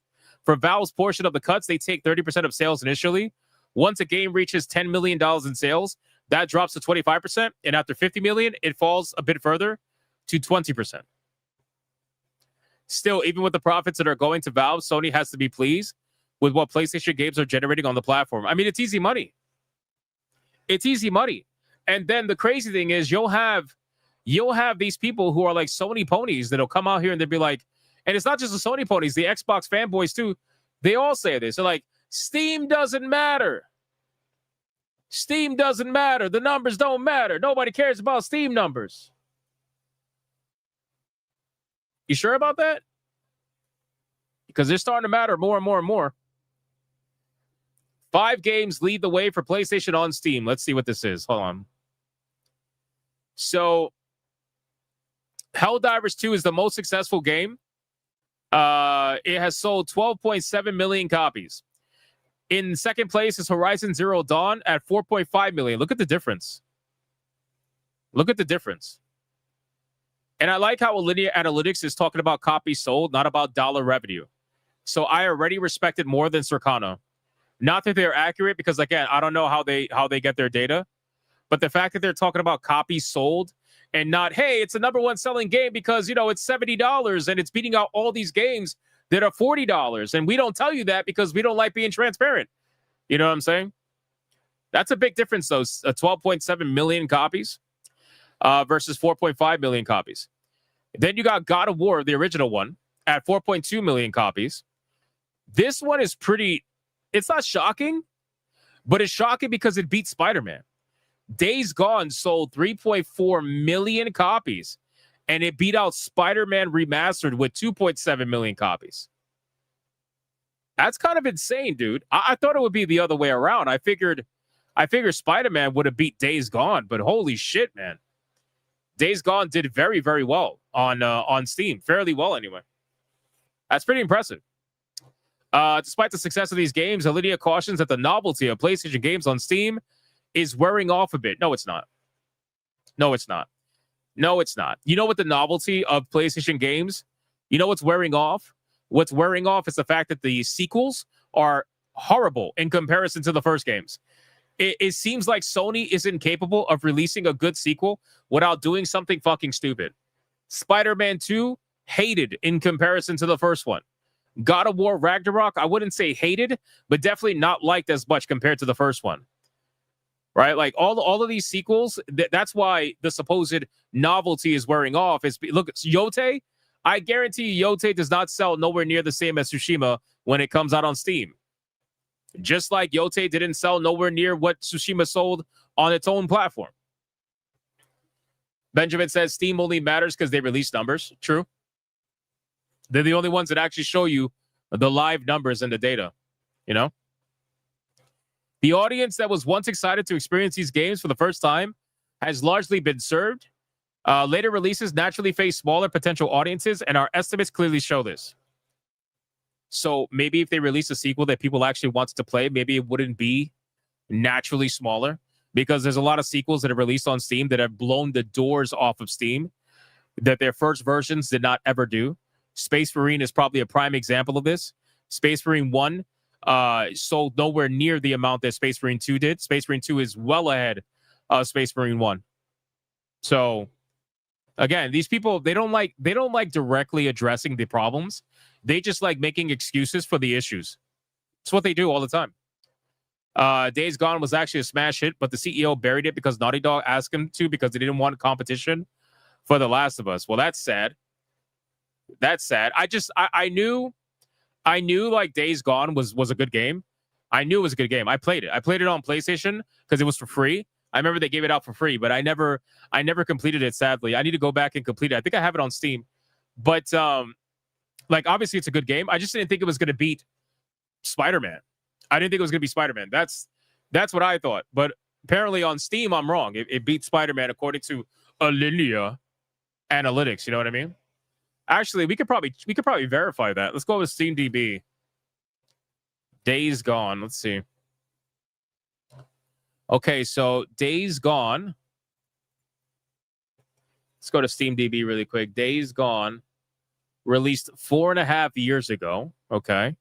For Valve's portion of the cuts, they take 30% of sales initially. Once a game reaches $10 million in sales, that drops to 25%. And after $50 million, it falls a bit further to 20%. Still, even with the profits that are going to Valve, Sony has to be pleased with what PlayStation games are generating on the platform. I mean, it's easy money. It's easy money. And then the crazy thing is you'll have these people who are like Sony ponies that'll come out here and they'll be like, and it's not just the Sony ponies, the Xbox fanboys too. They all say this. They're like, Steam doesn't matter. Steam doesn't matter. The numbers don't matter. Nobody cares about Steam numbers. You sure about that? Because they're starting to matter more and more and more. 5 games lead the way for PlayStation on Steam. Let's see what this is. Hold on. So, Helldivers 2 is the most successful game. It has sold 12.7 million copies. In second place is Horizon Zero Dawn at 4.5 million. Look at the difference. Look at the difference. And I like how Alinea Analytics is talking about copies sold, not about dollar revenue. So I already respect it more than Circana. Not that they're accurate, because again, I don't know how they get their data. But the fact that they're talking about copies sold and not, hey, it's the #1 selling game because, you know, it's $70 and it's beating out all these games that are $40. And we don't tell you that because we don't like being transparent. You know what I'm saying? That's a big difference, though. 12.7 million copies versus 4.5 million copies. Then you got God of War, the original one, at 4.2 million copies. This one is pretty... It's not shocking, but it's shocking because it beat Spider-Man. Days Gone sold 3.4 million copies, and it beat out Spider-Man Remastered with 2.7 million copies. That's kind of insane, dude. I thought it would be the other way around. I figured Spider-Man would have beat Days Gone, but holy shit, man. Days Gone did very, very well on Steam. Fairly well, anyway. That's pretty impressive. Despite the success of these games, Alinea cautions that the novelty of PlayStation games on Steam is wearing off a bit. No, it's not. No, it's not. No, it's not. You know what the novelty of PlayStation games? You know what's wearing off? What's wearing off is the fact that the sequels are horrible in comparison to the first games. It seems like Sony is incapable of releasing a good sequel without doing something fucking stupid. Spider-Man 2, hated in comparison to the first one. God of War Ragnarok, I wouldn't say hated, but definitely not liked as much compared to the first one. Right? Like all of these sequels, that's why the supposed novelty is wearing off. Look, Yote, I guarantee you Yote does not sell nowhere near the same as Tsushima when it comes out on Steam. Just like Yote didn't sell nowhere near what Tsushima sold on its own platform. Benjamin says Steam only matters because they release numbers. True. They're the only ones that actually show you the live numbers and the data, you know? The audience that was once excited to experience these games for the first time has largely been served. Later releases naturally face smaller potential audiences, and our estimates clearly show this. So maybe if they release a sequel that people actually want to play, maybe it wouldn't be naturally smaller, because there's a lot of sequels that are released on Steam that have blown the doors off of Steam that their first versions did not ever do. Space Marine is probably a prime example of this. Space Marine 1 sold nowhere near the amount that Space Marine 2 did. Space Marine 2 is well ahead of Space Marine 1. So again, these people, they don't like directly addressing the problems. They just like making excuses for the issues. It's what they do all the time. Days Gone was actually a smash hit, but the CEO buried it because Naughty Dog asked him to because they didn't want competition for The Last of Us. Well, that's sad. That's sad. I knew like Days Gone was a good game. I knew it was a good game. I played it. I played it on PlayStation because it was for free. I remember they gave it out for free, but I never completed it, sadly. I need to go back and complete it. I think I have it on Steam. But like obviously it's a good game. I just didn't think it was going to beat Spider-Man. I didn't think it was going to be Spider-Man. That's what I thought. But apparently on Steam, I'm wrong. It beat Spider-Man according to Alinea Analytics. You know what I mean? Actually, we could probably verify that. Let's go with SteamDB. Days Gone. Let's see. Okay, so Days Gone. Let's go to SteamDB really quick. Days Gone released 4.5 years ago. Okay.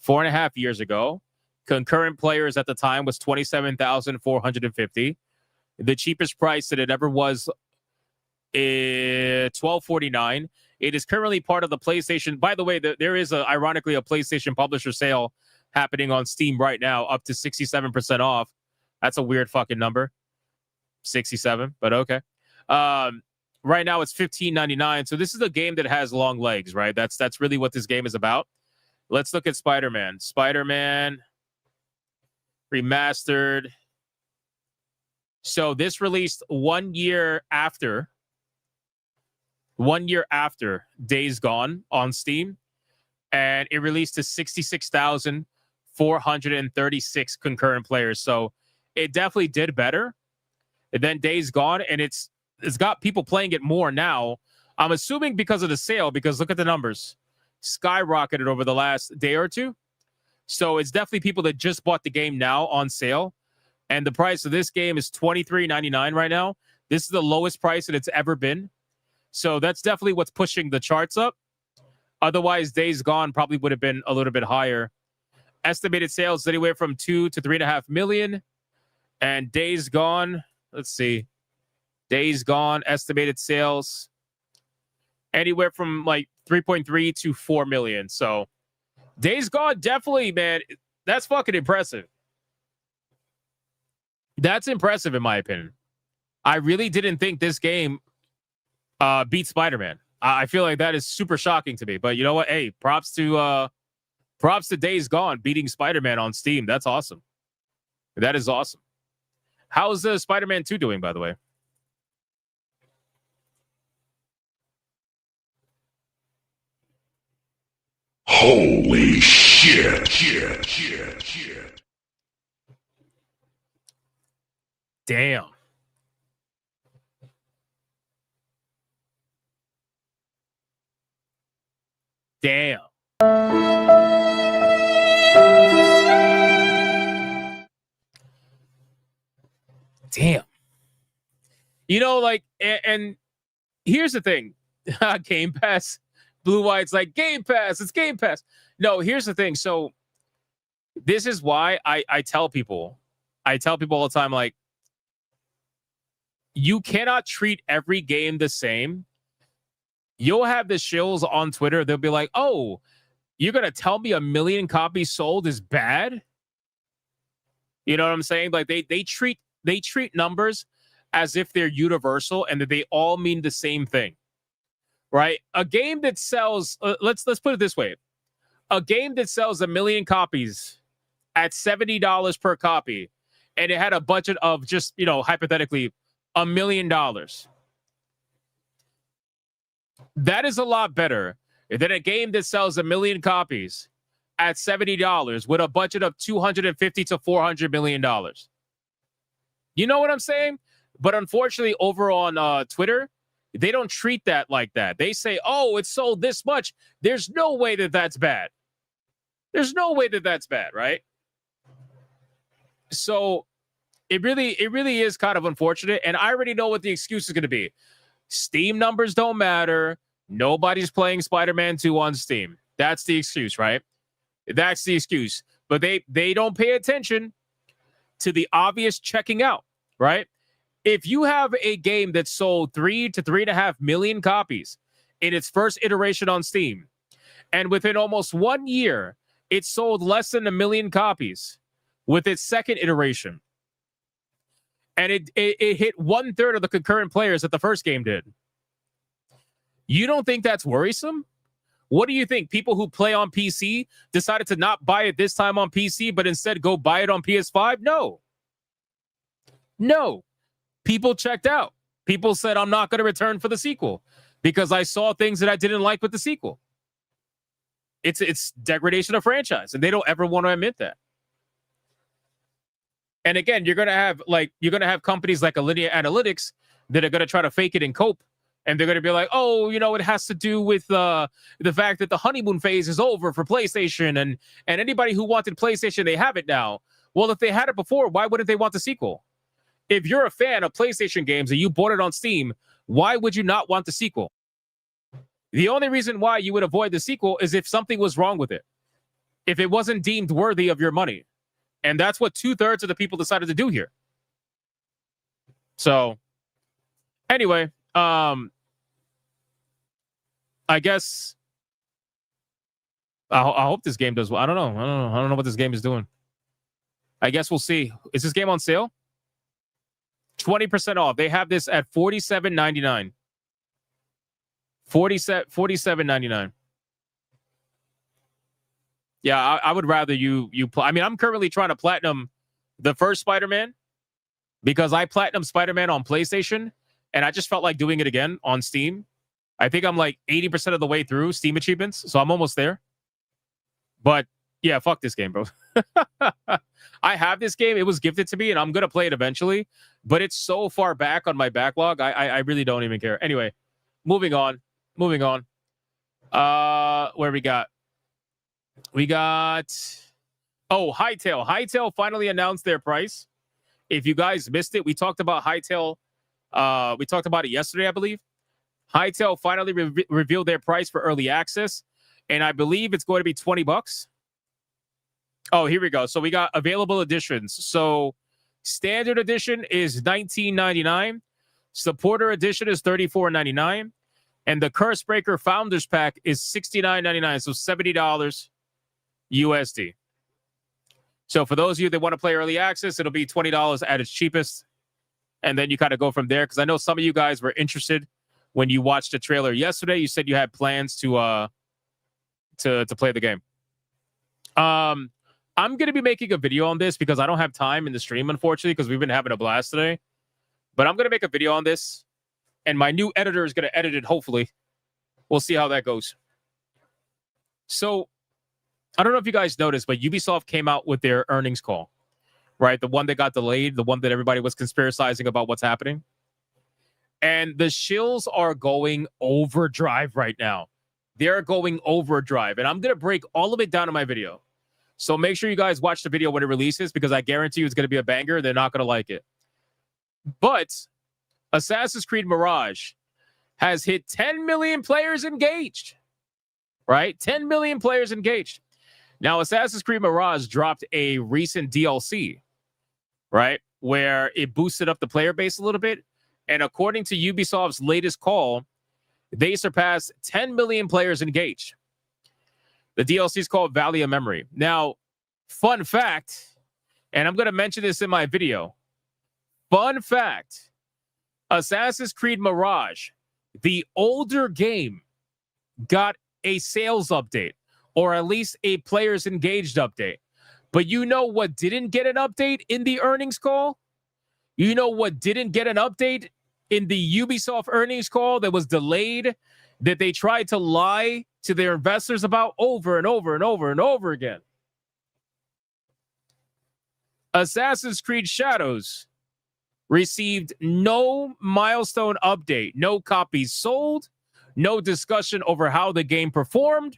4.5 years ago. Concurrent players at the time was 27,450. The cheapest price that it ever was $12.49. It is currently part of the PlayStation. By the way, there is ironically a PlayStation publisher sale happening on Steam right now, up to 67% off. That's a weird fucking number. 67, but okay. Right now it's $15.99. So this is a game that has long legs, right? That's really what this game is about. Let's look at Spider-Man. Spider-Man Remastered. So this released 1 year after Days Gone on Steam, and it released to 66,436 concurrent players. So it definitely did better than Days Gone, and it's got people playing it more now. I'm assuming because of the sale, because look at the numbers. Skyrocketed over the last day or two. So it's definitely people that just bought the game now on sale. And the price of this game is $23.99 right now. This is the lowest price that it's ever been. So that's definitely what's pushing the charts up. Otherwise, Days Gone probably would have been a little bit higher. Estimated sales anywhere from 2 to 3.5 million. And Days Gone, let's see. Days Gone, estimated sales anywhere from like 3.3 to 4 million. So Days Gone, definitely, man, that's fucking impressive. That's impressive in my opinion. I really didn't think this game beat Spider-Man. I feel like that is super shocking to me. But you know what? Hey, props to Days Gone beating Spider-Man on Steam. That's awesome. That is awesome. How's Spider-Man 2 doing, by the way? Holy shit. Damn. Damn. Damn. You know, like, and here's the thing. Game Pass. Blue White's like, Game Pass. It's Game Pass. No, here's the thing. So this is why I tell people all the time, like, you cannot treat every game the same. You'll have the shills on Twitter. They'll be like, oh, you're going to tell me 1 million copies sold is bad? You know what I'm saying? Like they treat numbers as if they're universal and that they all mean the same thing, right? A game that sells, let's put it this way. A game that sells 1 million copies at $70 per copy, and it had a budget of just, you know, hypothetically $1 million. That is a lot better than a game that sells 1 million copies at $70 with a budget of $250 to $400 million. You know what I'm saying? But unfortunately, over on Twitter, they don't treat that like that. They say, oh, it sold this much. There's no way that that's bad. There's no way that that's bad, right? So it really is kind of unfortunate. And I already know what the excuse is going to be. Steam numbers don't matter. Nobody's playing Spider-Man 2 on Steam. That's the excuse, right? That's the excuse. But they don't pay attention to the obvious checking out, right? If you have a game that sold 3 to 3.5 million copies in its first iteration on Steam, And within almost 1 year, it sold less than 1 million copies with its second iteration. And it hit 1/3 of the concurrent players that the first game did. You don't think that's worrisome? What do you think? People who play on PC decided to not buy it this time on PC, but instead go buy it on PS5? No. No. People checked out. People said, I'm not going to return for the sequel because I saw things that I didn't like with the sequel. It's degradation of franchise, and they don't ever want to admit that. And again, you're gonna have companies like Alinea Analytics that are gonna try to fake it and cope, and they're gonna be like, oh, it has to do with the fact that the honeymoon phase is over for PlayStation, and anybody who wanted PlayStation, they have it now. Well, if they had it before, why wouldn't they want the sequel? If you're a fan of PlayStation games and you bought it on Steam, why would you not want the sequel? The only reason why you would avoid the sequel is if something was wrong with it, if it wasn't deemed worthy of your money. And that's what 2/3 of the people decided to do here. So, anyway, I guess I hope this game does well. I don't know what this game is doing. I guess we'll see. Is this game on sale? 20% off. They have this at $47.99. $47.99. Yeah, I would rather you play. I mean, I'm currently trying to platinum the first Spider-Man because I platinum Spider-Man on PlayStation, and I just felt like doing it again on Steam. I think I'm like 80% of the way through Steam achievements, so I'm almost there. But yeah, fuck this game, bro. I have this game. It was gifted to me, and I'm going to play it eventually. But it's so far back on my backlog, I really don't even care. Anyway, moving on. Where we got? Hytale. Hytale finally announced their price. If you guys missed it, we talked about Hytale. We talked about it yesterday, I believe. Hytale finally revealed their price for early access, and I believe it's going to be $20. Oh, here we go. So we got available editions. So standard edition is $19.99. Supporter edition is $34.99. And the Curse Breaker Founders Pack is $69.99. So $70 USD. So for those of you that want to play early access, it'll be $20 at its cheapest. And then you kind of go from there. Because I know some of you guys were interested when you watched the trailer yesterday. You said you had plans to play the game. I'm going to be making a video on this because I don't have time in the stream, unfortunately, because we've been having a blast today. But I'm going to make a video on this. And my new editor is going to edit it, hopefully. We'll see how that goes. So, I don't know if you guys noticed, but Ubisoft came out with their earnings call, right? The one that got delayed, the one that everybody was conspiracizing about what's happening. And the shills are going overdrive right now. They're going overdrive. And I'm going to break all of it down in my video. So make sure you guys watch the video when it releases because I guarantee you it's going to be a banger. They're not going to like it. But Assassin's Creed Mirage has hit 10 million players engaged, right? 10 million players engaged. Now, Assassin's Creed Mirage dropped a recent DLC, right, where it boosted up the player base a little bit. And according to Ubisoft's latest call, they surpassed 10 million players engaged. The DLC is called Valley of Memory. Now, fun fact, and I'm going to mention this in my video. Fun fact. Assassin's Creed Mirage, the older game, got a sales update, or at least a players engaged update. But you know what didn't get an update in the earnings call? You know what didn't get an update in the Ubisoft earnings call that was delayed, that they tried to lie to their investors about over and over and over and over again? Assassin's Creed Shadows received no milestone update, no copies sold, no discussion over how the game performed,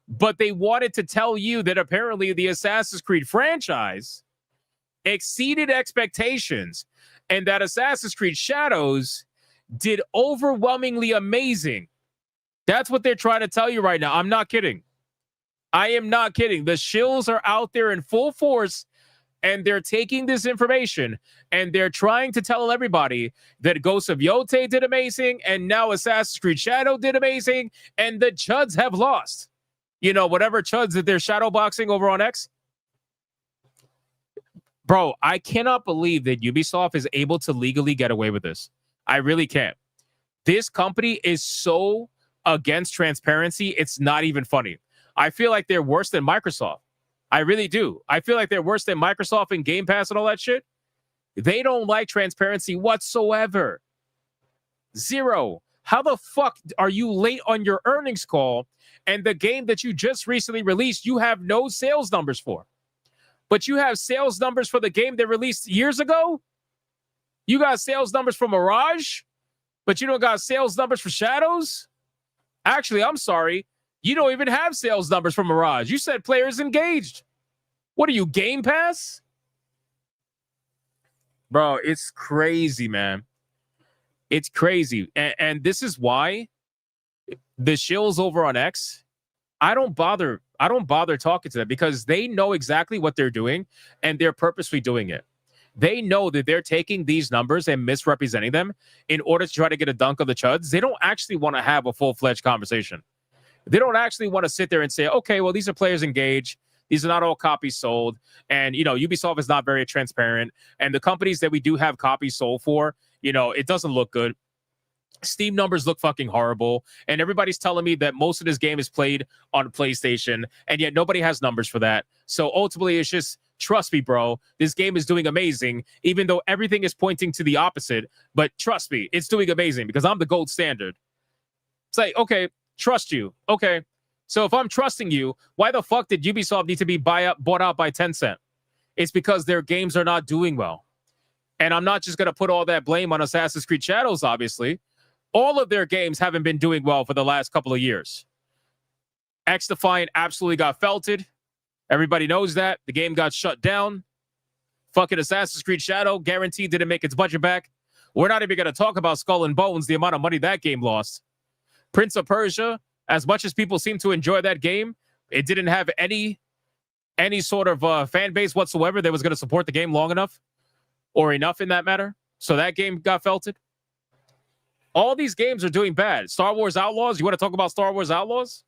but they wanted to tell you that apparently the Assassin's Creed franchise exceeded expectations and that Assassin's Creed Shadows did overwhelmingly amazing. That's what they're trying to tell you right now. I'm not kidding. I am not kidding. The shills are out there in full force. And they're taking this information and they're trying to tell everybody that Ghost of Yotei did amazing and now Assassin's Creed Shadow did amazing and the Chuds have lost. whatever chuds that they're shadowboxing over on X. Bro, I cannot believe that Ubisoft is able to legally get away with this. I really can't. This company is so against transparency, it's not even funny. I feel like they're worse than Microsoft. I really do. I feel like they're worse than Microsoft and Game Pass and all that shit. They don't like transparency whatsoever. Zero. How the fuck are you late on your earnings call and the game that you just recently released, you have no sales numbers for? But you have sales numbers for the game they released years ago? You got sales numbers for Mirage, but you don't got sales numbers for Shadows? Actually, I'm sorry. You don't even have sales numbers for Mirage. You said players engaged. What are you, Game Pass? Bro, it's crazy, man. It's crazy. And this is why the shills over on X, I don't bother talking to them because they know exactly what they're doing and they're purposely doing it. They know that they're taking these numbers and misrepresenting them in order to try to get a dunk on the chuds. They don't actually want to have a full-fledged conversation. They don't actually want to sit there and say, okay, well, these are players engaged. These are not all copies sold. And, Ubisoft is not very transparent. And the companies that we do have copies sold for, it doesn't look good. Steam numbers look fucking horrible. And everybody's telling me that most of this game is played on PlayStation. And yet nobody has numbers for that. So ultimately, it's just, trust me, bro, this game is doing amazing, even though everything is pointing to the opposite. But trust me, it's doing amazing because I'm the gold standard. It's like, okay, trust you. Okay. So if I'm trusting you, why the fuck did Ubisoft need to be bought out by Tencent? It's because their games are not doing well. And I'm not just going to put all that blame on Assassin's Creed Shadows, obviously. All of their games haven't been doing well for the last couple of years. X-Defiant absolutely got felted. Everybody knows that. The game got shut down. Fucking Assassin's Creed Shadow guaranteed didn't make its budget back. We're not even going to talk about Skull and Bones, the amount of money that game lost. Prince of Persia, as much as people seem to enjoy that game, it didn't have any sort of fan base whatsoever that was going to support the game long enough or enough in that matter. So that game got felted. All these games are doing bad. Star Wars Outlaws, you want to talk about Star Wars Outlaws?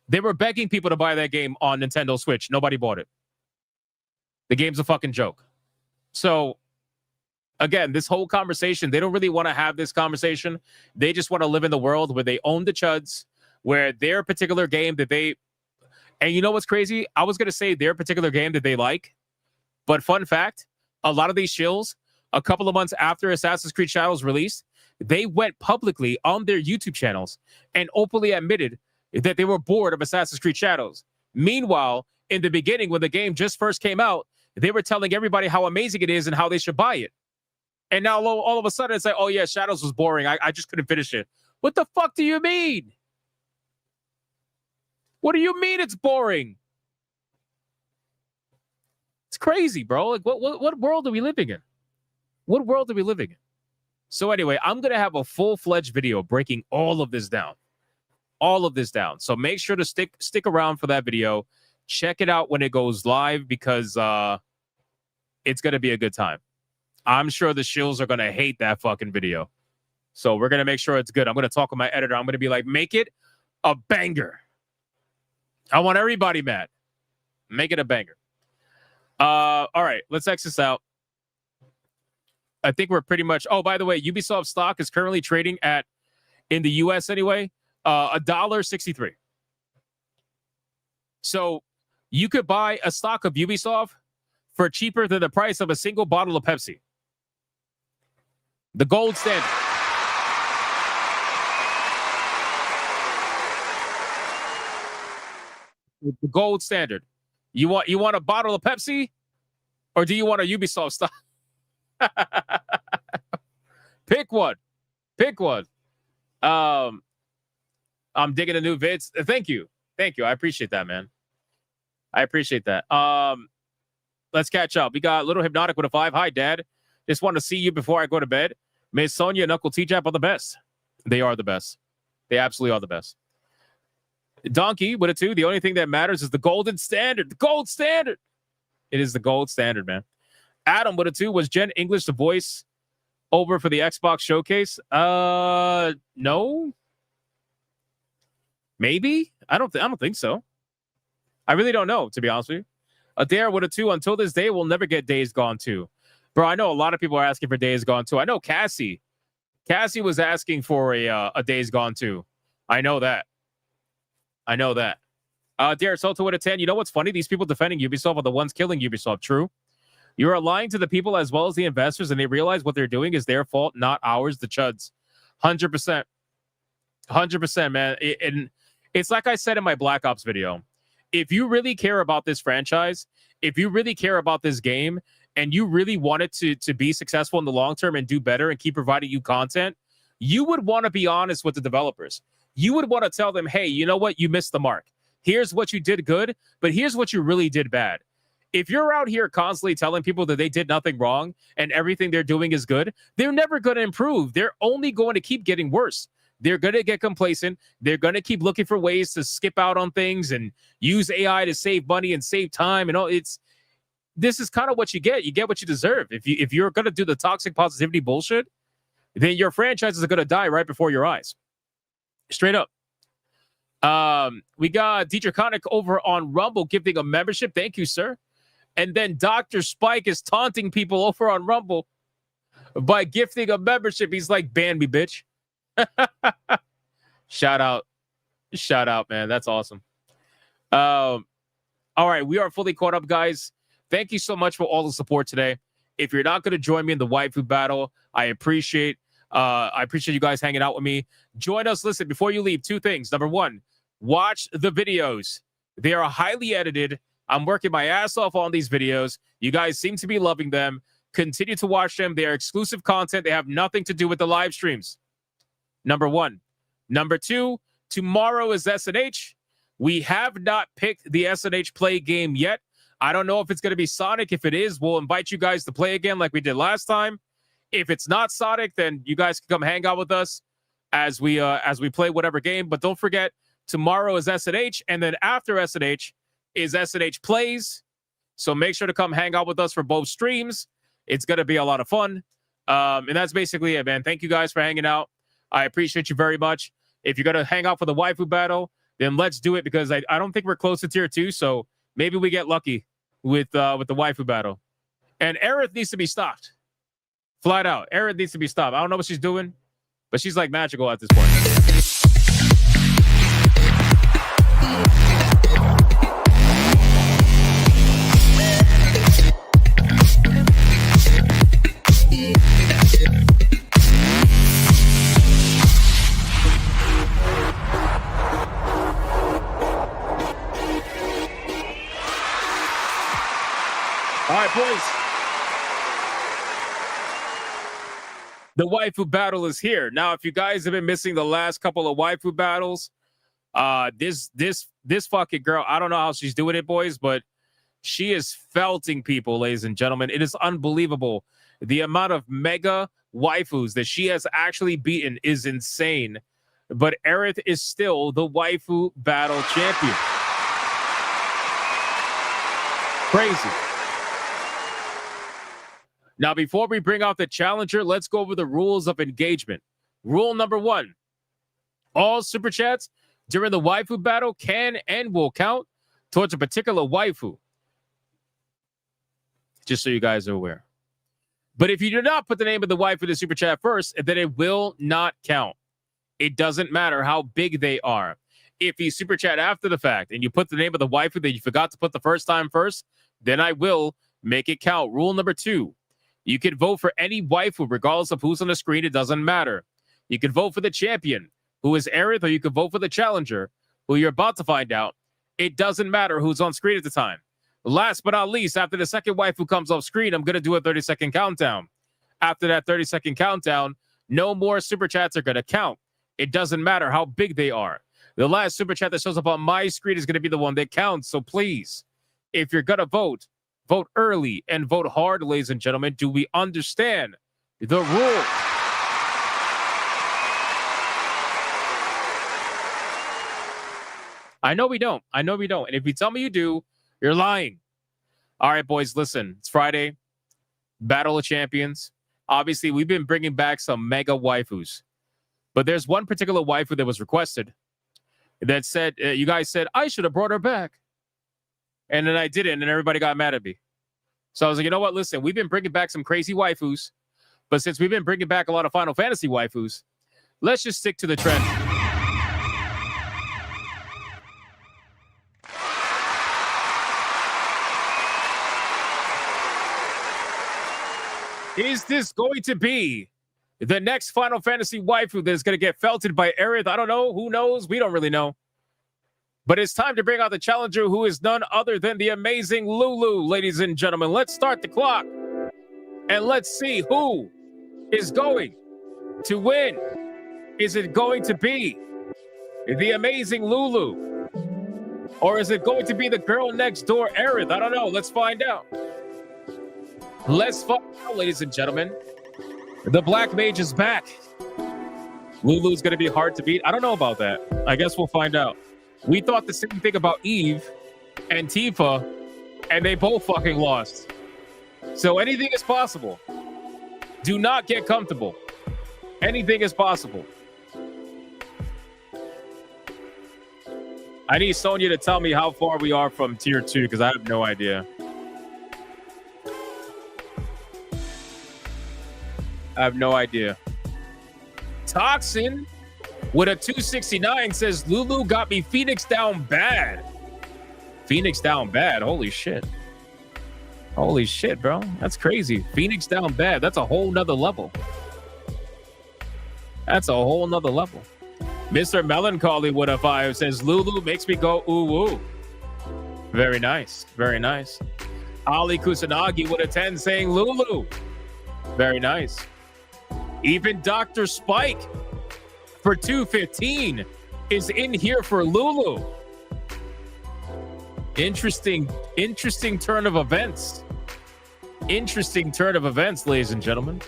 They were begging people to buy that game on Nintendo Switch. Nobody bought it. The game's a fucking joke. So, again, this whole conversation, they don't really want to have this conversation. They just want to live in the world where they own the chuds, where their particular game that they... And you know what's crazy? I was going to say their particular game that they like. But fun fact, a lot of these shills, a couple of months after Assassin's Creed Shadows released, they went publicly on their YouTube channels and openly admitted that they were bored of Assassin's Creed Shadows. Meanwhile, in the beginning, when the game just first came out, they were telling everybody how amazing it is and how they should buy it. And now all of a sudden, it's like, oh yeah, Shadows was boring. I just couldn't finish it. What the fuck do you mean? What do you mean it's boring? It's crazy, bro. Like, what world are we living in? What world are we living in? So anyway, I'm going to have a full-fledged video breaking all of this down. All of this down. So make sure to stick around for that video. Check it out when it goes live because it's going to be a good time. I'm sure the shills are going to hate that fucking video. So we're going to make sure it's good. I'm going to talk with my editor. I'm going to be like, make it a banger. I want everybody mad. Make it a banger. All right, let's X this out. I think we're pretty much... Oh, by the way, Ubisoft stock is currently trading at, in the US anyway, $1.63. So you could buy a stock of Ubisoft for cheaper than the price of a single bottle of Pepsi. The gold standard. The gold standard. You want a bottle of Pepsi, or do you want a Ubisoft stock? Pick one. Pick one. I'm digging the new vids. Thank you. I appreciate that, man. I appreciate that. Let's catch up. We got Little Hypnotic with a 5. Hi, Dad. Just want to see you before I go to bed. Miss Sonia and Uncle T-Jap are the best. They are the best. They absolutely are the best. Donkey with a 2. The only thing that matters is the golden standard. The gold standard. It is the gold standard, man. Adam with a 2. Was Jen English the voice over for the Xbox showcase? No. Maybe? I don't think so. I really don't know, to be honest with you. Adair with a 2. Until this day, we'll never get Days Gone 2. Bro, I know a lot of people are asking for Days Gone 2. I know Cassie was asking for a Days Gone 2. I know that. Derek Soto with a 10. You know what's funny? These people defending Ubisoft are the ones killing Ubisoft. True. You are lying to the people as well as the investors, and they realize what they're doing is their fault, not ours, the chuds. 100%. 100%, man. And it's like I said in my Black Ops video. If you really care about this franchise, if you really care about this game, and you really want it to be successful in the long term and do better and keep providing you content, you would want to be honest with the developers. You would want to tell them, hey, you know what? You missed the mark. Here's what you did good, but here's what you really did bad. If you're out here constantly telling people that they did nothing wrong and everything they're doing is good, they're never going to improve. They're only going to keep getting worse. They're going to get complacent. They're going to keep looking for ways to skip out on things and use AI to save money and save time. And all. This is kind of what you get. You get what you deserve. If you're going to do the toxic positivity bullshit, then your franchises are going to die right before your eyes. Straight up. We got Dietrich Koenig over on Rumble gifting a membership. Thank you, sir. And then Dr. Spike is taunting people over on Rumble by gifting a membership. He's like, ban me, bitch. Shout out, man. That's awesome. All right, we are fully caught up, guys. Thank you so much for all the support today. If you're not going to join me in the Waifu Battle, I appreciate you guys hanging out with me. Join us. Listen, before you leave, 2 things. Number 1, watch the videos. They are highly edited. I'm working my ass off on these videos. You guys seem to be loving them. Continue to watch them. They are exclusive content. They have nothing to do with the live streams. Number 1. Number 2, tomorrow is SNH. We have not picked the SNH play game yet. I don't know if it's going to be Sonic. If it is, we'll invite you guys to play again like we did last time. If it's not Sonic, then you guys can come hang out with us as we play whatever game. But don't forget, tomorrow is SNH, and then after SNH is SNH Plays. So make sure to come hang out with us for both streams. It's going to be a lot of fun. And that's basically it, man. Thank you guys for hanging out. I appreciate you very much. If you're going to hang out for the Waifu Battle, then let's do it, because I don't think we're close to tier 2, so maybe we get lucky with the Waifu Battle. And Aerith needs to be stopped. Flat out. Aerith needs to be stopped. I don't know what she's doing, but she's like magical at this point. All right, boys. The Waifu Battle is here. Now, if you guys have been missing the last couple of Waifu Battles, this fucking girl, I don't know how she's doing it, boys, but she is felting people, ladies and gentlemen. It is unbelievable. The amount of mega waifus that she has actually beaten is insane. But Aerith is still the Waifu Battle champion. Crazy. Now, before we bring out the challenger, let's go over the rules of engagement. Rule number 1, all super chats during the Waifu Battle can and will count towards a particular waifu. Just so you guys are aware. But if you do not put the name of the waifu in the super chat first, then it will not count. It doesn't matter how big they are. If you super chat after the fact and you put the name of the waifu that you forgot to put the first time first, then I will make it count. Rule number 2. You can vote for any waifu, regardless of who's on the screen. It doesn't matter. You can vote for the champion, who is Aerith, or you can vote for the challenger, who you're about to find out. It doesn't matter who's on screen at the time. Last but not least, after the second waifu comes off screen, I'm going to do a 30-second countdown. After that 30-second countdown, no more super chats are going to count. It doesn't matter how big they are. The last super chat that shows up on my screen is going to be the one that counts. So please, if you're going to vote, vote early and vote hard, ladies and gentlemen. Do we understand the rule? I know we don't. And if you tell me you do, you're lying. All right, boys, listen. It's Friday. Battle of Champions. Obviously, we've been bringing back some mega waifus. But there's one particular waifu that was requested. that said, you guys said, I should have brought her back. And then I didn't, and everybody got mad at me. So I was like, you know what? Listen, we've been bringing back some crazy waifus, but since we've been bringing back a lot of Final Fantasy waifus, let's just stick to the trend. Is this going to be the next Final Fantasy waifu that's going to get felted by Aerith? I don't know. Who knows? We don't really know. But it's time to bring out the challenger, who is none other than the amazing Lulu, ladies and gentlemen. Let's start the clock. And let's see who is going to win. Is it going to be the amazing Lulu? Or is it going to be the girl next door, Aerith? I don't know. Let's find out. Let's find out, ladies and gentlemen. The Black Mage is back. Lulu's going to be hard to beat. I don't know about that. I guess we'll find out. We thought the same thing about Eve and Tifa, and they both fucking lost. So anything is possible. Do not get comfortable. Anything is possible. I need Sonya to tell me how far we are from tier 2, because I have no idea. I have no idea. Toxin with a 269 says, Lulu got me Phoenix down bad. Phoenix down bad. Holy shit. Holy shit, bro. That's crazy. Phoenix down bad. That's a whole nother level. That's a whole nother level. Mr. Melancholy with a 5 says, Lulu makes me go ooh ooh. Very nice. Very nice. Ali Kusanagi with a 10 saying Lulu. Very nice. Even Dr. Spike for 215 is in here for Lulu. Interesting turn of events. Interesting turn of events, ladies and gentlemen.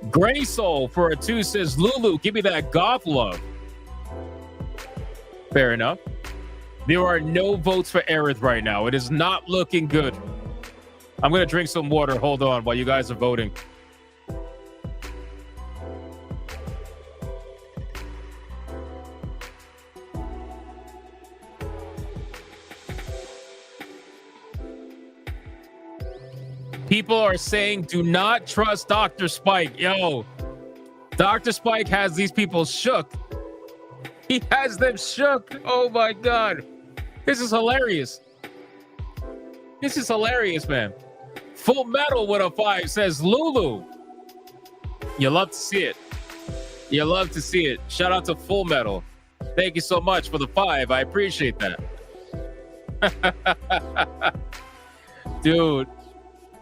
Gray Soul for a 2 says, Lulu, give me that goth love. Fair enough. There are no votes for Aerith right now. It is not looking good. I'm going to drink some water. Hold on while you guys are voting. People are saying, do not trust Dr. Spike. Yo, Dr. Spike has these people shook. He has them shook. Oh my God. This is hilarious. This is hilarious, man. Full Metal with a 5 says, Lulu. You love to see it. You love to see it. Shout out to Full Metal. Thank you so much for the 5. I appreciate that. Dude.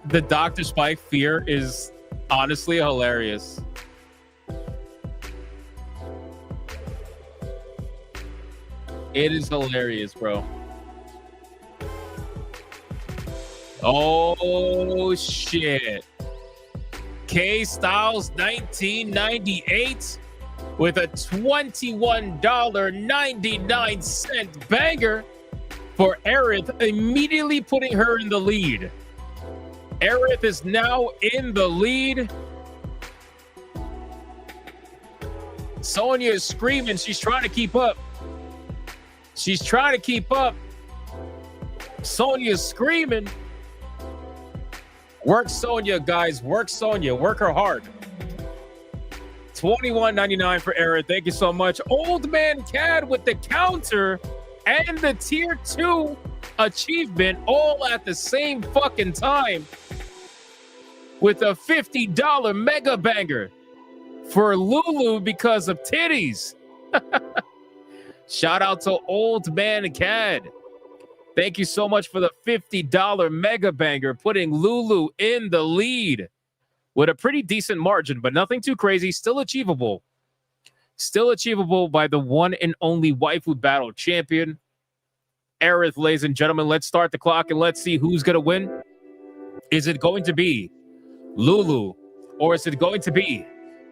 The Dr. Spike fear is honestly hilarious. It is hilarious, bro. Oh, shit. K Styles 1998 with a $21.99 banger for Aerith, immediately putting her in the lead. Aerith is now in the lead. Sonya is screaming. She's trying to keep up. She's trying to keep up. Sonya is screaming. Work Sonya, guys. Work Sonya. Work her hard. $21.99 for Aerith. Thank you so much. Old Man Cad with the counter and the tier 2 achievement all at the same fucking time with a $50 mega banger for Lulu because of titties. Shout out to Old Man Cad. Thank you so much for the $50 mega banger, putting Lulu in the lead with a pretty decent margin, but nothing too crazy. Still achievable. Still achievable by the one and only Waifu Battle champion, Aerith, ladies and gentlemen. Let's start the clock and let's see who's going to win. Is it going to be Lulu, or is it going to be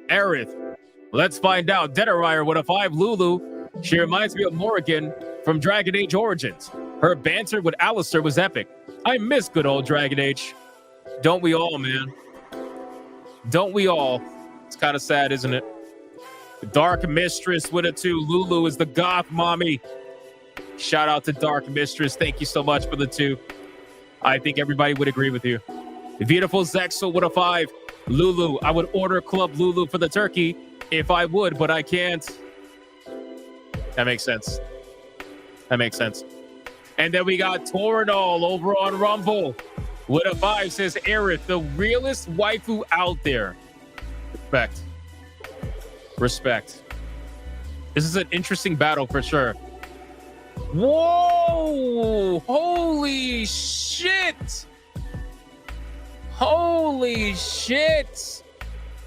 Aerith? Let's find out. Deaderier with a 5. Lulu. She reminds me of Morrigan from Dragon Age Origins. Her banter with Alistair was epic. I miss good old Dragon Age. Don't we all, man? Don't we all? It's kind of sad, isn't it? Dark Mistress with a 2. Lulu is the goth mommy. Shout out to Dark Mistress. Thank you so much for the 2. I think everybody would agree with you. Beautiful Zexel with a 5. Lulu, I would order Club Lulu for the turkey if I would, but I can't. That makes sense. That makes sense. And then we got Toradol over on Rumble with a 5. Says Aerith, the realest waifu out there. Respect. Respect. This is an interesting battle for sure. Whoa! Holy shit! Holy shit!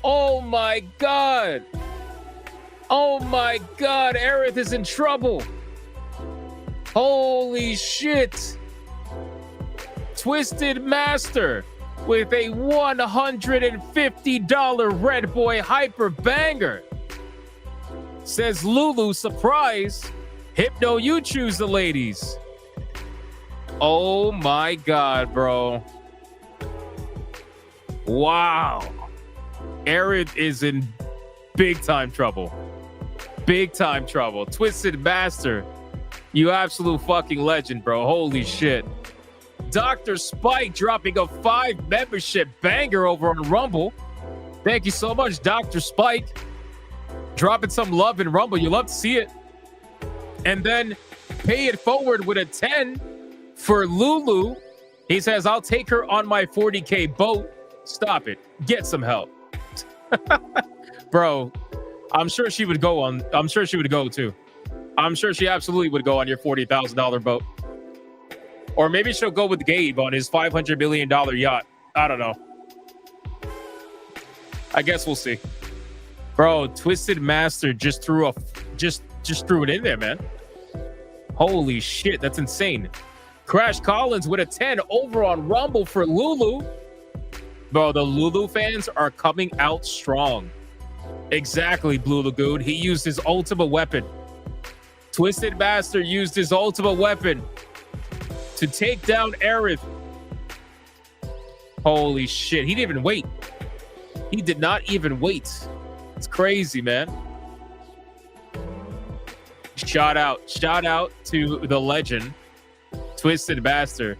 Oh my god! Oh my god, Aerith is in trouble! Holy shit! Twisted Master with a $150 Red Boy Hyper Banger. Says Lulu, surprise. Hypno, you choose the ladies. Oh my god, bro. Wow. Aerith is in big time trouble. Big time trouble. Twisted Master, you absolute fucking legend, bro. Holy shit. Dr. Spike dropping a 5 membership banger over on Rumble. Thank you so much, Dr. Spike. Dropping some love in Rumble. You love to see it. And then pay it forward with a 10 for Lulu. He says, I'll take her on my 40K boat. Stop it. Get some help. Bro, I'm sure she would go on. I'm sure she would go too. I'm sure she absolutely would go on your $40,000 boat. Or maybe she'll go with Gabe on his $500 million yacht. I don't know. I guess we'll see. Bro, Twisted Master just threw threw it in there, man. Holy shit, that's insane. Crash Collins with a 10 over on Rumble for Lulu. Bro, the Lulu fans are coming out strong. Exactly, Blue Lagoon. He used his ultimate weapon. Twisted Master used his ultimate weapon to take down Aerith. Holy shit, he didn't even wait. He did not even wait. It's crazy, man. Shout out to the legend, Twisted Master.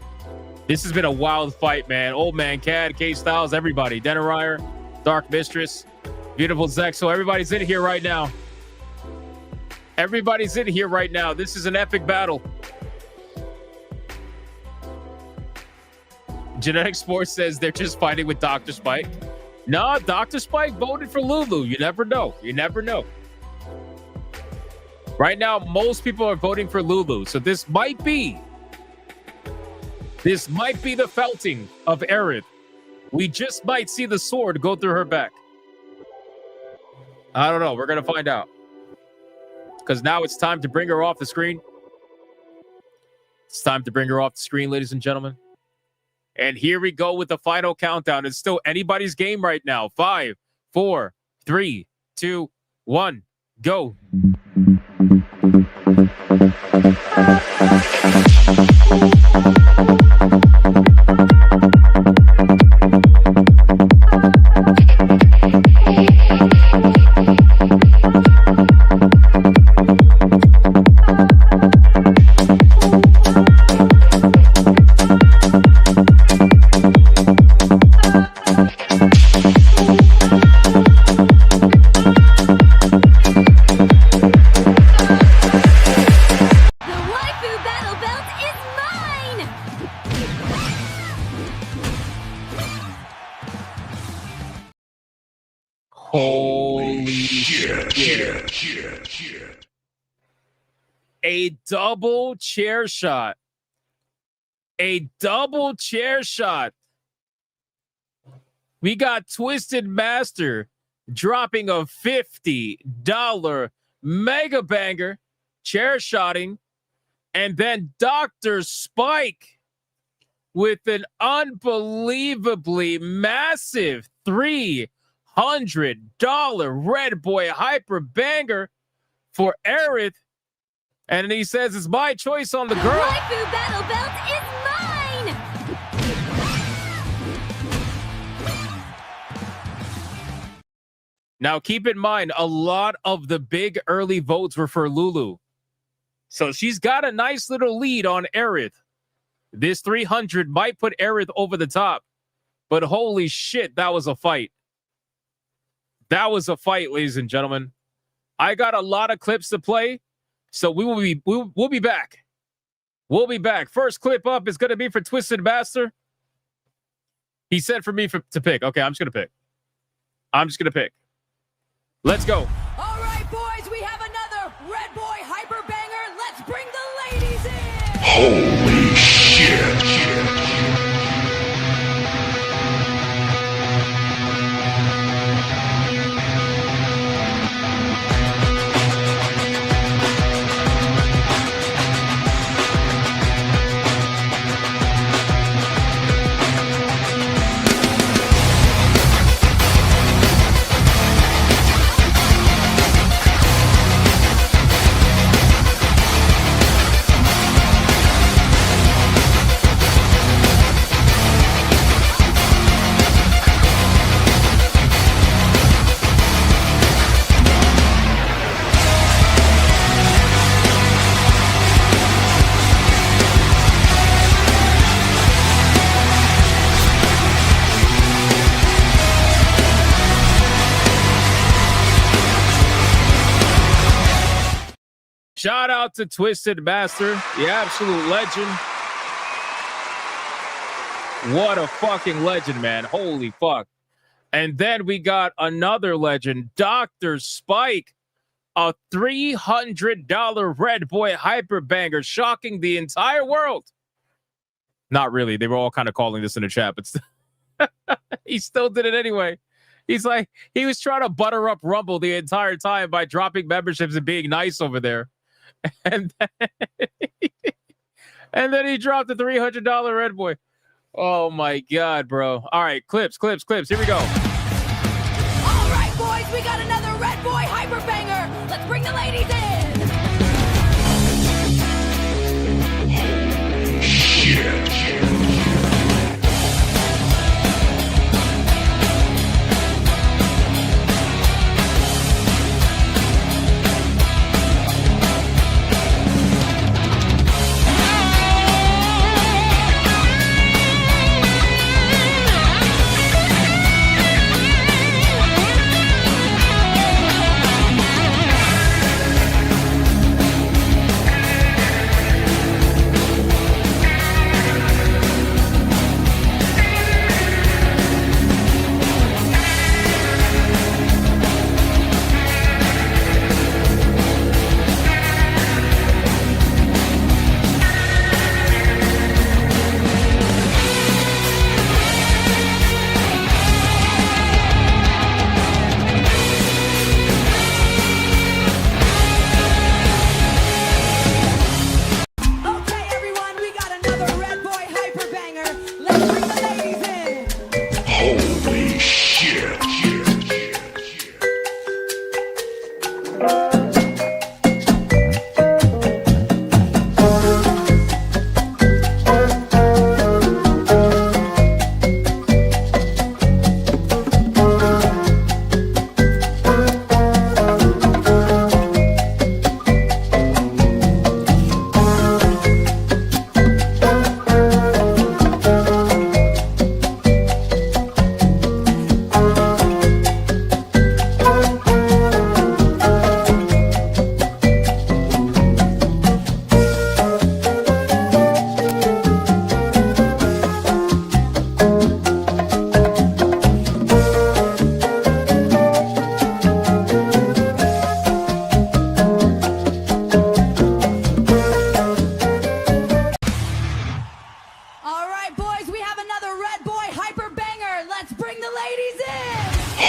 This has been a wild fight, man. Old Man Cad, K-Styles, everybody. Denarier, Dark Mistress, Beautiful Zexo. Everybody's in here right now. Everybody's in here right now. This is an epic battle. Genetic Sports says they're just fighting with Dr. Spike. No, Dr. Spike voted for Lulu. You never know. You never know. Right now, most people are voting for Lulu. So this might be the felting of Aerith. We just might see the sword go through her back. I don't know. We're going to find out. Because now it's time to bring her off the screen. It's time to bring her off the screen, ladies and gentlemen. And here we go with the final countdown. It's still anybody's game right now. 5, 4, 3, 2, 1, go. Holy shit. A double chair shot. A double chair shot. We got Twisted Master dropping a $50 mega banger, chair shotting, and then Dr. Spike with an unbelievably massive $300 Red Boy Hyper Banger for Aerith. And he says, it's my choice on the girl. Waifu Battle Belt is mine! Now, keep in mind, a lot of the big early votes were for Lulu. So she's got a nice little lead on Aerith. This 300 might put Aerith over the top. But holy shit, that was a fight. That was a fight, ladies and gentlemen. I got a lot of clips to play, so we'll be back. We'll be back. First clip up is going to be for Twisted Master. He said for me to pick. Okay, I'm just going to pick. Let's go. All right, boys, we have another Red Boy Hyper Banger. Let's bring the ladies in. Holy shit. Shout out to Twisted Master, the absolute legend. What a fucking legend, man. Holy fuck. And then we got another legend, Dr. Spike, a $300 Red Boy Hyper Banger, shocking the entire world. Not really. They were all kind of calling this in the chat, but he still did it anyway. He's like, he was trying to butter up Rumble the entire time by dropping memberships and being nice over there. And then he dropped the $300 Red Boy. Oh my God, bro. All right, clips. Here we go. All right, boys, we got another Red Boy Hyper Banger. Let's bring the ladies in. Shit.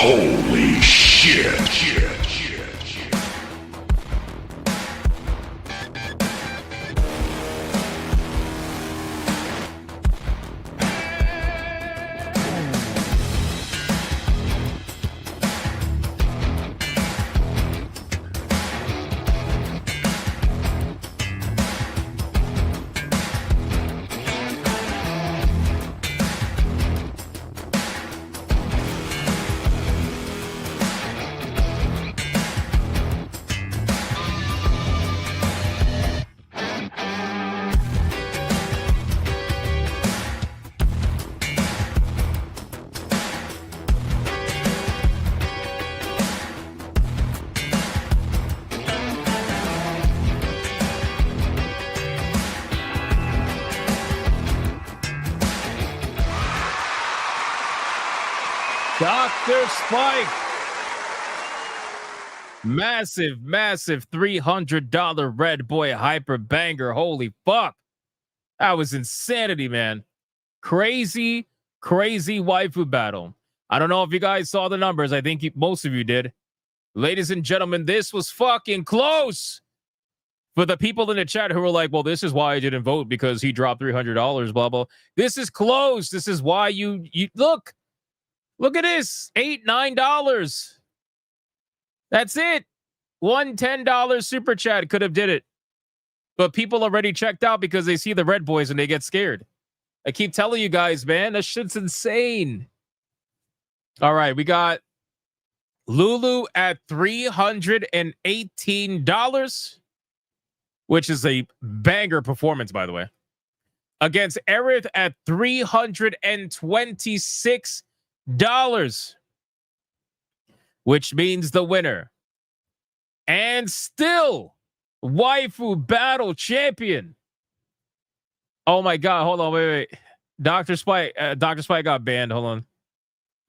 Holy shit. Dr. Spike. Massive, massive $300 Red Boy Hyper Banger. Holy fuck. That was insanity, man. Crazy, crazy waifu battle. I don't know if you guys saw the numbers. I think most of you did. Ladies and gentlemen, this was fucking close. For the people in the chat who were like, well, this is why I didn't vote because he dropped $300, blah, blah. This is close. This is why you look. Look at this. $8, $9. That's it. One $10 super chat could have did it. But people already checked out because they see the red boys and they get scared. I keep telling you guys, man, that shit's insane. All right, we got Lulu at $318, which is a banger performance, by the way. Against Aerith at $326, which means the winner. And still, Waifu Battle champion. Oh my God, hold on, wait. Dr. Spike got banned, hold on.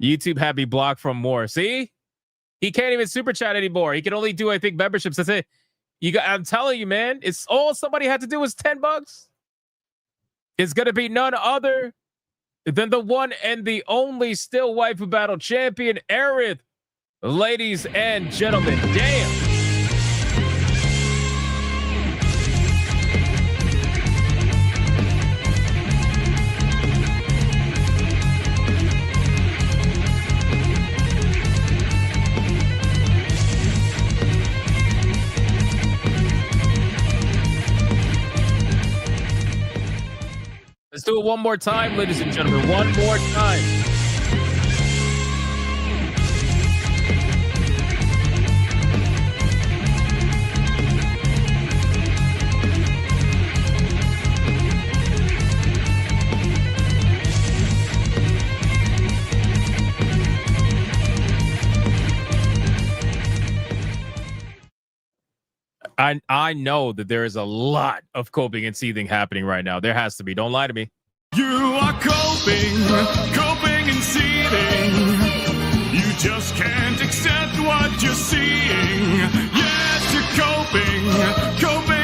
YouTube had me blocked from more. See? He can't even super chat anymore. He can only do, I think, memberships. That's it. I'm telling you, man, it's all somebody had to do was $10. It's going to be none other than the one and the only still Waifu Battle champion, Aerith. Ladies and gentlemen, damn. Let's do it one more time, ladies and gentlemen. One more time. I know that there is a lot of coping and seething happening right now. There has to be. Don't lie to me. You are coping and seething. You just can't accept what you're seeing. Yes, you're coping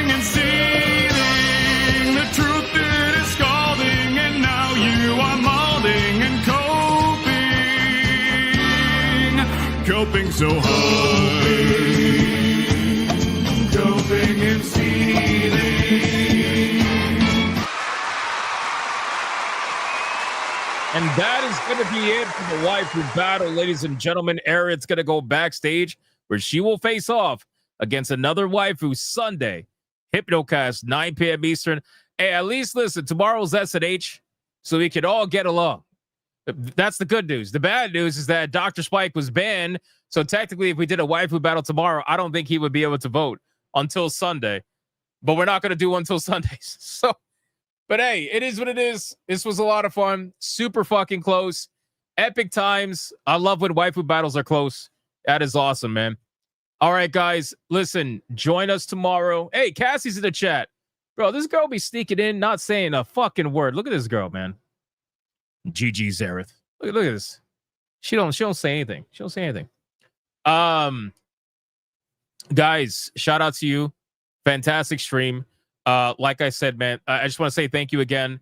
and seething. The truth it is scalding, and now you are molding and coping so hard. Coping and seething. And that is going to be it for the Waifu Battle, ladies and gentlemen. Aerith's going to go backstage where she will face off against another waifu Sunday. Hypnocast, 9 p.m. Eastern. Hey, at least listen, tomorrow's S&H, so we can all get along. That's the good news. The bad news is that Dr. Spike was banned, so technically if we did a Waifu Battle tomorrow, I don't think he would be able to vote until Sunday. But we're not going to do one until Sundays. So, but hey, it is what it is. This was a lot of fun. Super fucking close. Epic times. I love when Waifu Battles are close. That is awesome, man. All right, guys. Listen, join us tomorrow. Hey, Cassie's in the chat. Bro, this girl be sneaking in, not saying a fucking word. Look at this girl, man. GG Zareth. Look at this. She don't say anything. She don't say anything. Guys, shout out to you. Fantastic stream. Like I said, man, I just want to say thank you again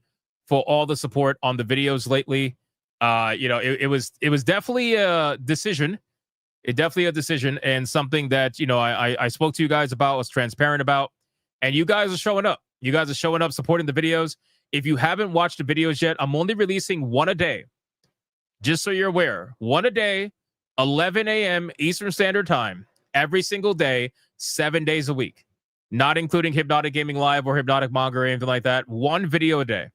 for all the support on the videos lately. It was definitely a decision. And something that, I spoke to you guys about, was transparent about, and you guys are showing up. You guys are showing up, supporting the videos. If you haven't watched the videos yet, I'm only releasing one a day. Just so you're aware, one a day, 11 a.m. Eastern Standard Time, every single day, 7 days a week. Not including Hypnotic Gaming Live or Hypnotic Manga or anything like that. One video a day.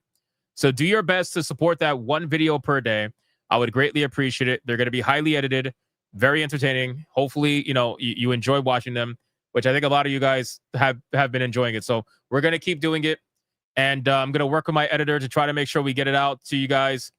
So do your best to support that one video per day. I would greatly appreciate it. They're going to be highly edited, very entertaining. Hopefully, you enjoy watching them, which I think a lot of you guys have been enjoying it. So we're going to keep doing it. And I'm going to work with my editor to try to make sure we get it out to you guys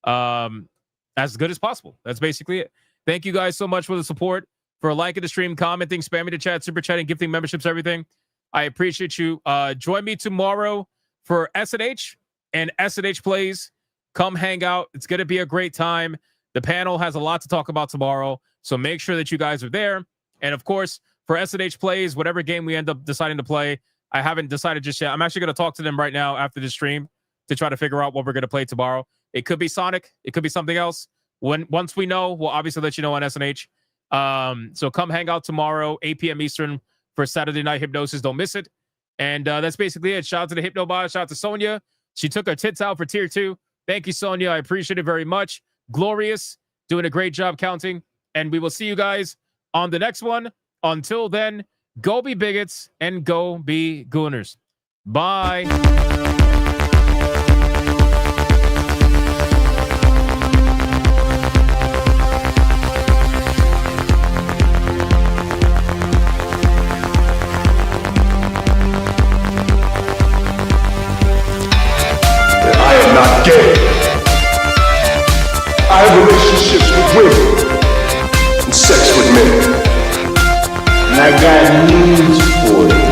as good as possible. That's basically it. Thank you guys so much for the support, for liking the stream, commenting, spamming the chat, super chatting, gifting memberships, everything. I appreciate you. Join me tomorrow for S&H and S&H Plays. Come hang out. It's going to be a great time. The panel has a lot to talk about tomorrow, so make sure that you guys are there. And of course, for SNH Plays, whatever game we end up deciding to play, I haven't decided just yet. I'm actually going to talk to them right now after the stream to try to figure out what we're going to play tomorrow. It could be Sonic. It could be something else. Once we know, we'll obviously let you know on SNH. So come hang out tomorrow, 8 p.m. Eastern for Saturday Night Hypnosis. Don't miss it. And that's basically it. Shout out to the Hypnobot. Shout out to Sonia. She took her tits out for tier 2. Thank you, Sonia. I appreciate it very much. Glorious. Doing a great job counting. And we will see you guys on the next one. Until then, go be bigots and go be gooners. Bye. I am not gay. I have relationships with women and sex with men. And I got news for you.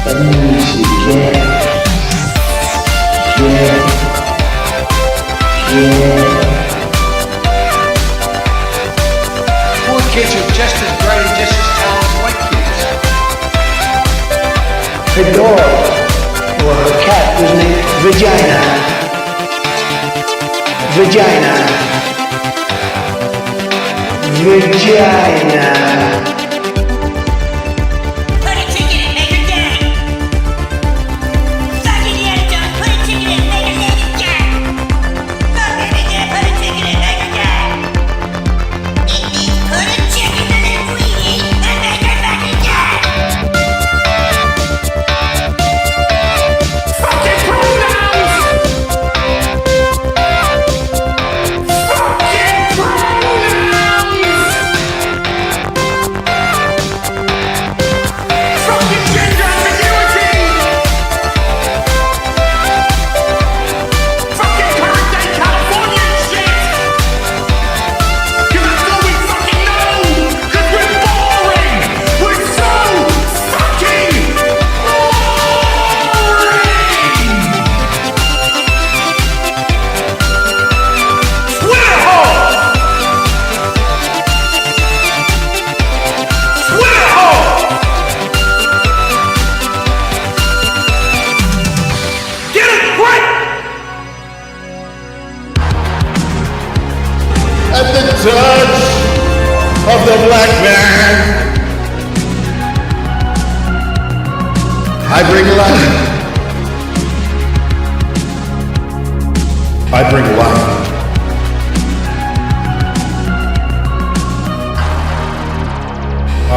That means you get. Poor kids are just as bright and just as talented as white kids. Her dog, or her cat, was named Vagina. Vagina. Put a ticket in, make her gay. Suck it, yeah, don't put a ticket in, make her lady gay. Fuck it, yeah, put a ticket in, make her gay. It means put a chicken in a weenie and make her fucking gay. Fucking pronouns! Fucking pronouns! Fucking gender ambiguity! Fucking current day Californian shit! Cause that's all we fucking know! Cause we're boring! We're so fucking boring! Twitter hole! Twitter hole! Get it right! At the touch of the black man, I bring life. I bring life. I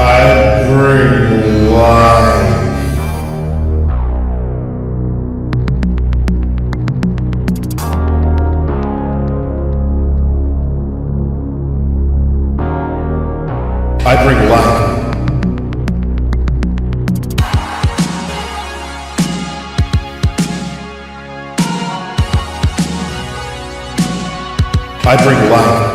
bring life. I bring life. I bring life.